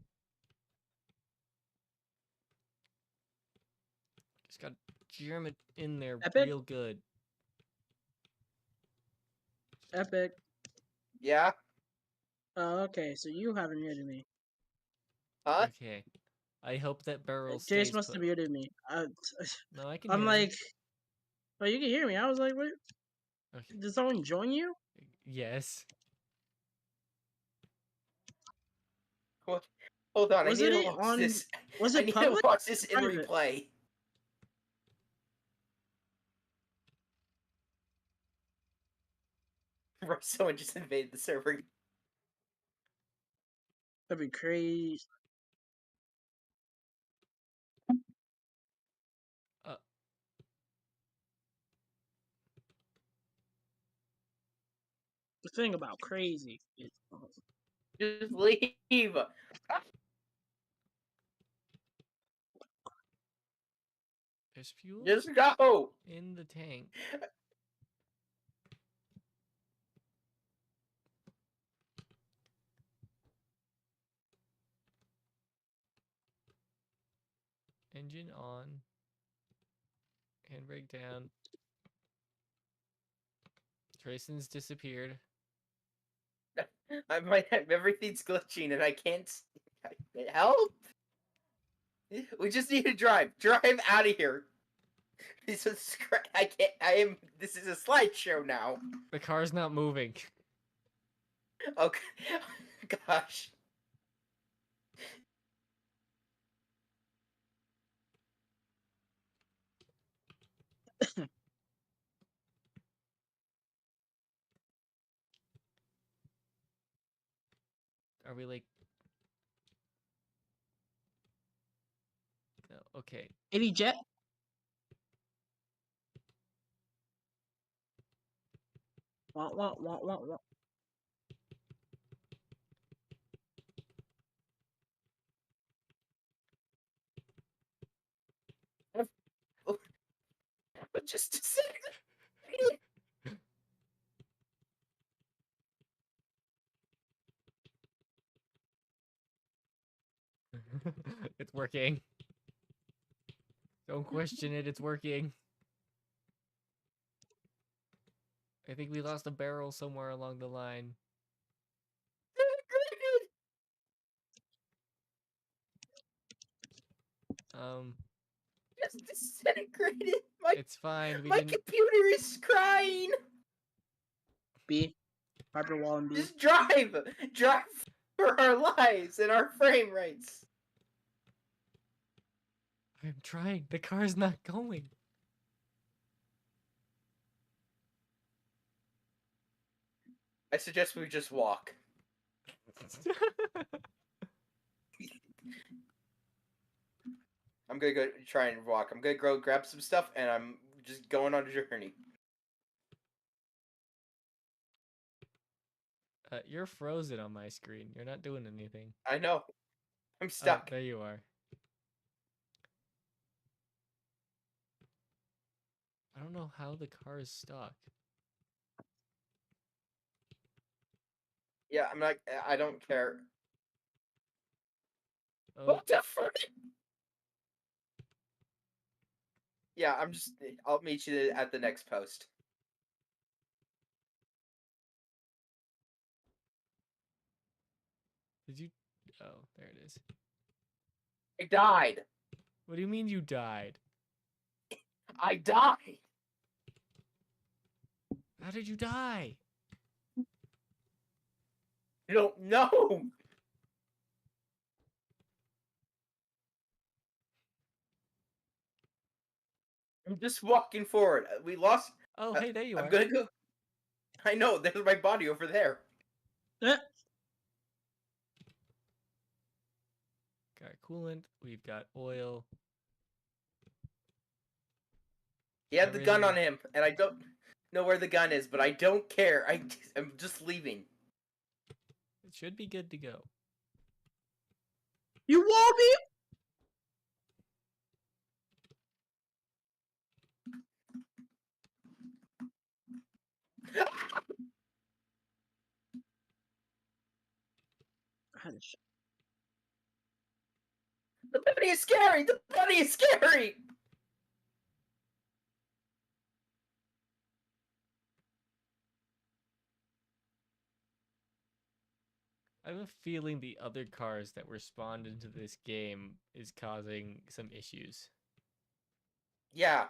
Just got jam it in there Epic? real good. Epic. Yeah. Oh, okay. So you haven't muted me. Huh? Okay. I hope that barrel stays Jace must put. have muted me. No, I can I'm hear like, him. oh, you can hear me. I was like, what? Okay. Did someone join you? Yes. What? Hold on, I Was need it to watch on? this. Was I it need to public? watch this in Private? replay. Someone just invaded the server. That'd be crazy. The thing about crazy is Just leave. There's fuel Just go. in the tank. Engine on. Handbrake down. Trayson's disappeared. Everything's glitching and I can't. Help! We just need to drive. Drive out of here. This is I can't. I am. This is a slideshow now. The car's not moving. Okay. Gosh. Are we like... No, okay. Any jet? Wah. But just a second. It's working. Don't question it, it's working. I think we lost a barrel somewhere along the line. Just disintegrated. It's fine. My computer is crying. B. Hyperwall and B. Just drive for our lives and our frame rates. I'm trying. The car's not going. I suggest we just walk. I'm gonna go try and walk. I'm gonna go grab some stuff, and I'm just going on a journey. You're frozen on my screen. You're not doing anything. I know. I'm stuck. Oh, there you are. I don't know how the car is stuck. Yeah, I'm not. I don't care. Oh. What the fuck? Yeah, I'm just. I'll meet you at the next post. Did you? Oh, there it is. I died. What do you mean you died? I died. How did you die? I don't know. I'm just walking forward. We lost. Oh, hey, there you are. I'm gonna go. I know. There's my body over there. Got coolant. We've got oil. He had the gun on him, and I don't know where the gun is, but I don't care. I'm just leaving. It should be good to go. You won't be. The bunny is scary! The bunny is scary! I have a feeling the other cars that were spawned into this game is causing some issues. Yeah.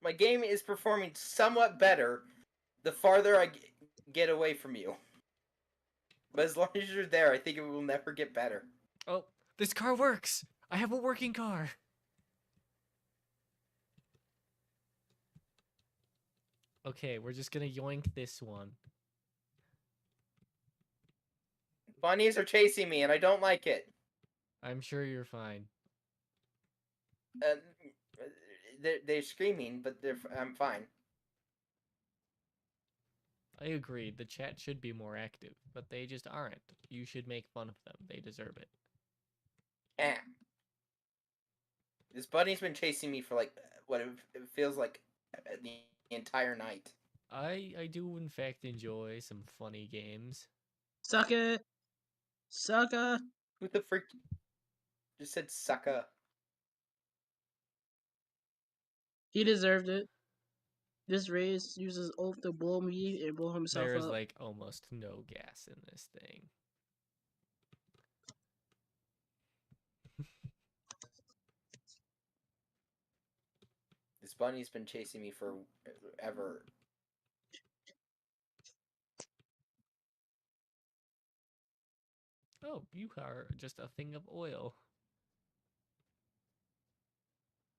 my game is performing somewhat better the farther I get away from you. But as long as you're there, I think it will never get better. Oh, this car works! I have a working car! Okay, we're just gonna yoink this one. Bunnies are chasing me, and I don't like it. I'm sure you're fine. Uh, they're screaming, but I'm fine. I agree, the chat should be more active, but they just aren't. You should make fun of them. They deserve it. Eh. This bunny's been chasing me for like what it feels like the entire night. I do in fact enjoy some funny games. Sucker! Sucker! Who the freak just said sucker? He deserved it. This race uses oath to blow me and blow himself There is up. like almost no gas in this thing. This bunny's been chasing me forever. Oh, you are just a thing of oil.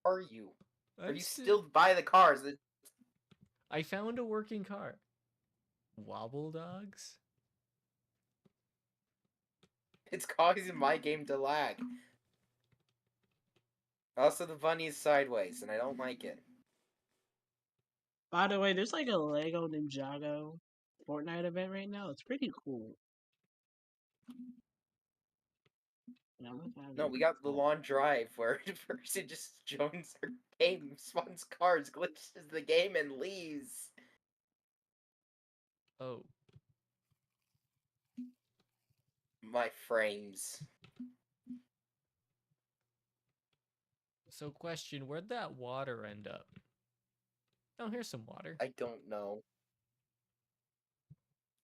Are you? Are I'm you sti- still by the cars? I found a working car. Wobble dogs? It's causing my game to lag. Also, the bunny is sideways, and I don't like it. By the way, there's like a Lego Ninjago Fortnite event right now. It's pretty cool. No, we got the long drive where the person just joins our game, spawns cars, glitches the game, and leaves. Oh. My frames. So question, where'd that water end up? Oh, here's some water. I don't know.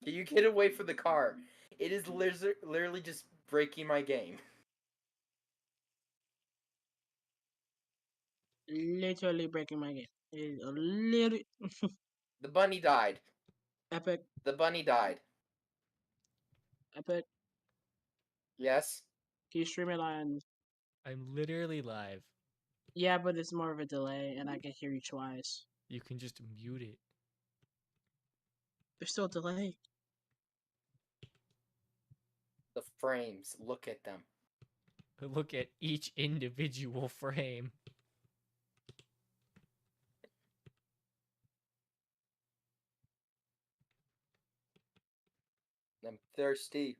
Can you get away from the car? It is literally just breaking my game. Literally breaking my game. It's a little The bunny died. epic. The bunny died. Epic. Yes? Can you stream it on? I'm literally live. Yeah, but it's more of a delay, and I can hear you twice. You can just mute it. There's still a delay. The frames. Look at them. Look at each individual frame. I'm thirsty.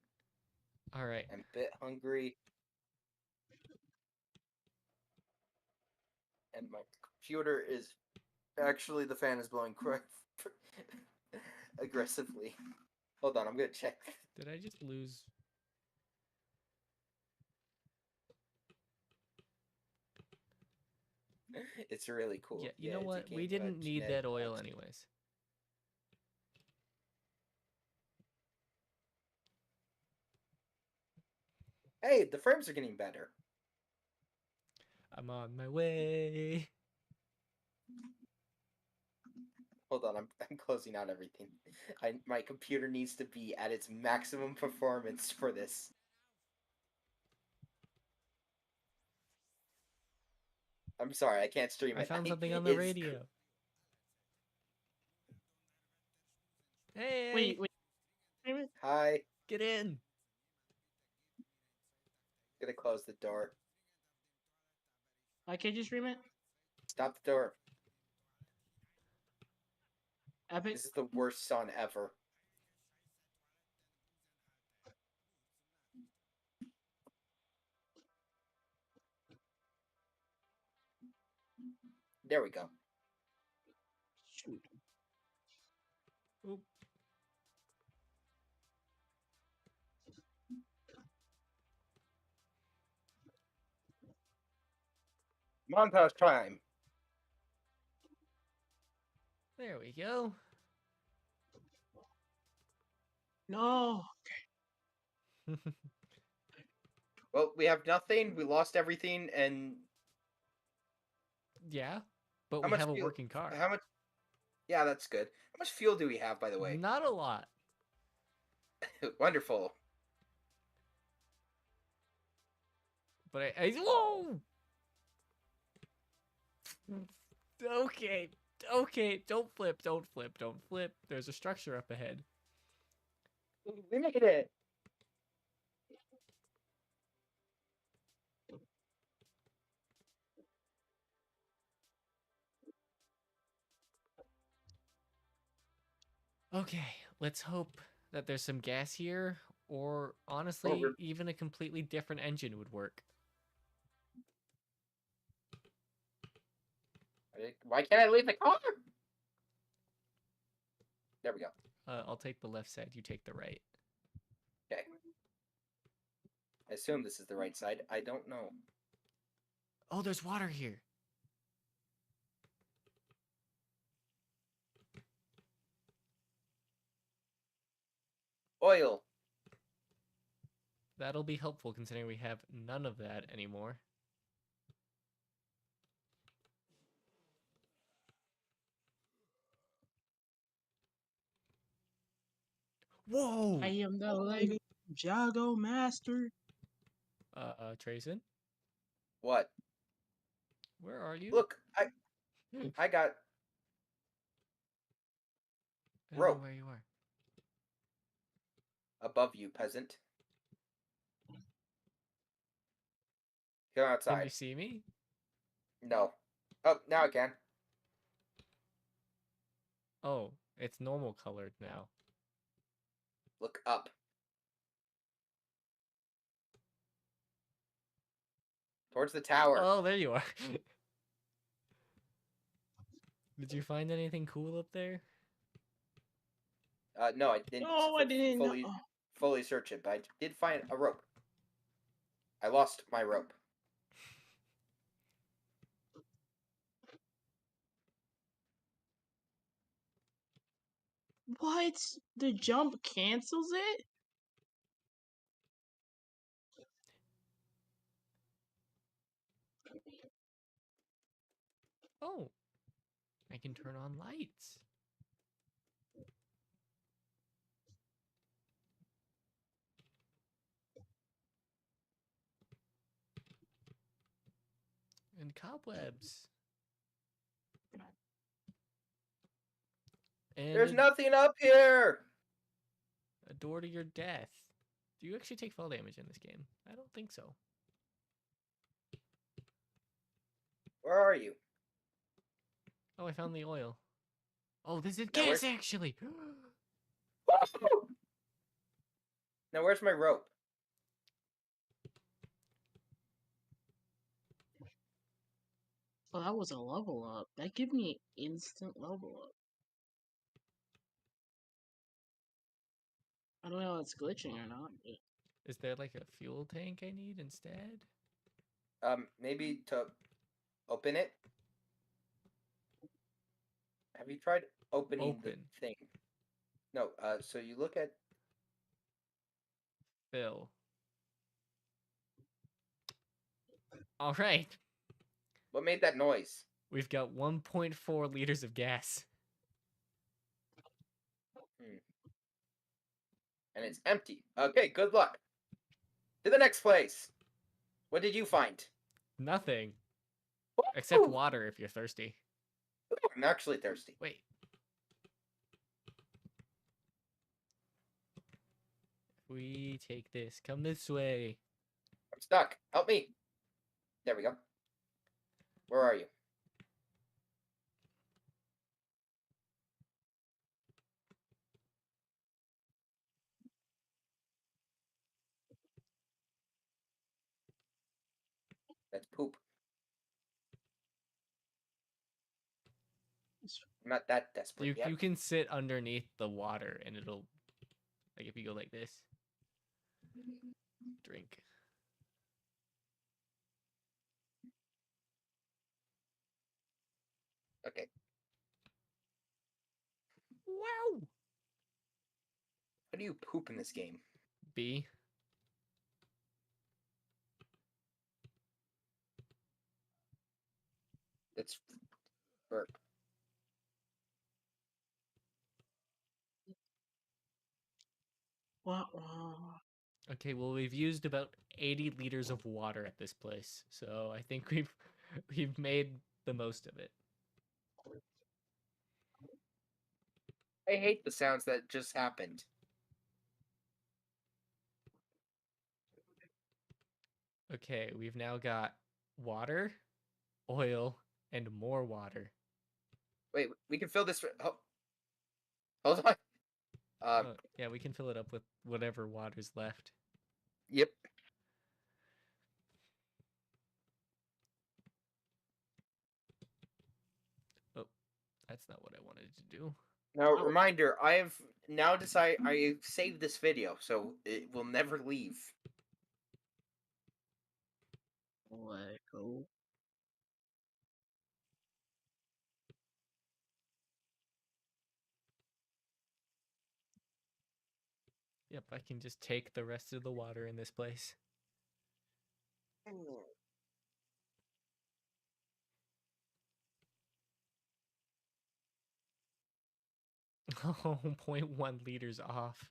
Alright. I'm a bit hungry. And my computer is... Actually, the fan is blowing quite aggressively. Hold on, I'm gonna check. Did I just lose? It's really cool. Yeah, you know it's a what? We game, didn't need genetic that oil alteration. anyways. Hey, the frames are getting better. I'm on my way. Hold on, I'm closing out everything. My computer needs to be at its maximum performance for this. I'm sorry, I can't stream it. I found something on the radio. Hey! Wait. Hi. Get in! Gonna close the door. Why can't you stream it? Stop the door. Epic. This is the worst song ever. There we go. Shoot. Oop. Montage time. There we go. No. Well, we have nothing. We lost everything, and Yeah. But How we much have a fuel? working car. How much? Yeah, that's good. How much fuel do we have, by the way? Not a lot. Wonderful. But whoa! Okay, okay, don't flip, don't flip, don't flip. There's a structure up ahead. We made it. Okay, let's hope that there's some gas here, or honestly, even a completely different engine would work. Why can't I leave the car? There we go. I'll take the left side, you take the right. Okay. I assume this is the right side. I don't know. Oh, there's water here. Oil. That'll be helpful considering we have none of that anymore. Whoa! I am the Lego Jago master. Trayson? What? Where are you? Look, I got I don't rope know where you are. above you, peasant. Go Can outside. you see me? No. Oh, now I can. Oh, it's normal colored now. Look up. Towards the tower. Oh, there you are. Did you find anything cool up there? No, I didn't. No, I didn't. fully search it, but I did find a rope. I lost my rope. What? The jump cancels it? Oh, I can turn on lights. And cobwebs. And There's nothing up here. a door to your death. Do you actually take fall damage in this game? I don't think so. Where are you? Oh, I found the oil. Oh, this is Now gas actually. Now where's my rope? Oh, that was a level up. That gave me instant level up. I don't know if it's glitching or not. But... Is there like a fuel tank I need instead? Maybe to open it. Have you tried opening the thing? No. So you look at Fill. All right. what made that noise. We've got 1.4 liters of gas. And it's empty. Okay, good luck. To the next place. What did you find? Nothing. Except water if you're thirsty. Ooh, I'm actually thirsty. Wait. We take this. Come this way. I'm stuck. Help me. There we go. Where are you? That's poop. I'm not that desperate yet. You can sit underneath the water and it'll, like if you go like this, drink. Okay. Wow. How do you poop in this game? B. It's Burp. Wah, wah. Okay, well we've used about 80 liters of water at this place, so I think we've made the most of it. I hate the sounds that just happened. Okay, we've now got water, oil, and more water. Wait, we can fill this. Hold on. Yeah, we can fill it up with whatever water's left. Yep. Oh, that's not what I wanted to do. Now, reminder, I have now decided I saved this video, so it will never leave. Let go. Yep, I can just take the rest of the water in this place. Oh, 0.1 liters off.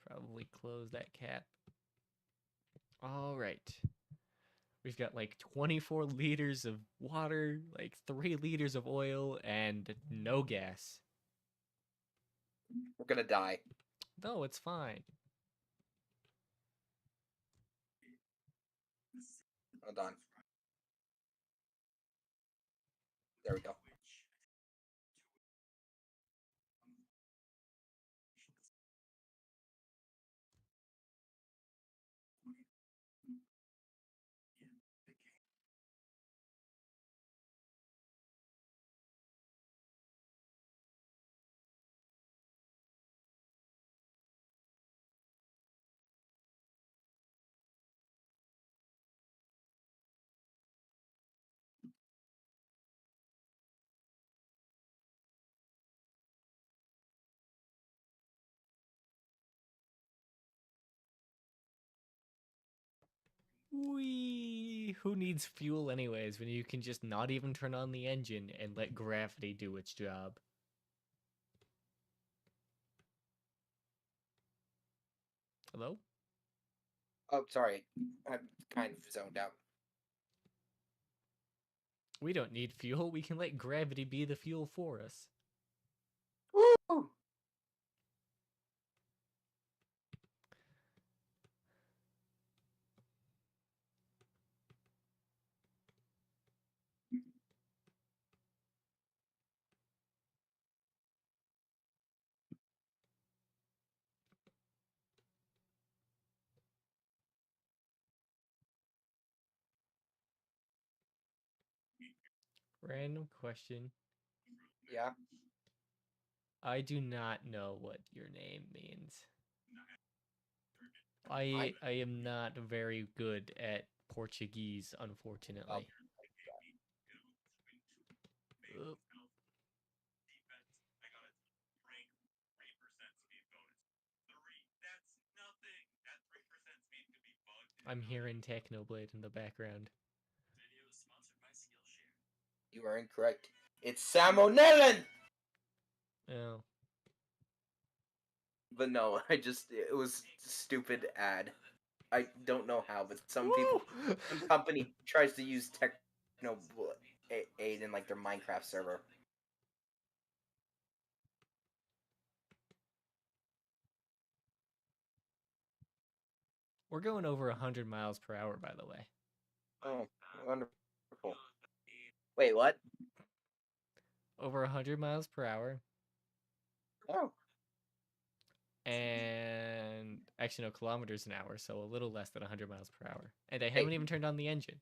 Probably close that cap. All right. We've got like 24 liters of water, like 3 liters of oil, and no gas. We're gonna die. No, it's fine. Hold on. There we go. Whee! Who needs fuel anyways when you can just not even turn on the engine and let gravity do its job? Hello? Oh, sorry. I'm kind of zoned out. We don't need fuel. We can let gravity be the fuel for us. Woo! Random question. Yeah. I do not know what your name means. I am not very good at Portuguese, unfortunately. Oh. I'm hearing Technoblade in the background. You are incorrect. It's Salmonella! Oh. But no, it was a stupid ad. I don't know how, but some company tries to use Technoblade in like their Minecraft server. We're going over 100 miles per hour, by the way. Oh, wonderful. Wait, what? Over 100 miles per hour. Oh. And actually, no, kilometers an hour, so a little less than 100 miles per hour. And I haven't even turned on the engine.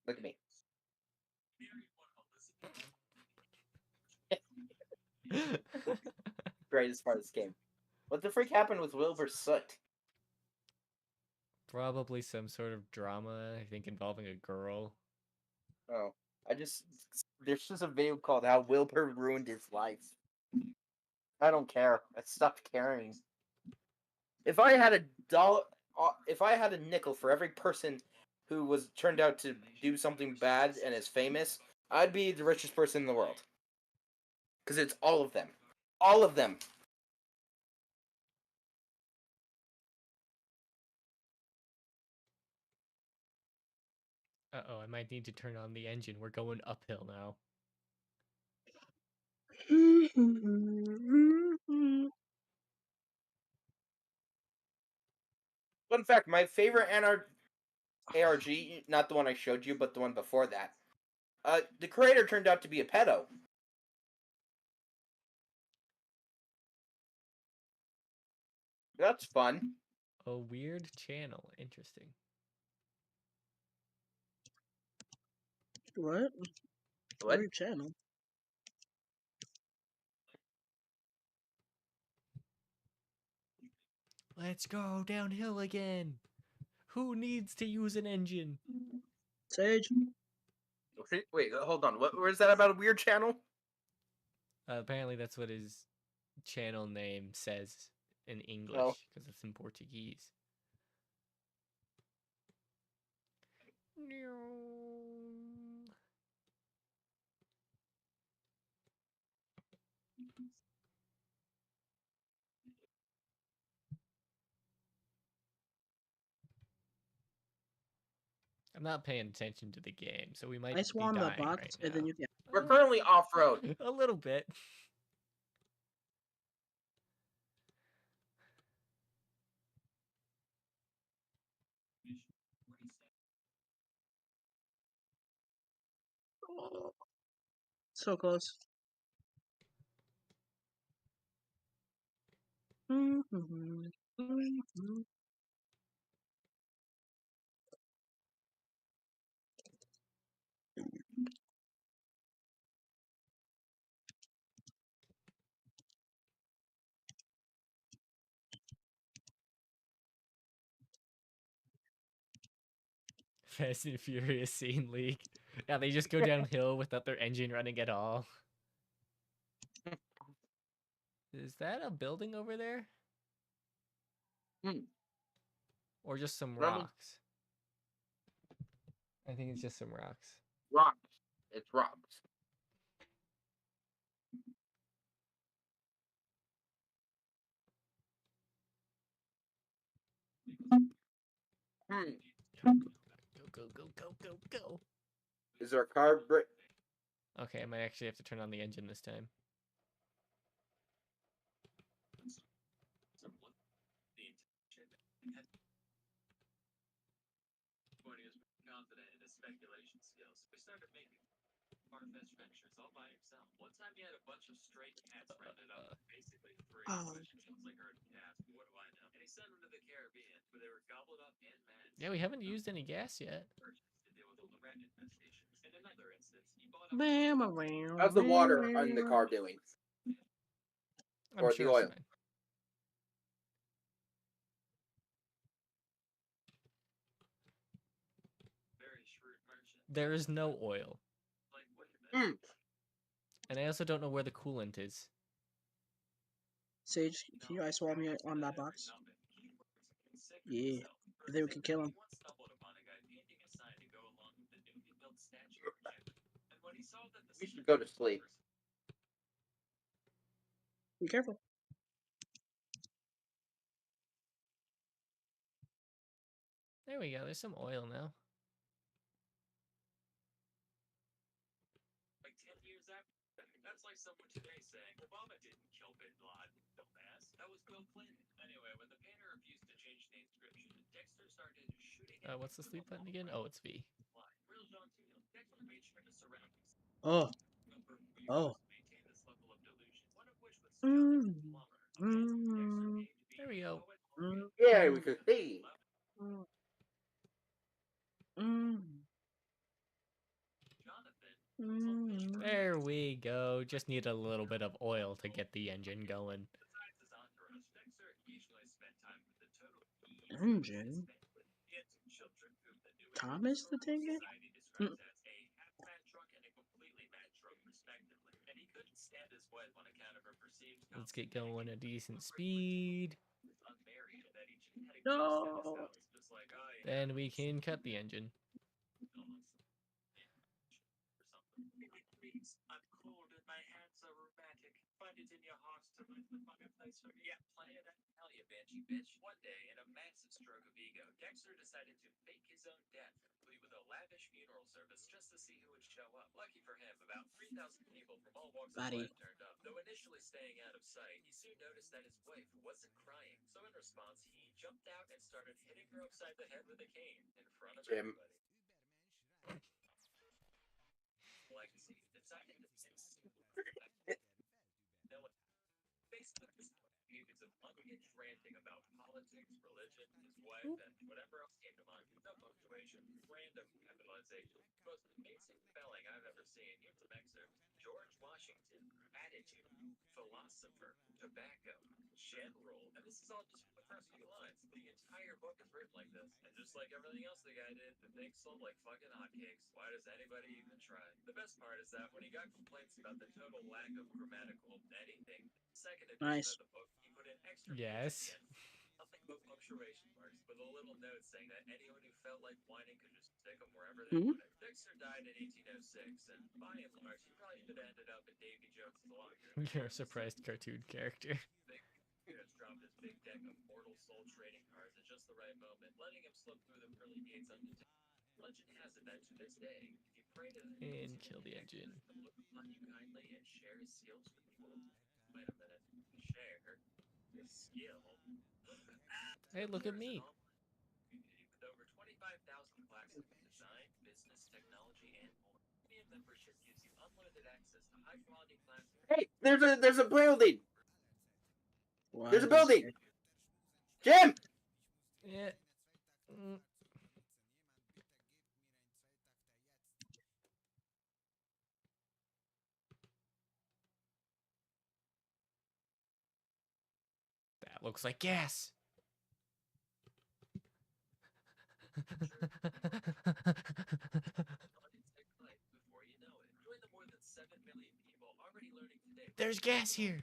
Look at me. Greatest part of this game. What the freak happened with Wilbur Soot? Probably some sort of drama, I think, involving a girl. Oh, there's just a video called How Wilbur Ruined His Life. I don't care. I stopped caring. If I had a nickel for every person who was turned out to do something bad and is famous, I'd be the richest person in the world. Because it's all of them. All of them. Uh-oh, I might need to turn on the engine. We're going uphill now. Fun fact, my favorite ARG, not the one I showed you, but the one before that, the creator turned out to be a pedo. That's fun. A weird channel. Interesting. What? What? Weird channel. Let's go downhill again. Who needs to use an engine? Sage. Wait, hold on. Where's that about a weird channel? Apparently that's what his channel name says in English, because it's in Portuguese. I'm not paying attention to the game, so we might I be swarm dying the box, right and now. then you can. We're currently off-road. A little bit. So close. Fast and Furious scene leak. Yeah, they just go downhill without their engine running at all. Is that a building over there? Or just some rocks? I think it's just some rocks. Rocks. It's rocks. Go. Is there a car brick? Okay, I might actually have to turn on the engine this time. Confident in his speculation skills. We started making far-fetched ventures all by himself. One time he had a bunch of stray cats rented up, basically free. Which sounds like herding cats, but what do I know? And he sent them to the Caribbean, where they were gobbled up en masse. Yeah, we haven't used any gas yet. To deal with all the rat infestations. In another instance, he bought up How's the water on the car doing? I'm Or sure the oil? it's fine. There is no oil. And I also don't know where the coolant is. Sage, can you ice wall me on that box? Yeah. I think we can kill him. We should go to sleep. Be careful. There we go. There's some oil now. Like 10 years after. That's like someone today saying Obama didn't kill Bin Laden, dumbass. That was Bill Clinton. Anyway, when the painter refused to change the inscription, Dexter started shooting. What's the sleep button again? Oh, it's V. Dexter made sure to surround Oh. Oh. There we go. Yeah, we could see. There we go. Just need a little bit of oil to get the engine going. Engine? Thomas the Ticket? Let's get going at a decent speed. No. Then we can cut the engine. the fucking place for yeah, playing that hell you banshee bitch. One day, in a massive stroke of ego, Dexter decided to fake his own death, complete with a lavish funeral service just to see who would show up. Lucky for him, about 3,000 people from all walks of Buddy. life turned up. Though initially staying out of sight, he soon noticed that his wife wasn't crying. So in response, he jumped out and started hitting her upside the head with a cane in front of Jim. everybody. Legacy decided to Facebook is pages of unhinged ranting about politics, religion, his wife, and whatever else came to mind. No punctuation, random capitalization. Most amazing spelling I've ever seen. Here's some excerpts. George Washington, attitude, philosopher, tobacco, general, and this is all just the first few lines. The entire book is written like this, and just like everything else the guy did, the thing sold like fucking hotcakes. Why does anybody even try? The best part is that when he got complaints about the total lack of grammatical anything, second edition Nice. of the book, he put in extra Yes. pages at the end. Nothing but punctuation marks, with a little note saying that anyone who felt like whining could just stick them wherever they wanted. Dexter died in 1806, and by and large, he probably should have ended up in Davy Jones' laundry. You're a surprised cartoon character. Just dropped his big deck of mortal soul trading cards at just the right moment, letting him slip through the pearly gates undetected. Legend has it that to this day, if you pray to the And kill the engine. he'll look upon you kindly and share his skills with you. Wait a minute. Share his skill? Hey, look at me. With over 25,000 classes in design, business, technology, and more. Premium membership gives you unlimited access to high-quality classes. Hey, there's a building. What There's a is building. it? Jim. Yeah. That looks like gas. There's gas here.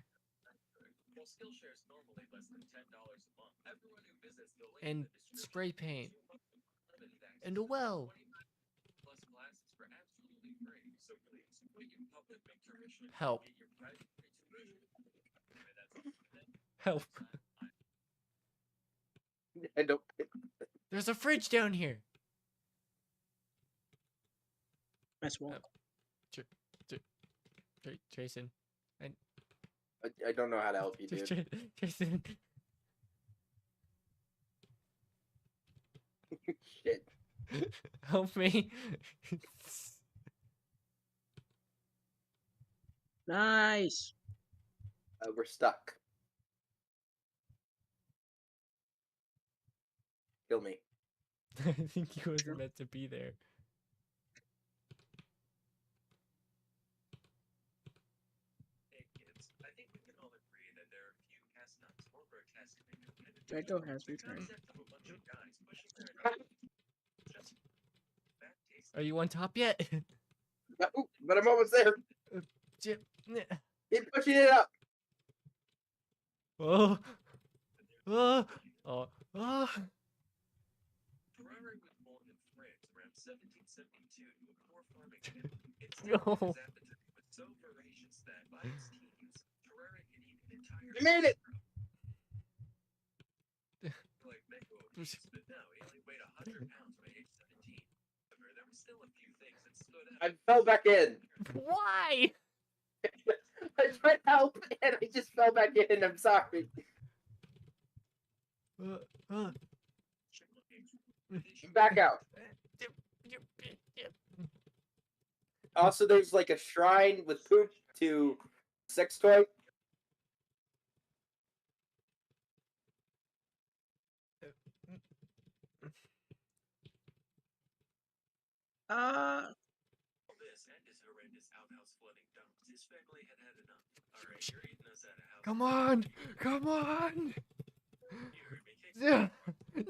While Skillshare is normally less than $10 a month, everyone who visits the link And in the description spray paint. limited access And a well. plus classes for absolutely free. So please, put your public intermission Help. and get your private tuition. Anyway, that's all for today. Help. I don't. There's a fridge down here. That's one. Jason. I don't know how to help you, dude. Jason. Shit. Help me. Nice. We're stuck. Kill me. I think he wasn't meant to be there. Hey kids, I think we can all agree that there are a few astronauts or grotesque Draco has returned. Are you on top yet? No, but I'm almost there. Jim. Keep pushing it up. Oh. Oh. Oh. Oh. Ferrari was born in France around 1772 to a poor farming family. Its No. was appetite was so voracious that by its teens, Ferrari could eat an entire. You made it. Like Mego, but no, he only weighed 100 pounds by age 17. However, there were still a few things that stood out. I fell back in. Why? I tried to help and I just fell back in. I'm sorry. Back out. Also, there's like a shrine with poop to sex toy. This and his horrendous outhouse flooding dumps. His family had had enough. Alright, you're eating us at a house. Come on. Come on. Yeah.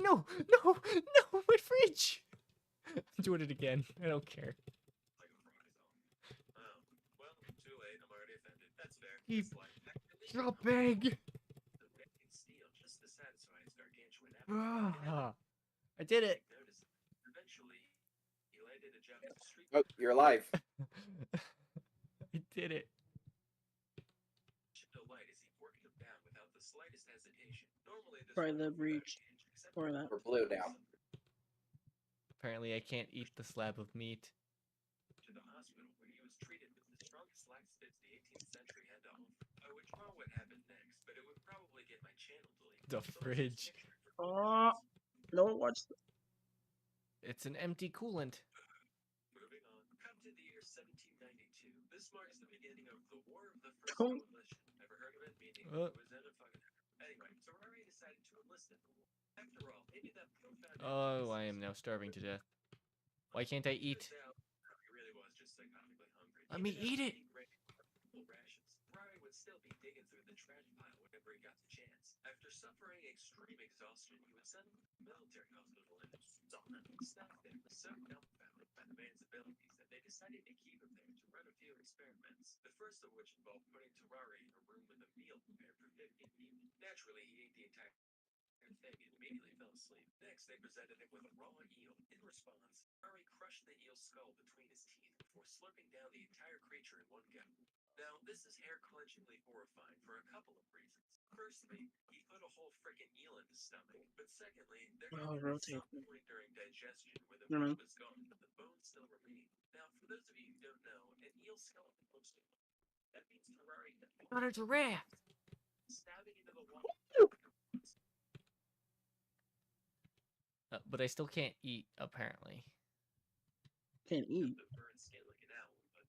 No. No. No. My fridge. I'm doing it again. I don't care. Well, too late. I'm already offended. That's fair. Keep It's like, your bag. steel just to satisfy his gargantuan appetite. Ah, I did it. Notice, eventually, he landed a job as a street. Oh, you're alive. I did it. Delight as he worked the slightest hesitation. Normally this Probably would the go without breach. a hitch, except Or for that. We're blue now. Apparently, I can't eat the slab of meat. to the hospital where he was treated with the strongest laxatives the 18th century had to offer. I would draw what happened next, but it would probably get my channel deleted. The So let's just fridge. picture it for Oh, no one watched. It's an empty coolant. moving on. Come to the year 1792. This marks the beginning of the War of the First Oh. Coalition. Ever heard of it? Meaning it was in a fucking... Anyway, Terraria decided to enlist in the war. After all, they did that profound... Oh, I am now starving to death. Why can't I eat? He really was just psychotically hungry. Let me eat it. Full rations. Ferrari would still be digging through the trash pile whenever he got the chance. After suffering extreme exhaustion, he would send him to the military hospital in Arizona. Staff there was so dumbfounded by the man's abilities that they decided to keep him there to run a few experiments. The first of which involved putting Terrari in a room with a meal prepared for 15 people. Naturally, he ate the entire thing and immediately fell asleep. Next, they presented him with a raw eel. In response, Ferrari crushed the eel's skull between his teeth before slurping down the entire creature in one go. Now, this is hair-clenchingly horrifying for a couple of reasons. Firstly, he put a whole frickin' eel in his stomach. But secondly, there Oh, came rotate. some point during digestion where the Never meat mind. was gone, but the bone still remained. Now, for those of you who don't know, an eel skeleton looks like that means Ferrari had Not a giraffe. stabbing into the wall. But I still can't eat, apparently. Can't eat. The burned skin like an owl, but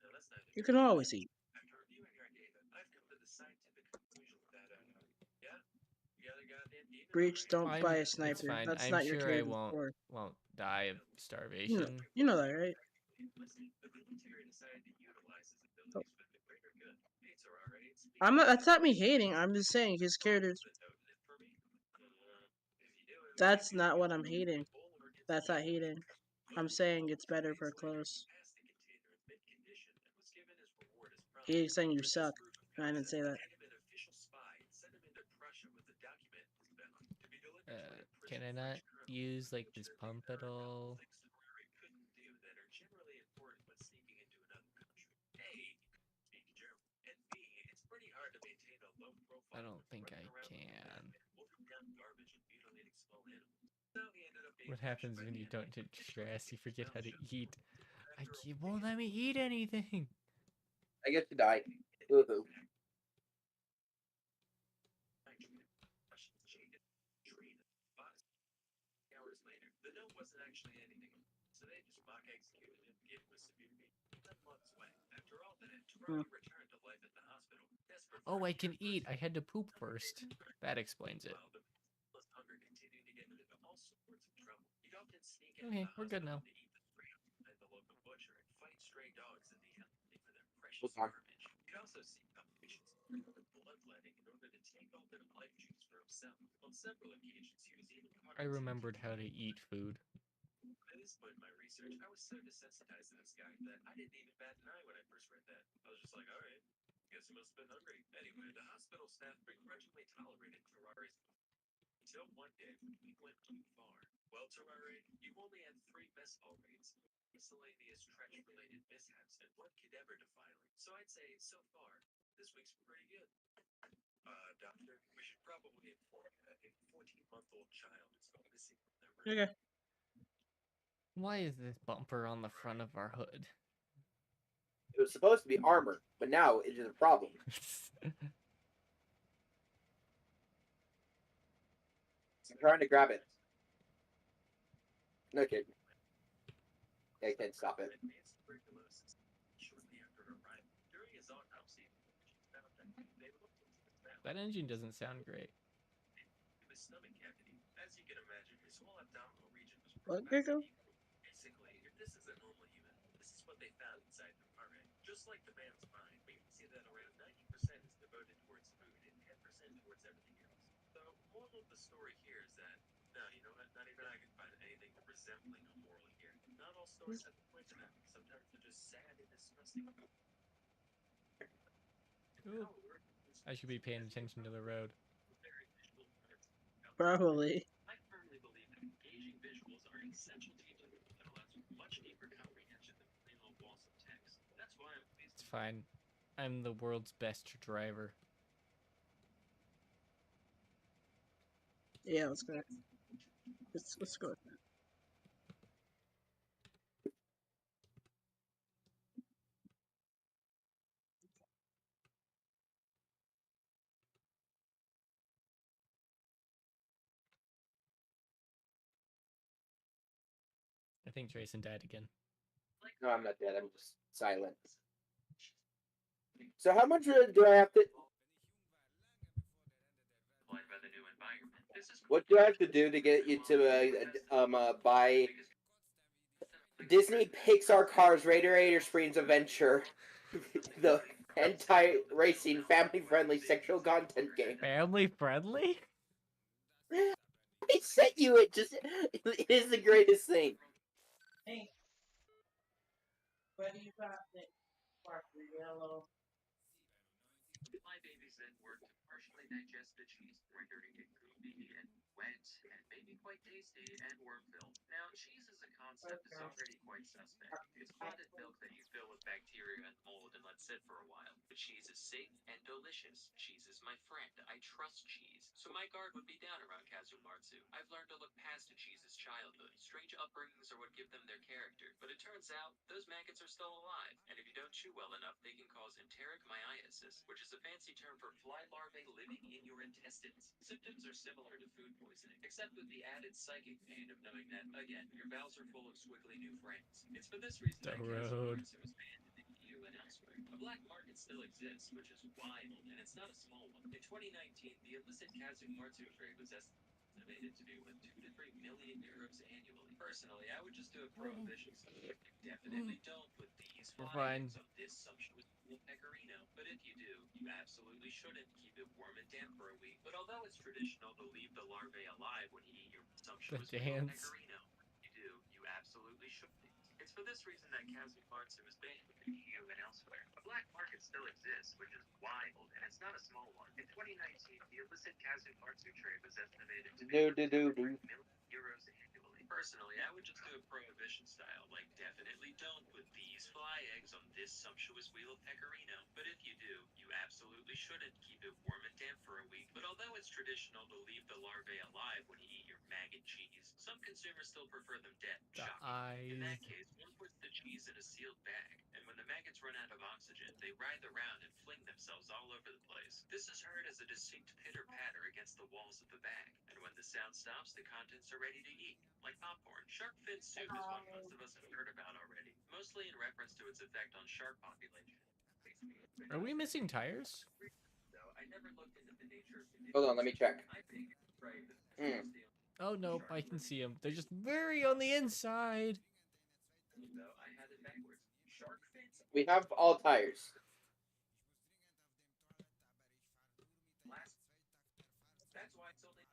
no, that's neither You here can nor there. always eat. After reviewing our data, I've come to the scientific conclusion that, yeah, you got a goddamn demon, Breach, alright? don't buy a It's sniper. fine. That's I'm not your sure I creative core. won't die of starvation. You know that, right? The military decided to utilize his abilities for the greater good. Hey, Terrari, it's me. I'm not. That's not me hating. I'm just saying his character's. The note in it for me. If you do, it would That's be not what I'm the hating. bowl organs That's not hating. I'm saying it's better for close. passed the container in mid-condition and was given his reward as promised. He's saying you For this suck. proof of I didn't say that. made him an official spy and sent him into Prussia with a document in his belly to be delivered to an Can I imprisoned not French colonel. use like this pump at all? Things Ferrari couldn't do that are generally important when sneaking into another country. A, speak German, and B, it's pretty hard to maintain a low profile. I don't think I running around with can. wolfing down garbage and mutilating small animals. So he ended up being What happens captured by when the you don't enemy. take stress? You forget how to eat. You won't let me eat anything. I get to die. Woohoo. Hours later, the note wasn't actually anything, so they just mock executed him, gave him a severe beating. 10 months away. After all that, Terrari returned to life at the hospital, desperate for Oh, I a can cure eat. for I had to poop first. That explains it. While the relentless hunger continued to get him into all sorts of trouble. He'd often sneak into Okay, the we're good hospital now. to eat the prey at the local butcher and fight stray dogs in the alley for their precious Hold on. garbage. He'd also seek out patients with bloodletting in order to take all their life juice for himself. On several occasions, he was even caught I remembered how to eat food. By this point in my research, I was so desensitized to this guy that I didn't even bat an eye when I first read that. I was just like, alright, guess he must have been hungry. Anyway, the hospital staff begrudgingly tolerated Terrari's until one day we went too far. Well, Terrari, you've only had 3 mess hall raids, miscellaneous trench-related mishaps, and 1 cadaver defiling. So I'd say, so far, this week's been pretty good. Doctor, we should probably inform you that a 14-month-old child is going missing from their room. Okay. Why is this bumper on the front of our hood? It was supposed to be armor, but now it is a problem. I'm trying to grab it. Okay. I can't stop it. Advanced tuberculosis. Shortly after her arrival, during his autopsy, she found that they looked into his mouth. That engine doesn't sound great. His stomach cavity. As you can imagine, his whole abdominal region was What, broken. Gecko? Basically, if this is a normal human, this is what they found inside the RA. Just like the man's mind, we can see that around 90% is devoted towards food and 10% towards everything else. So, moral of the story here is that, no, you know what, not even I can find anything resembling a moral here. Not all stories have a point to that. Sometimes they're just sad and disgusting. Ooh. I should be paying attention to the road. Probably. I firmly believe that engaging visuals are essential to each other that allows for much deeper comprehension than plain old walls of text. That's why I'm pleased It's fine. I'm the world's best driver. Yeah, let's go. Let's go with that. I think Drayson died again. No, I'm not dead. I'm just silent. So how much do I have to? What do I have to do to get you to buy Disney Pixar Cars Radiator Springs Adventure, the anti-racing, family-friendly sexual content game? Family friendly? I sent you it. Just it is the greatest thing. Hey, what do you got next? Sparkly yellow. My babies then work to partially digest the cheese, rendering it gooey and wet and maybe quite tasty and worm-filled. Now, cheese as a concept is already quite suspect. It's clotted milk that you fill with bacteria and mold and let sit for a while. But cheese is safe and delicious. Cheese is my friend. I trust cheese. So my guard would be down around Kazumatsu. I've learned to look past a cheese's childhood. Strange upbringings are what give them their character. But it turns out, those maggots are still alive. And if you don't chew well enough, they can cause enteric myiasis, which is a fancy term for fly larvae living in your intestines. Symptoms are similar to food poisoning, except with the added psychic pain of knowing that, again, your bowels are full of squiggly new friends. It's for this reason The that road. Kazumatsu was banned in the EU and elsewhere. A black market still exists, which is wild, and it's not a small one. In 2019, the illicit Kazumatsu trade was estimated to be worth 2 to 3 million euros annually. Personally, I would just do a prohibition study. Definitely don't put these We're fly fine. eggs on this sumptuous pecorino. But if you do, you absolutely shouldn't. Keep it warm and damp for a week. But although it's traditional to leave the larvae alive when you eat your sumptuous dance. pecorino, you do, you absolutely shouldn't. It's for this reason that Kazumatsu is banned in the EU and elsewhere. A black market still exists, which is wild, and it's not a small one. In 2019, the illicit Kazumatsu trade was estimated to be worth 2 million euros annually. Personally, I would just do a prohibition style, like definitely don't put these fly eggs on this sumptuous wheel of pecorino. But if you do, you absolutely shouldn't. Keep it warm and damp for a week. But although it's traditional to leave the larvae alive when you eat your maggot cheese, some consumers still prefer them dead. The Shocking. In that eyes. case, one puts the cheese in a sealed bag, and when the maggots run out of oxygen, they writhe around and fling themselves all over the place. This is heard as a distinct pitter-patter against the walls of the bag, and when the sound stops, the contents are ready to eat, like popcorn. Shark fin soup is one most of us have heard about already, mostly in reference to its effect on shark population. Are we missing tires? I never looked into the nature of Hold on, let me check. Oh no, I can see them. They're just very on the inside. I had it backwards. Shark fins. We have all tires. That's why it's only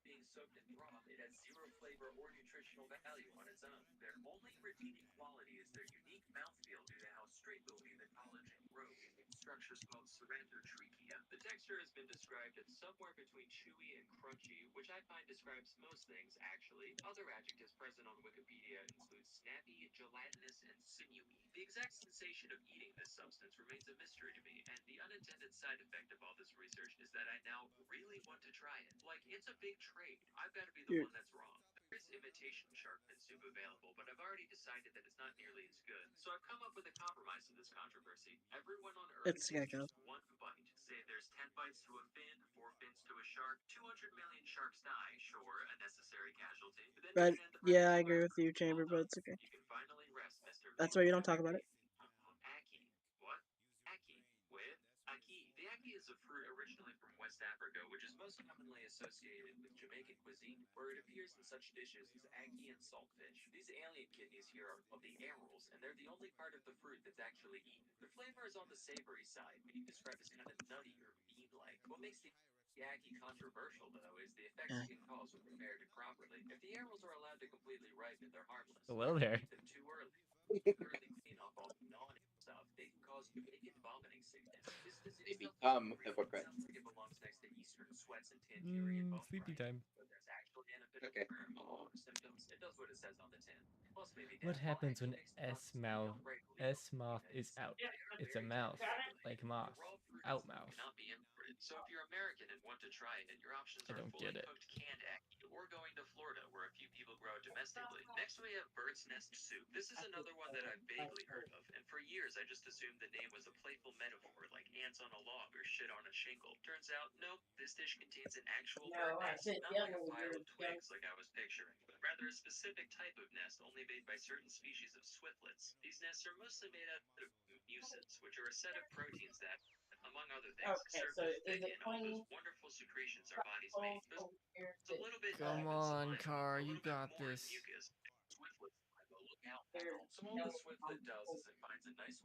being soaked in broth. It has zero flavor or nutritional value on its own. Their only redeeming quality is their unique mouthfeel due to how straight-moving the collagen grows in structures called Ceratotrichia. The texture has been described as somewhere between chewy and crunchy, which I find describes most things, actually. Other adjectives present on Wikipedia include snappy, gelatinous, and sinewy. The exact sensation of eating this substance remains a mystery to me, and the unintended side effect of all this research is that I now really want to try it. Like, it's a big trade. I've got to be the one that's wrong. There is imitation shark fin soup available, but I've already decided that it's not nearly as good. So I've come up with a compromise to this controversy. Everyone on Earth It's gets Gecko. just one bite. Say there's 10 bites to a fin, 4 fins to a shark, 200 million sharks die. Sure, a necessary casualty. But then But you can end the yeah, I agree with you, Chamber, but it's okay. you can finally rest, Mr. That's why you don't talk about it. Aki. What? Aki. With? Aki. The aki is a fruit originally from West Africa, which is most commonly associated with Jamaican cuisine, where it appears in such dishes as ackee and saltfish. These alien kidneys here are called the arils, and they're the only part of the fruit that's actually eaten. The flavor is on the savory side, being described as kind of nutty or bean-like. What makes the ackee controversial, though, is the effects it can cause when prepared improperly. If the arils are allowed to completely ripen, they're harmless. Hello there. Eat them too early. Thoroughly clean off all the gnawing stuff. They can cause vacant vomiting sickness. This They disease become hypocrites. sounds like it belongs next to Eastern sweats and Tangerine bone Sleepy time. but there's actually Okay. symptoms. It does what it says on the tin. Plus, maybe What that's happens why when S moth is out? It's a mouth, like moth, out mouth. cannot be imported. So if you're American and want to try it, your options I are don't fully get it. cooked canned ackee or going to Florida, where a few people grow it domestically. Next, we have bird's nest soup. This is another one that I've vaguely heard of, and for years I just assumed the name was a playful metaphor, like ants on a log or shit on a shingle. Turns out, nope, this dish contains an actual bird nest, not like a pile of twigs like I was picturing, but rather a specific type of nest only made by certain species of swiftlets. These nests are mostly made out of mucins, which are a set of proteins that, among other things, serve to thicken all those wonderful secretions our bodies make. It's a little bit Come deep and on, slimy, Car, a you little bit got more in this. mucus. Swiftlets have a lookout panel. So all the swiftlet does is it finds a nice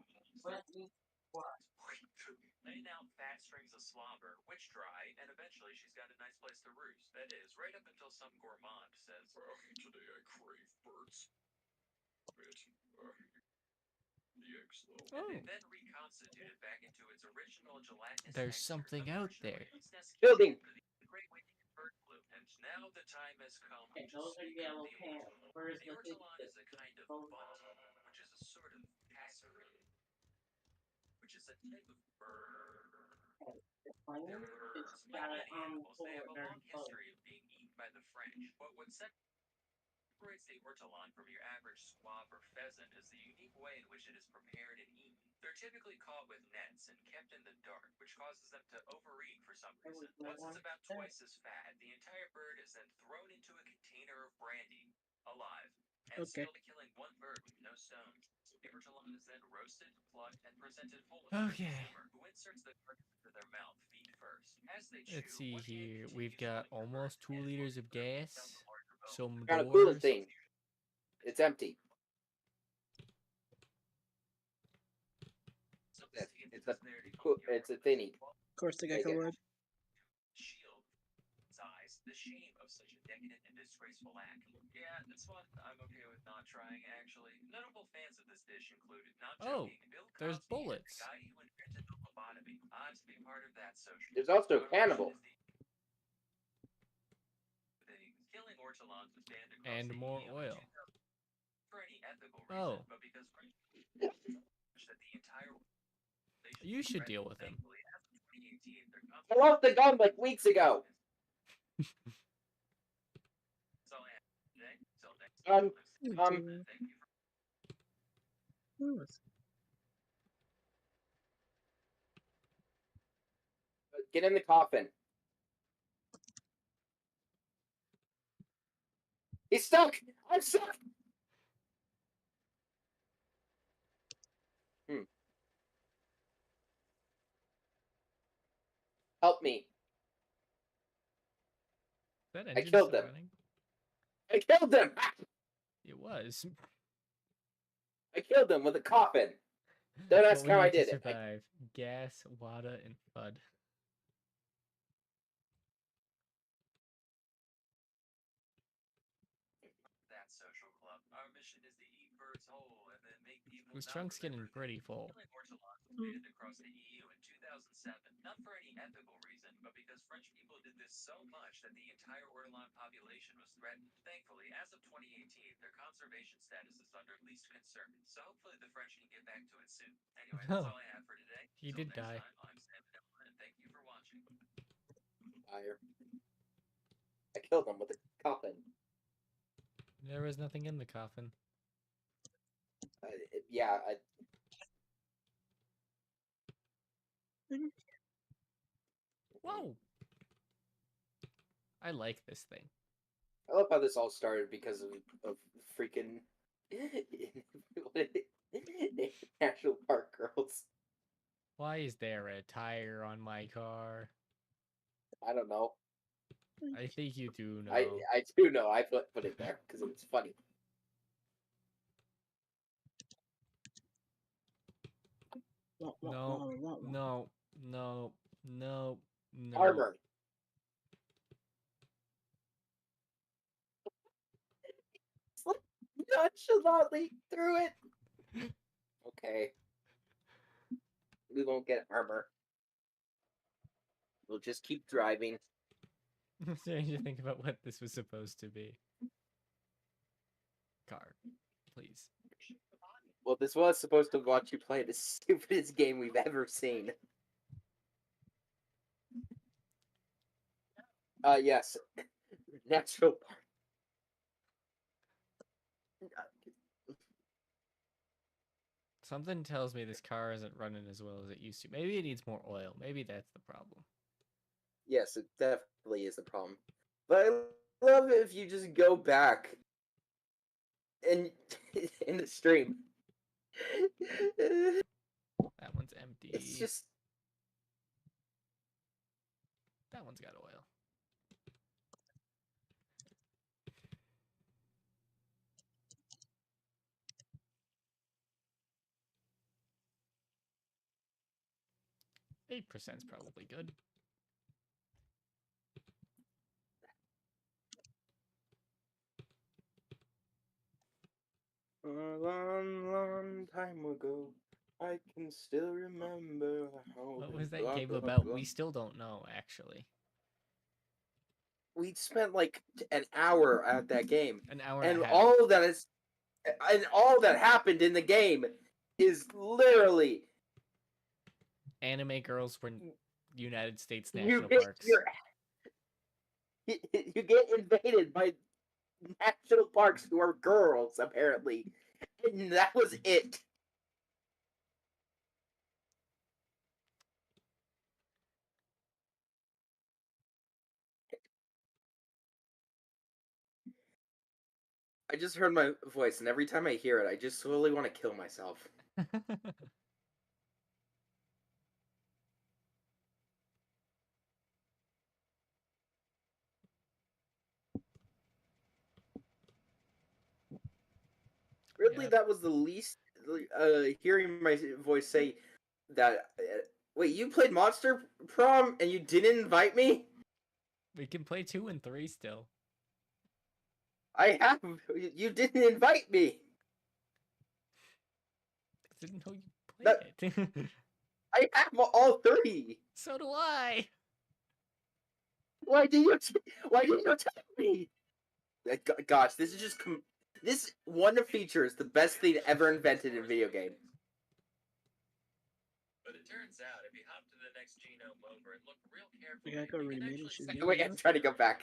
laying out fat strings of slobber, which dry, and eventually she's got a nice place to roost. That is, right up until some gourmand says, "Today I crave birds." The eggs, though. And they then reconstitute it back into its original gelatinous There's texture. something out there. Building. A great way to get bird flu. And now the time has come to speak of the ortolan. The ortolan is a kind of bunt, which is a sort of passerine, which is a type of bird. They're birds, like many animals. They have a long history of being eaten by the French. But what separates the ortolan from your average squab or pheasant is the unique way in which it is prepared and eaten. They're typically caught with nets and kept in the dark, which causes them to overeat for some reason. Once it's about twice as fat, the entire bird is then thrown into a container of brandy, alive, and sealed, killing one bird with no stones. The ortolan is then roasted, plucked, and presented full to the consumer, who inserts the carcass into their mouth feet first. As they chew, Let's see one hand here. continues We've got filling the almost 2 liters of gas, some Kind of cool doors. thing. It's empty. It's a thinny. Of course, they got Take it. covered. shield size, the shame of such a decadent and disgraceful act. Yeah, this one I'm okay with not trying, actually. Notable fans of this dish included, not Oh, joking, Bill there's Cosby, bullets. the guy who invented the lobotomy. To be part of that social. There's also Our mission cannibal. is killing ortolans was banned across And the more EU in oil. 2000 for any ethical Oh. reason, but because that the entire You should deal with him. thankfully, as of 2018, their I lost the gun like weeks ago. That's all I have today. Till next thank you for Get in the coffin. He's stuck. I'm stuck. Help me. That I engine killed still them. running? I killed them. It was. I killed them with a coffin. Then that's What we how I need to did it. survive. Gas, water, and FUD. that social club. Our mission is to eat birds whole and then make people His not trunk's getting pretty full. killing ortolans was banned across the EU in 2007, not for any ethical reason, but because French people did this so much that the entire ortolan population was threatened. Thankfully, as of 2018, their conservation status is under least concern, so hopefully the French can get back to it soon. Anyway, that's all I have for today. He Till did next die. time, I'm Sam Edwin, and thank you for watching. Fire. I killed them with a coffin. There was nothing in the coffin. Yeah. Whoa! I like this thing. I love how this all started because of freaking National Park girls. Why is there a tire on my car? I don't know. I think you do know. I do know. I put it there because it's funny. No, no, no, no, no. Armor. Nonchalantly through it. Okay. We won't get armor. We'll just keep driving. I'm starting to think about what this was supposed to be. Car, please. Well, this was supposed to watch you play the stupidest game we've ever seen. Yes. Natural park. Something tells me this car isn't running as well as it used to. Maybe it needs more oil. Maybe that's the problem. Yes, it definitely is a problem. But I love it if you just go back and in the stream. That one's empty. It's just That one's got oil. %'s probably good. a long, long time ago. I can still remember how. What was that blah, game blah, about? blah. We still don't know, actually. We spent like an hour at that game, An hour and and a half. all that happened in the game is literally Anime girls were United States you national get parks. you get invaded by national parks who are girls apparently, and that was it. I just heard my voice, and every time I hear it, I just slowly want to kill myself. Really, Yep. that was the least. Hearing my voice say that. Wait, you played Monster Prom and you didn't invite me? We can play 2 and 3 still. I have. You didn't invite me. I didn't know you played it. I have all 3. So do I. Why didn't you tell me? Gosh, this is just this one feature is the best thing ever invented in video games. But it turns out if you hop to the next genome over and look real carefully, Yeah, I already made it. She's doing Wait, I'm trying to go back.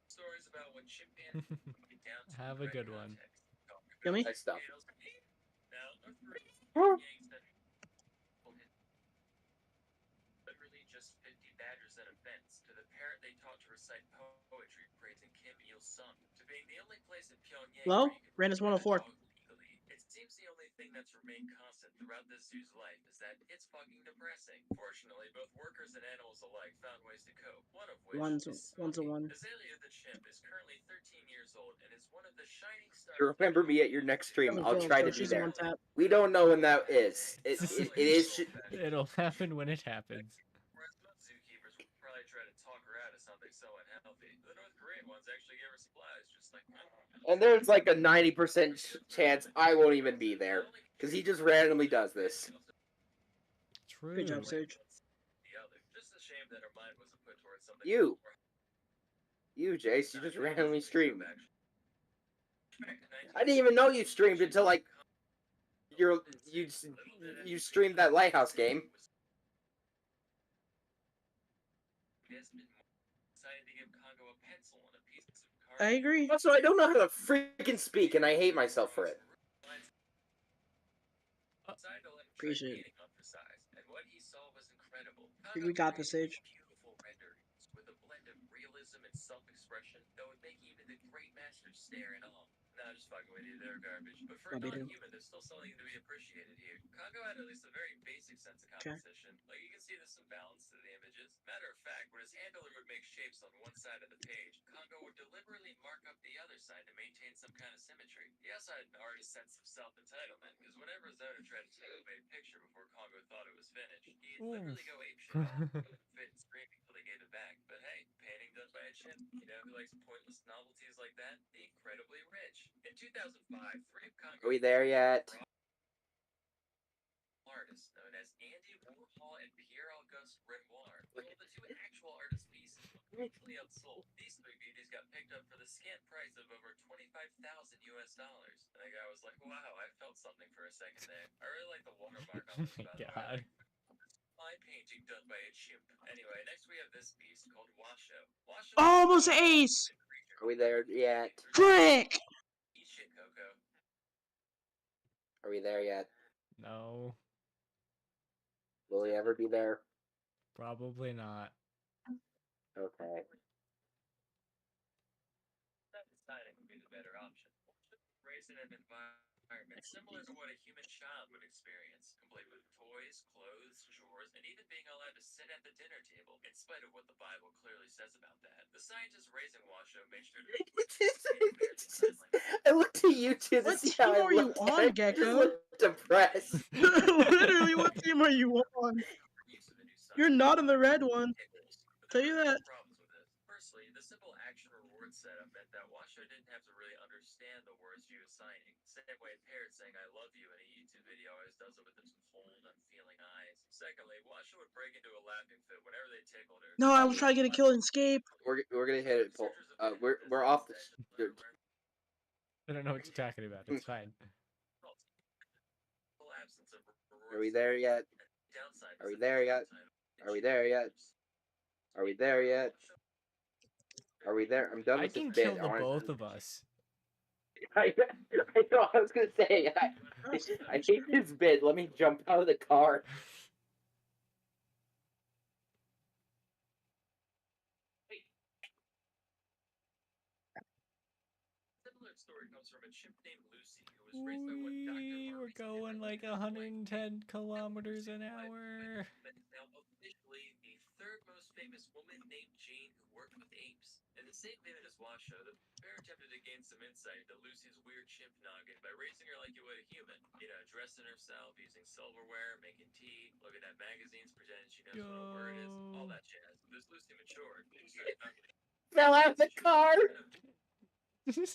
stories about what chimpanzees get down to Have a good one. Kill me? Nice stuff. Now, North Korea gangs that literally just 50 badgers at events to the parrot they taught to recite poetry praising Kim Il-sung to being the only place in Pyongyang Hello? where you can Randus pet a 104. dog legally. It seems the only thing that's remained constant throughout this zoo's life is that it's fucking depressing. Fortunately, both workers and animals alike found ways to cope, one of which One's is a one. Azalea the chimp is currently 13 years old and is one of the shining stars. You remember me at your next stream. Doesn't I'll feel try so to be she's a there. one tap. We don't know when that is. It is. It'll happen when it happens. Whereas most zookeepers would probably try to talk her out of something so unhealthy, the North Korean ones actually gave her supplies, just like And there's like a 90% chance I won't even be there because he just randomly does this. True. Good job, Sage. the other. Just a shame that her mind wasn't put towards something. You, Jace, you just randomly streamed. I didn't even know you streamed until like you streamed that Lighthouse game. I agree. Also, I don't know how to freaking speak, and I hate myself for it. Appreciate it. We got this, Sage. Beautiful renderings with a blend of realism and self-expression that would make even the great masters stare in awe. Not just fucking with you, they're garbage. But for a non-human, there's still something to be appreciated here. Congo had at least a very basic sense of composition. Like, you can see there's some balance to the images. Matter of fact, when his handler would make shapes on one side of the page, Congo would deliberately mark up the other side to maintain some kind of symmetry. He also had an artist's sense of self-entitlement, because whenever Zoda tried to take a made picture before Congo thought it was finished, he'd literally go apeshit on it, fit and screaming until they gave it back. But hey, painting done by a chimp. You know who likes pointless novelties like that? The incredibly rich. In 2005, 3 of Congo's Are we there yet? artists known as Andy Warhol and Pierre-Auguste Renoir sold the 2 actual artist pieces completely outsold. These 3 beauties got picked up for the scant price of over $25,000 US. And the guy was like, wow, I felt something for a second there. I really like the watermark on this, by the way. My painting done by a chimp. Anyway, next we have this beast called Washo. Washo Almost ace! Are we there yet? Frick! Eat shit, Coco. Are we there yet? No, Will we ever be there? probably not. Okay. That deciding would be the better option. Raised in an environment similar to what a human child would experience, complete with toys, clothes, chores, and even being allowed to sit at the dinner table, in spite of what the Bible clearly says about that. The scientists raising Washo made sure to I looked at you two to What see team how I are you looked. on, I just Gecko? looked depressed. Literally, what team are you on? You're not in the red one. Tell you that. problems with it. Firstly, the simple action reward setup meant that Washo didn't have to really understand the words she was signing. Same way Parrot saying I love you in a YouTube video always does it with its cold, unfeeling eyes. Secondly, Washo would break into a laughing fit whenever they tickled her. No, I was trying to get a kill and escape. We're gonna hit it, Paul. We're off the. I don't know what you're talking about. It's fine. Are we there yet? Are we there yet? Are we there yet? Are we there yet? Are we there? I'm done I with this can bit. kill the both of us. I know. I was gonna say. I hate this bit. Let me jump out of the car. Similar story comes from a chimp named Lucy, who was raised by what We were going like 110 kilometers an hour. now officially the third most famous woman named Jane who worked with apes. In the same vein as Washo, the pair attempted to gain some insight into Lucy's weird chimp noggin by raising her like you would a human. You know, dressing herself, using silverware, making tea, looking at magazines, pretending she knows what a word is, all that jazz. As Lucy matured, she started nothing. Fell out of the car. Are you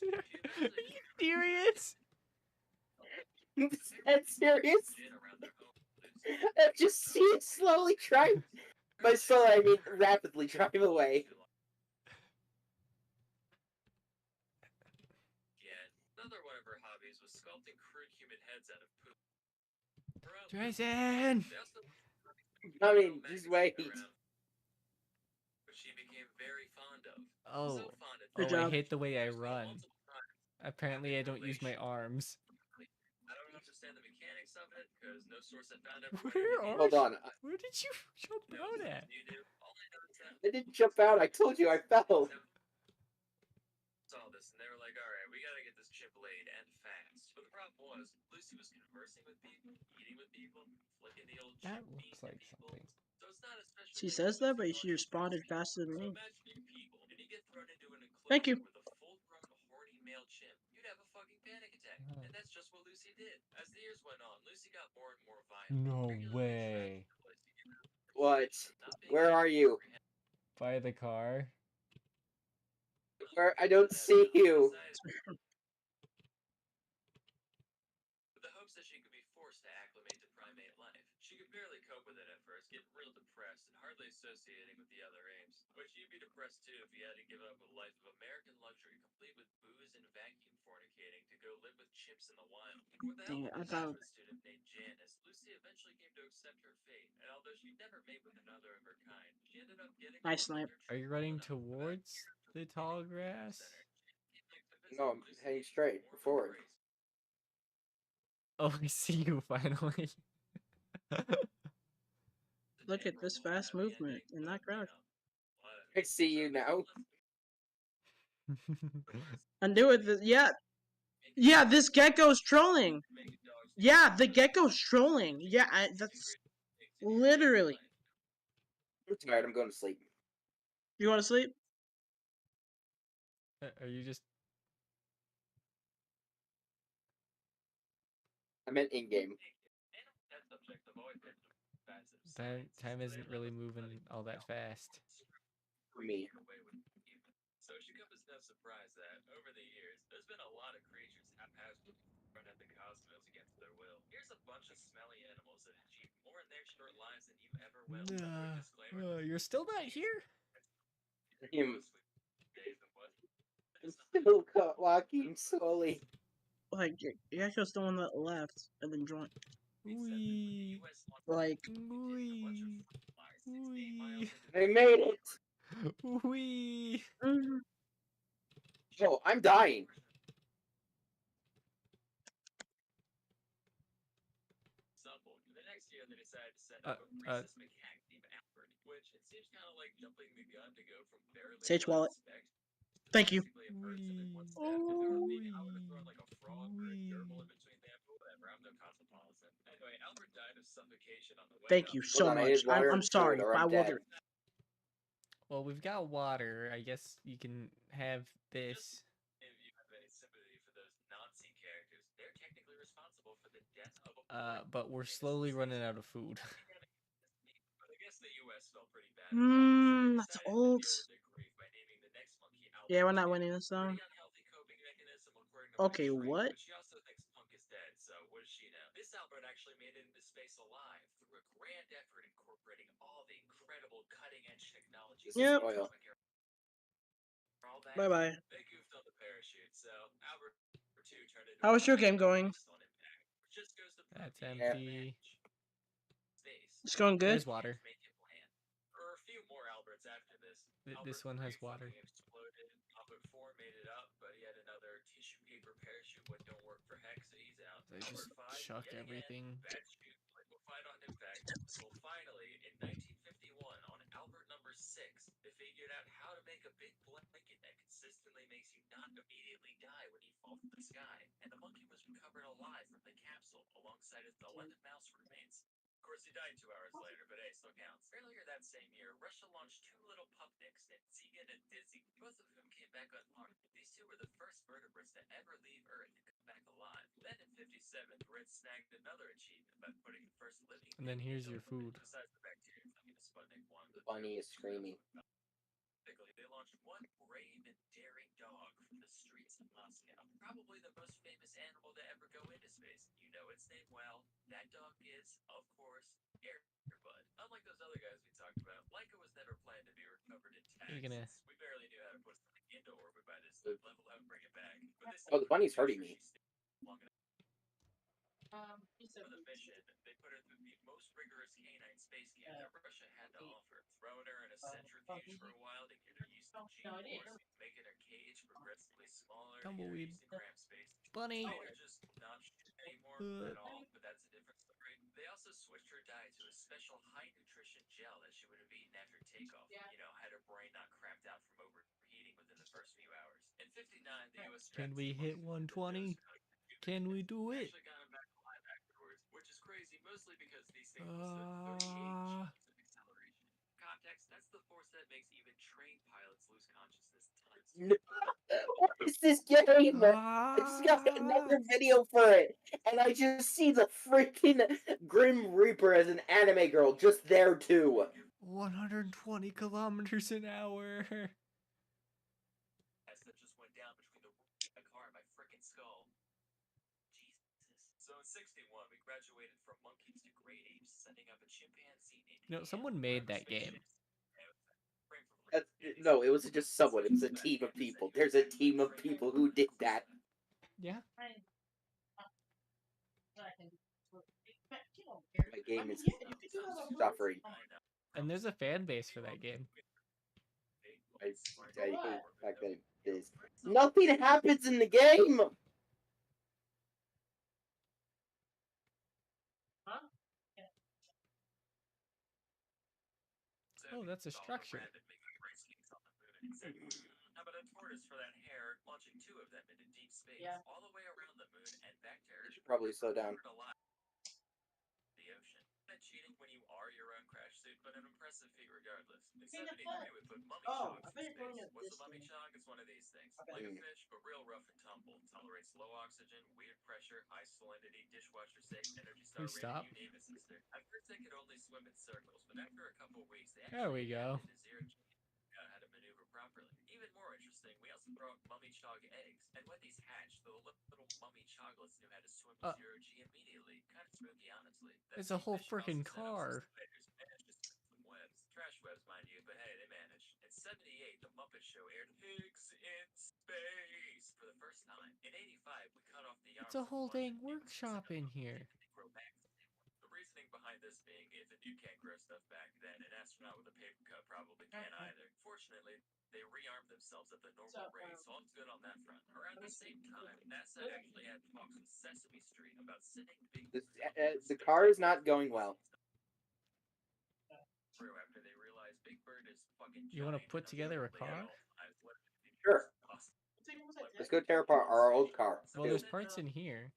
serious? Is that serious? I just see it slowly drive. By slowly, I mean rapidly drive away. Another one of her hobbies was sculpting crude human heads out of poop. Jason! I mean, just wait. Which she became very fond of. Oh, So fond of Good I job. hate the way I run. Apparently, I don't use my arms. I don't understand the mechanics of it because no source I found Where are Hold on. Where did you jump out at? You do. All I know is that I didn't jump out. I told you I fell. saw this and they were like, all right, we gotta get this chip laid and fast. But the problem was, Lucy was conversing with people, eating with people, flicking the old That chip looks meat like to people. something. So it's not a special She thing says for that, Lucy but she to responded faster than me. imagine you people, and you get thrown into an Thank enclosure you. with a full-grown, horny male chimp. You'd have a fucking panic attack. And that's just what Lucy did. As the years went on, Lucy got more and more violent. No regularly way. What? Where are you? By the car? Where? I don't see you. With the hopes that she could be forced to acclimate to primate life. She could barely cope with it at first, getting real depressed and hardly associating with the other apes. But she'd be depressed too if you had to give up a life of American luxury, complete with booze and vacuum fornicating, to go live with chimps in the wild. With the Dang help it, I of a thought- graduate student named Janice, Lucy eventually came to accept her fate. And although she never mate with another of her kind, she ended up getting Nice snipe. Are you running towards the tall grass? No, I'm heading straight forward. Oh, I see you finally. Look at this fast movement in that crowd. I see you now. I knew it. Yeah. Yeah, this gecko's trolling. Yeah, the gecko's trolling. Yeah, that's literally. I'm tired. I'm going to sleep. You want to sleep? Are you just... I meant in-game. Time isn't really moving all that fast. For me. So she comes as no surprise that, over the years, there's been a lot of creatures haphazardly run at the cosmos against their will. Here's a bunch of smelly animals that achieve more in their short lives than you ever will. You're still not here? I'm still walking slowly. Like, gecko's the one that left and then joined. Wee. Like, Wee. They made it. Wee. Oh, I'm dying. The next year, they decided to send up a rhesus macaque named Albert, which it seems kind of like jumping the gun to go from barely Sage blood wallet. specs to Thank you. basically a person in one step. If there was me, I would have thrown like a frog or a gerbil in between them, but whatever. I'm no cosmopolitan. Anyway, Albert died of suffocation on the way Thank up. you Hold so on, I much. need water I'm and food, sorry, or but I I'm will dead. do. Well, we've got water. I guess you can have this. If you have any sympathy for those Nazi characters, they're technically responsible for the death of a But we're slowly running out of food. But I guess the U.S. felt pretty bad about it, so they That's decided old. to deal with their grief by naming the next monkey Albert. Yeah, we're not winning this though. Pretty unhealthy coping mechanism according to Okay, Witch Tree, what? but she also thinks Punk is dead, so what does she know? This Albert actually made it into space alive through a grand effort incorporating all the incredible cutting-edge technology. This is Yep. oil. All that, Bye bye. they goofed on the parachute, so Albert 2 turned into How was your game going? on impact, which just goes to prove That's the empty. space. It's going good. There's water. Make it land. Or a few more Alberts after this. This one has water. Exploded. Albert 4 made it up, but he had another tissue paper parachute what don't work for Hex, so he's out. They just Albert 5, chuck yet again, everything. bad shoot, liquefied on impact. Well, finally, in 1951, on Albert number 6, they figured out how to make a big blanket that consistently makes you not immediately die when you fall from the sky. And the monkey was recovered alive from the capsule alongside its 11 mouse remains. Of course, he died 2 hours later, but hey, still counts. Earlier that same year, Russia launched 2 little pupniks named Zigan and Dizzy, both of whom came back unharmed. These 2 were the first vertebrates to ever leave Earth and come back alive. Then in 57, the Brits snagged another achievement by putting the first living And then here's your human, food. besides the bacteria coming to Sputnik 1. The bunny is screaming. They launched one brave and daring dog from the streets of Moscow. Probably the most famous animal to ever go into space. You know its name well. That dog is, of course, Airbud. Unlike those other guys we talked about, Laika was never planned to be recovered intact. You're gonna- Since we barely knew how to put something into orbit by this level out and bring it back. But this Oh, the bunny's hurting me. long enough. For the mission, they put her through the most rigorous canine space camp that Russia had to offer, throwing her in a centrifuge for a while to get her used to G-force, making her cage progressively smaller, Tumbleweed. used in cramped space. Bunny. They could just not shoot anymore at all, but that's a different story. They also switched her diet to a special high nutrition gel that she would have eaten after takeoff. You know, had her brain not crapped out from overheating within the first few hours. In 59, the U.S. Can we hit 120? Can we do it? actually got him back alive afterwards, which is crazy, mostly because these things was the 38 G's of acceleration. Context, that's the force that makes even trained pilots lose consciousness tons. What is this game? I just got another video for it, and I just see the freaking Grim Reaper as an anime girl just there too. 120 kilometers an hour. That just went down between the car and my freaking skull. Jesus. So in 61, we graduated from monkeys to great apes, sending up a chimpanzee named You know, someone made that game. No, it wasn't just someone. It was a team of people. There's a team of people who did that. Yeah. My game is suffering. And there's a fan base for that game. I hate the fact that it is. Nothing happens in the game! Oh, that's a structure. How about a tortoise for that hare, launching 2 of them into deep space, all the way around the moon and back to Earth. I should probably slow down. The ocean. Not cheating when you are your own crash suit, but an impressive feat regardless. In 73, we put mummy chogs in space. What's a mummy chog? It's one of these things. Like a fish, but real rough and tumble. Tolerates low oxygen, weird pressure, high salinity, dishwasher safe, Energy Star Stop. rating, you name it, sister. At first they could only swim in circles, but after a couple of weeks, they There we actually go. adapted to zero G. How to maneuver properly. Even more interesting, we also brought mummy chog eggs, and when these hatched, the little mummy choglets knew how to swim to zero G immediately. Kind of spooky, honestly. It's a whole freaking car. Trash webs, mind you, but hey, they managed. In 78, The Muppet Show aired Pigs in Space for the first time. In 85, we cut off the arms. It's a whole dang workshop in here. The reasoning behind this being, if a You can't grow stuff back then. An astronaut with a paper cut probably can't either. Fortunately, they rearmed themselves at the normal rate, so all's good on that front. Around the same time, NASA actually had talks with Sesame Street about sending Big Bird The car is not going well. through after they realized Big Bird is fucking You want to giant put and together a unwieldy car? at all times. What if it Sure. costs Let's go tear apart our old car. Well, too. there's parts in here.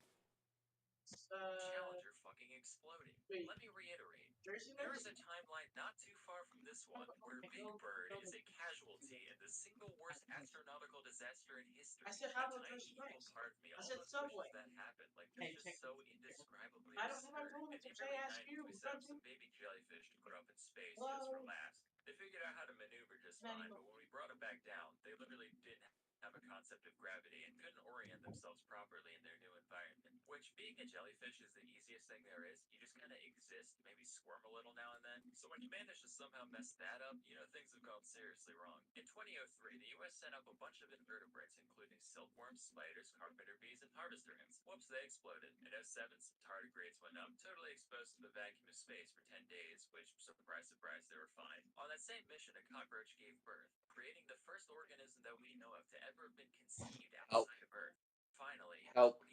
Challenger fucking exploding. Let me reiterate. There is a timeline not too far from this one where Big Bird is a casualty in the single worst astronautical disaster in history. A tiny evil part of me almost wishes that happened. Like, it's just so indescribably absurd. In the early 90s, we set up some baby jellyfish to put up in space just for laughs. They figured out how to maneuver just fine, but when we brought them back down, they literally didn't have a concept of gravity and couldn't orient themselves properly in their new environment. Which, being a jellyfish is the easiest thing there is. You just kind of exist, maybe squirm a little now and then. So when you manage to somehow mess that up, you know things have gone seriously wrong. In 2003, the US sent up a bunch of invertebrates, including silkworms, spiders, carpenter bees, and harvester ants. Whoops, they exploded. In 07, some tardigrades went up, totally exposed to the vacuum of space for 10 days, which, surprise, surprise, they were fine. On that same mission, a cockroach gave birth, creating the first organism that we know of to ever have been conceived outside of Earth. Finally, Help.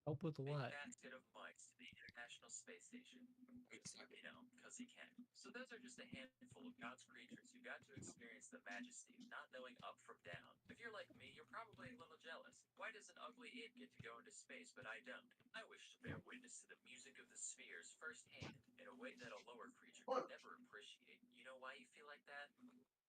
Help with big what? basket of mice to the International Space Station. You know, because he can. So those are just a handful of God's creatures who got to experience the majesty of not knowing up from down. If you're like me, you're probably a little jealous. Why does an ugly it get to go into space, but I don't? I wish to bear witness to the music of the spheres firsthand in a way that a lower creature could never appreciate. You know why you feel like that?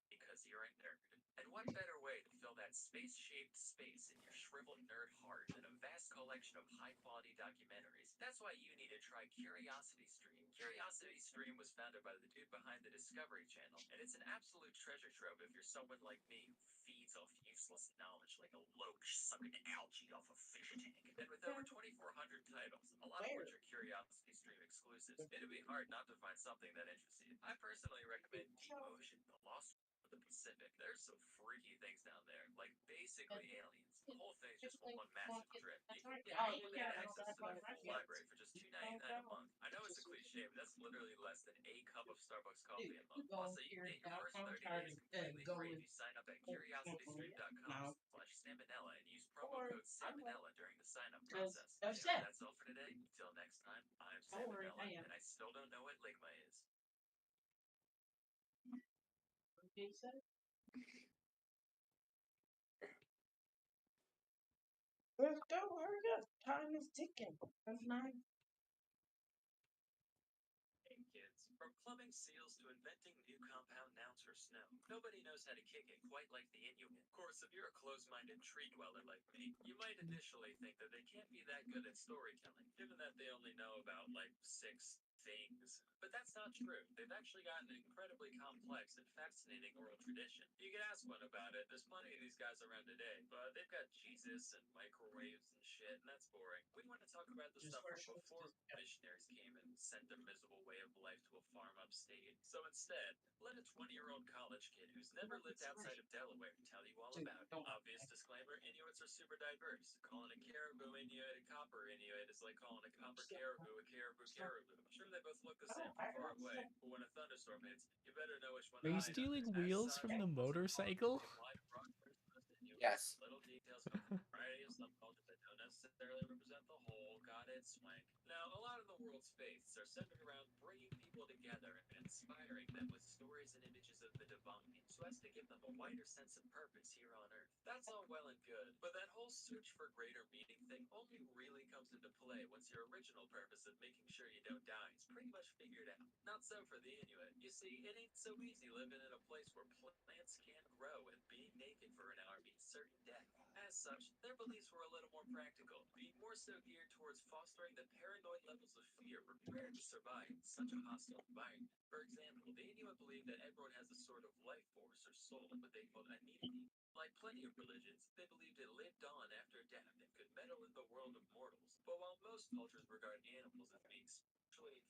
Because you're a nerd. And what better way to fill that space-shaped space in your shriveled nerd heart than a vast collection of high-quality documentaries? That's why you need to try Curiosity Stream. Curiosity Stream was founded by the dude behind the Discovery Channel, and it's an absolute treasure trove if you're someone like me who feeds off useless knowledge like a loach sucking algae off a fish tank. And with over 2,400 titles, a lot of which are Curiosity Stream exclusives, it'd be hard not to find something that interests you. I personally recommend Deep Ocean, The Lost the Pacific. There's some freaky things down there, like basically aliens. The whole thing's just one massive trip. You can get unlimited access to the full library for just $2.99 a month. I know it's a cliche, but that's literally less than a cup of Starbucks coffee a month. Also, you can get your first 30 days completely free if you sign up at curiositystream.com/salmonella and use promo code salmonella during the sign-up process. Anyway, that's all for today. Until next time, I'm Salmonella, and I still don't know what Ligma is. Let's go, hurry up. Time is ticking. That's nice. Hey kids, from clubbing seals to inventing new compound nouns for snow, nobody knows how to kick it quite like the Inuit. Of course, if you're a close-minded tree dweller like me, you might initially think that they can't be that good at storytelling, given that they only know about, like, 6 things. But that's not true. They've actually got an incredibly complex and fascinating oral tradition. You can ask one about it. There's plenty of these guys around today, but they've got Jesus and microwaves and shit, and that's boring. We want to talk about the stuff from before missionaries came and sent their miserable way of life to a farm upstate. So instead, let a 20-year-old college kid who's never lived outside of Delaware tell you all about it. Obvious disclaimer, Inuits are super diverse. Calling a caribou Inuit a copper Inuit is like calling a copper caribou a caribou caribou. Sure, they both look the same from far away, but when a thunderstorm hits, you better know which one Are to you hide stealing under. As wheels such, from the motorcycle? Yes. Little details about the variety of subcultures that don't necessarily represent the whole got its swank. Now, a lot of the world's faiths are centered around bringing people together and inspiring them with stories and images of the divine, so as to give them a wider sense of purpose here on Earth. That's all well and good, but that whole search for greater meaning thing only really comes into play once your original purpose of making sure you don't die is pretty much figured out. Not so for the Inuit. You see, it ain't so easy living in a place where plants can't grow and being naked for an hour means certain death. As such, their beliefs were a little more practical, being more so geared towards fostering the paranoid levels of fear required to survive in such a hostile environment. For example, the Inuit believe that everyone has a sort of life force or soul, what they call anidini. Like plenty of religions, they believed it lived on after death and could meddle in the world of mortals. But while most cultures regard animals as being spiritually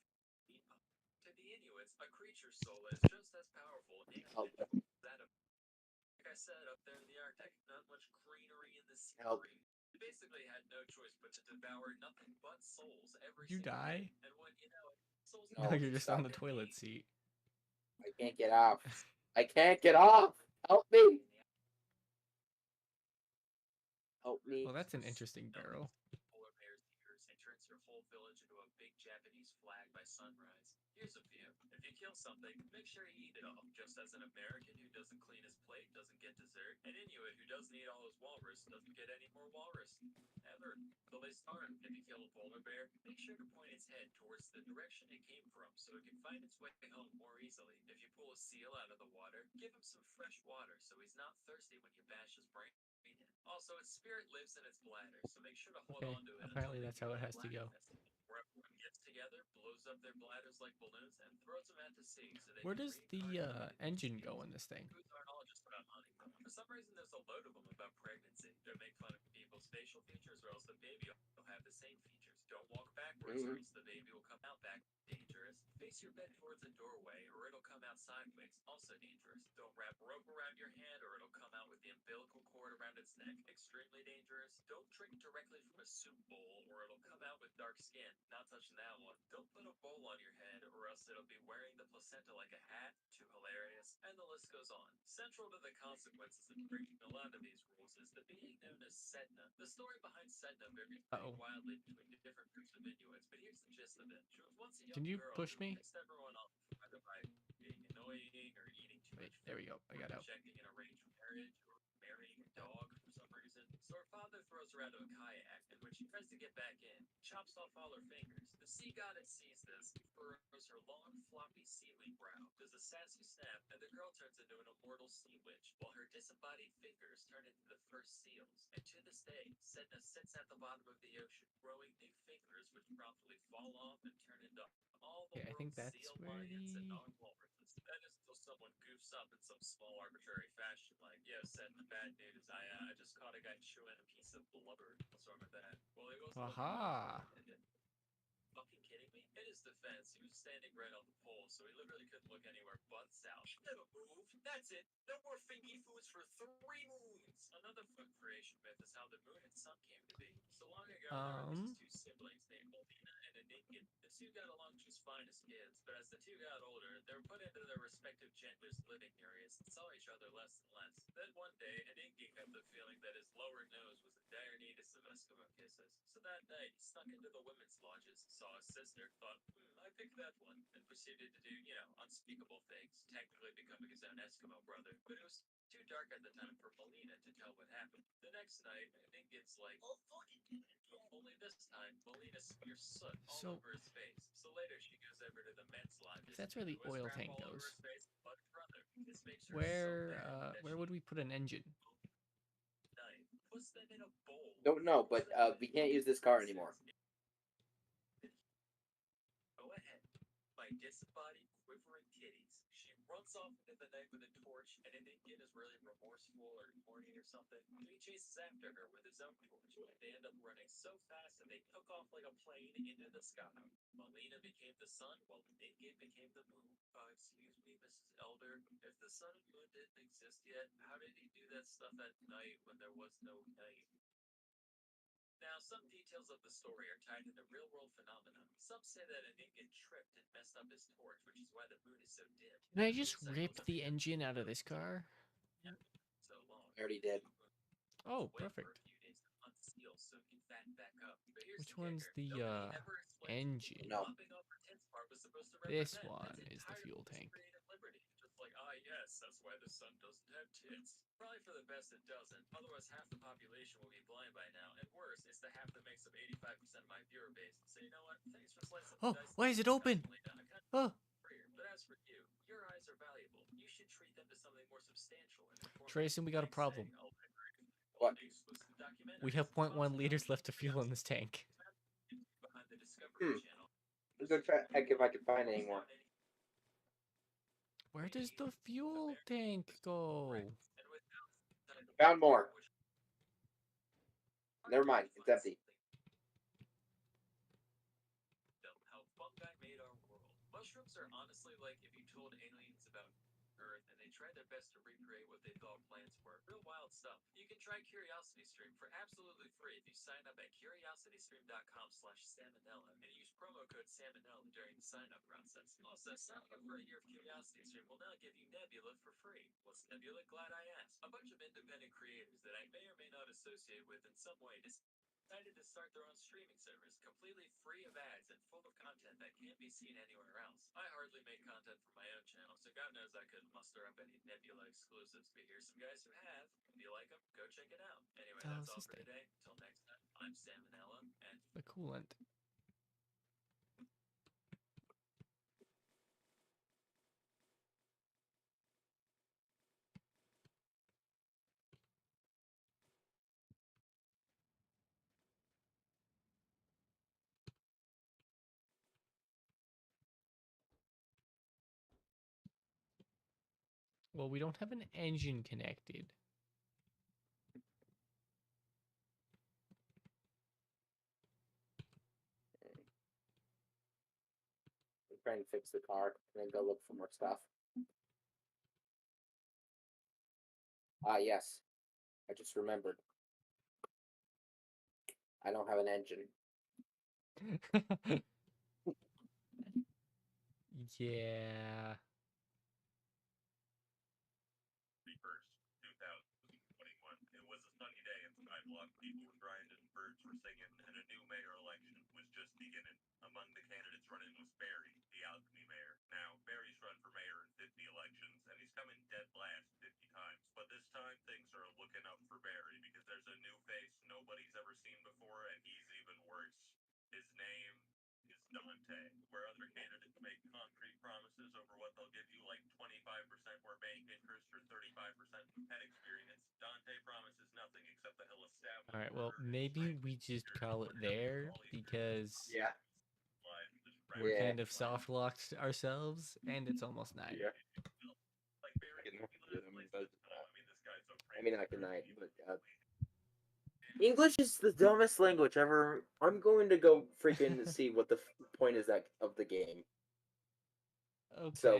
inferior, to the Inuits, a creature's soul is just as powerful and as that of, like I said, up there in the Arctic, not much greenery in the scenery. They basically had no choice but to devour nothing but souls every Did you single die? day. And when you know it, No, No, you're just stop on the it. toilet seat. I can't get off. I can't get off. Help me. Help me. Well, that's an interesting barrel. Polar bear's ears and turns your whole village into a big Japanese flag by sunrise. Here's a few. If you kill something, make sure you eat it all. Just as an American who doesn't clean his plate doesn't get dessert, an Inuit who doesn't eat all his walrus doesn't get any more walrus. Ever. Till they starve. If you kill a polar bear, make sure to point its head towards the direction it came from so it can find its way home more easily. If you pull a seal out of the water, give him some fresh water so he's not thirsty when you bash his brain in. Also, its spirit lives in its bladder, so make sure to hold Okay, on to it. apparently until that's they how it become has to go. bladder fest, where everyone gets together, blows up their bladders like balloons, and throws them at the sea so they Where can does the reincarnate into engine skins. go in this thing? Foods aren't all just about honey. For some reason, there's a load of them about pregnancy. They make fun of people's facial features, or else the baby will have the same features. Don't walk backwards, or else the baby will come out back. Dangerous. Face your bed towards a doorway, or it'll come out sideways. Also dangerous. Don't wrap rope around your hand, or it'll come out with the umbilical cord around its neck. Extremely dangerous. Don't drink directly from a soup bowl, or it'll come out with dark skin. Not touching that one. Don't put a bowl on your head, or else it'll be wearing the placenta like a hat. Too hilarious. And the list goes on. Central to the consequences of breaking a lot of these rules is the being known as Sedna. The story behind Sedna varies pretty wildly between the different groups of Inuits, but here's the gist of it. She was once a young Can you girl push who me? pissed everyone off, either by being annoying or eating too Wait, much there we food, go. I got or out. rejecting an arranged marriage, or marrying a dog for some reason. So her father throws her out of a kayak, and when she tries to get back in, chops off all her fingers. The sea goddess sees this, furrows her long, floppy seaweed brow, does a sassy snap, and the girl turns into an immortal sea witch, while her disembodied fingers turn into the first seals. And to this day, Sedna sits at the bottom of the ocean, growing new fingers which promptly fall off and turn into all the Okay, I think world's that's seal where lions and the... non-walruses. That is until someone goofs up in some small arbitrary fashion, like, yo, Sedna, bad news, I just caught a guy chewing a piece of blubber. What's wrong with that? Well, it goes Aha! fucking kidding me? In his defense, he was standing right on the pole, so he literally couldn't look anywhere but south. Never move. That's it. No more fingy foods for 3 moons. Another foot creation myth is how the moon and sun came to be. So long ago, there were these 2 siblings named Molina and Enigin. The 2 got along just fine as kids, but as the 2 got older, they were put into their respective genders' living areas and saw each other less and less. Then one day, Enigin got the feeling that his lower nose was in dire need of some Eskimo kisses. So that night, he snuck into the women's lodges, saw his sister, thought, I picked that one, and proceeded to do, unspeakable things, technically becoming his own Eskimo brother. But it was too dark at the time for Molina to tell what happened. The next night, Eniggin's like, oh, fucking do it again. Only this time, Molina smears soot all over his face. So later, she goes over to the men's lodges. That's where the who has oil crap tank all over goes. his face, but brother, this makes her so mad that Where would we put an engine? puts them in a bowl. Don't know, but we can't use this car anymore. Go ahead. My disembodied, quivering titties. She runs off into the night with a torch, and Enigin is really remorseful or horny or something. He chases after her with his own torch, and they end up running so fast that they took off like a plane into the sky. Molina became the sun, while Enigin became the moon. Excuse me, Mrs. Elder. If the sun and moon didn't exist yet, how did he do that stuff at night when there was no night? Now, some details of the story are tied into real-world phenomena. Some say that Enigin tripped and messed up his torch, which is why the moon is so dim. Can I just rip the engine out of this car? So long. I already did. Oh, perfect. Unseal so he can fatten back up. But here's Which the one's kicker. the Nobody ever explained engine? No. popping off her tits part was supposed to This represent. one That's is the entirely fuel just tank. creative liberty. Just like, yes, that's why the sun doesn't have tits. Probably for the best it doesn't. Otherwise, half the population will be blind by now. And worse, it's the half that makes up 85% of my viewer base. So you know what? Thanks for slicing the Oh, dice. why is it open? Oh. But as for you, your eyes are valuable. You should treat them to something more substantial and informative. Trayson, we got a problem. What? We have 0.1 liters left of fuel in this tank. I'm gonna try heck if I can find any more. Where does the fuel tank go? Found more. Never mind, it's empty. How fungi made our world. Mushrooms are honestly like if you told aliens about Earth and they tried their best to recreate what they thought plants were. Real wild stuff. You can try CuriosityStream for absolutely free if you sign up at curiositystream.com/salmonella and use promo code salmonella during the sign-up process. Also, signing up for a year of CuriosityStream will now give you Nebula for free. What's Nebula? Glad I asked. A bunch of independent creators that I may or may not associate with in some way decided to start their own streaming service, completely free of ads and full of content that can't be seen anywhere else. I hardly make content for my own channel, so God knows I couldn't muster up any Nebula exclusives, but here's some guys who have. If you like them, go check it out. Anyway, that's all for today. Till next time, I'm Salmonella, and The coolant. Well, we don't have an engine connected. I'm trying to fix the car and then go look for more stuff. Ah, yes. I just remembered. I don't have an engine. Yeah. 2021. It was a sunny day in Skyblock. People were grinding, birds were singing, and a new mayor election was just beginning. Among the candidates running was Barry, the alchemy mayor. Now, Barry's run for mayor in 50 elections, and he's coming dead last 50 times. But this time, things are looking up for Barry because there's a new face nobody's ever seen before, and he's even worse. His name is Dante. Where other candidates make concrete promises over what they'll give you, like 25% more bank interest or 35% pet experience, Dante promises nothing except that he'll establish. All right, well, maybe we just call it there because Yeah. we're kind of soft locked ourselves, and it's almost 9. Yeah. I mean, not good night, but English is the dumbest language ever. I'm going to go freaking see what the point is that of the game. Okay. So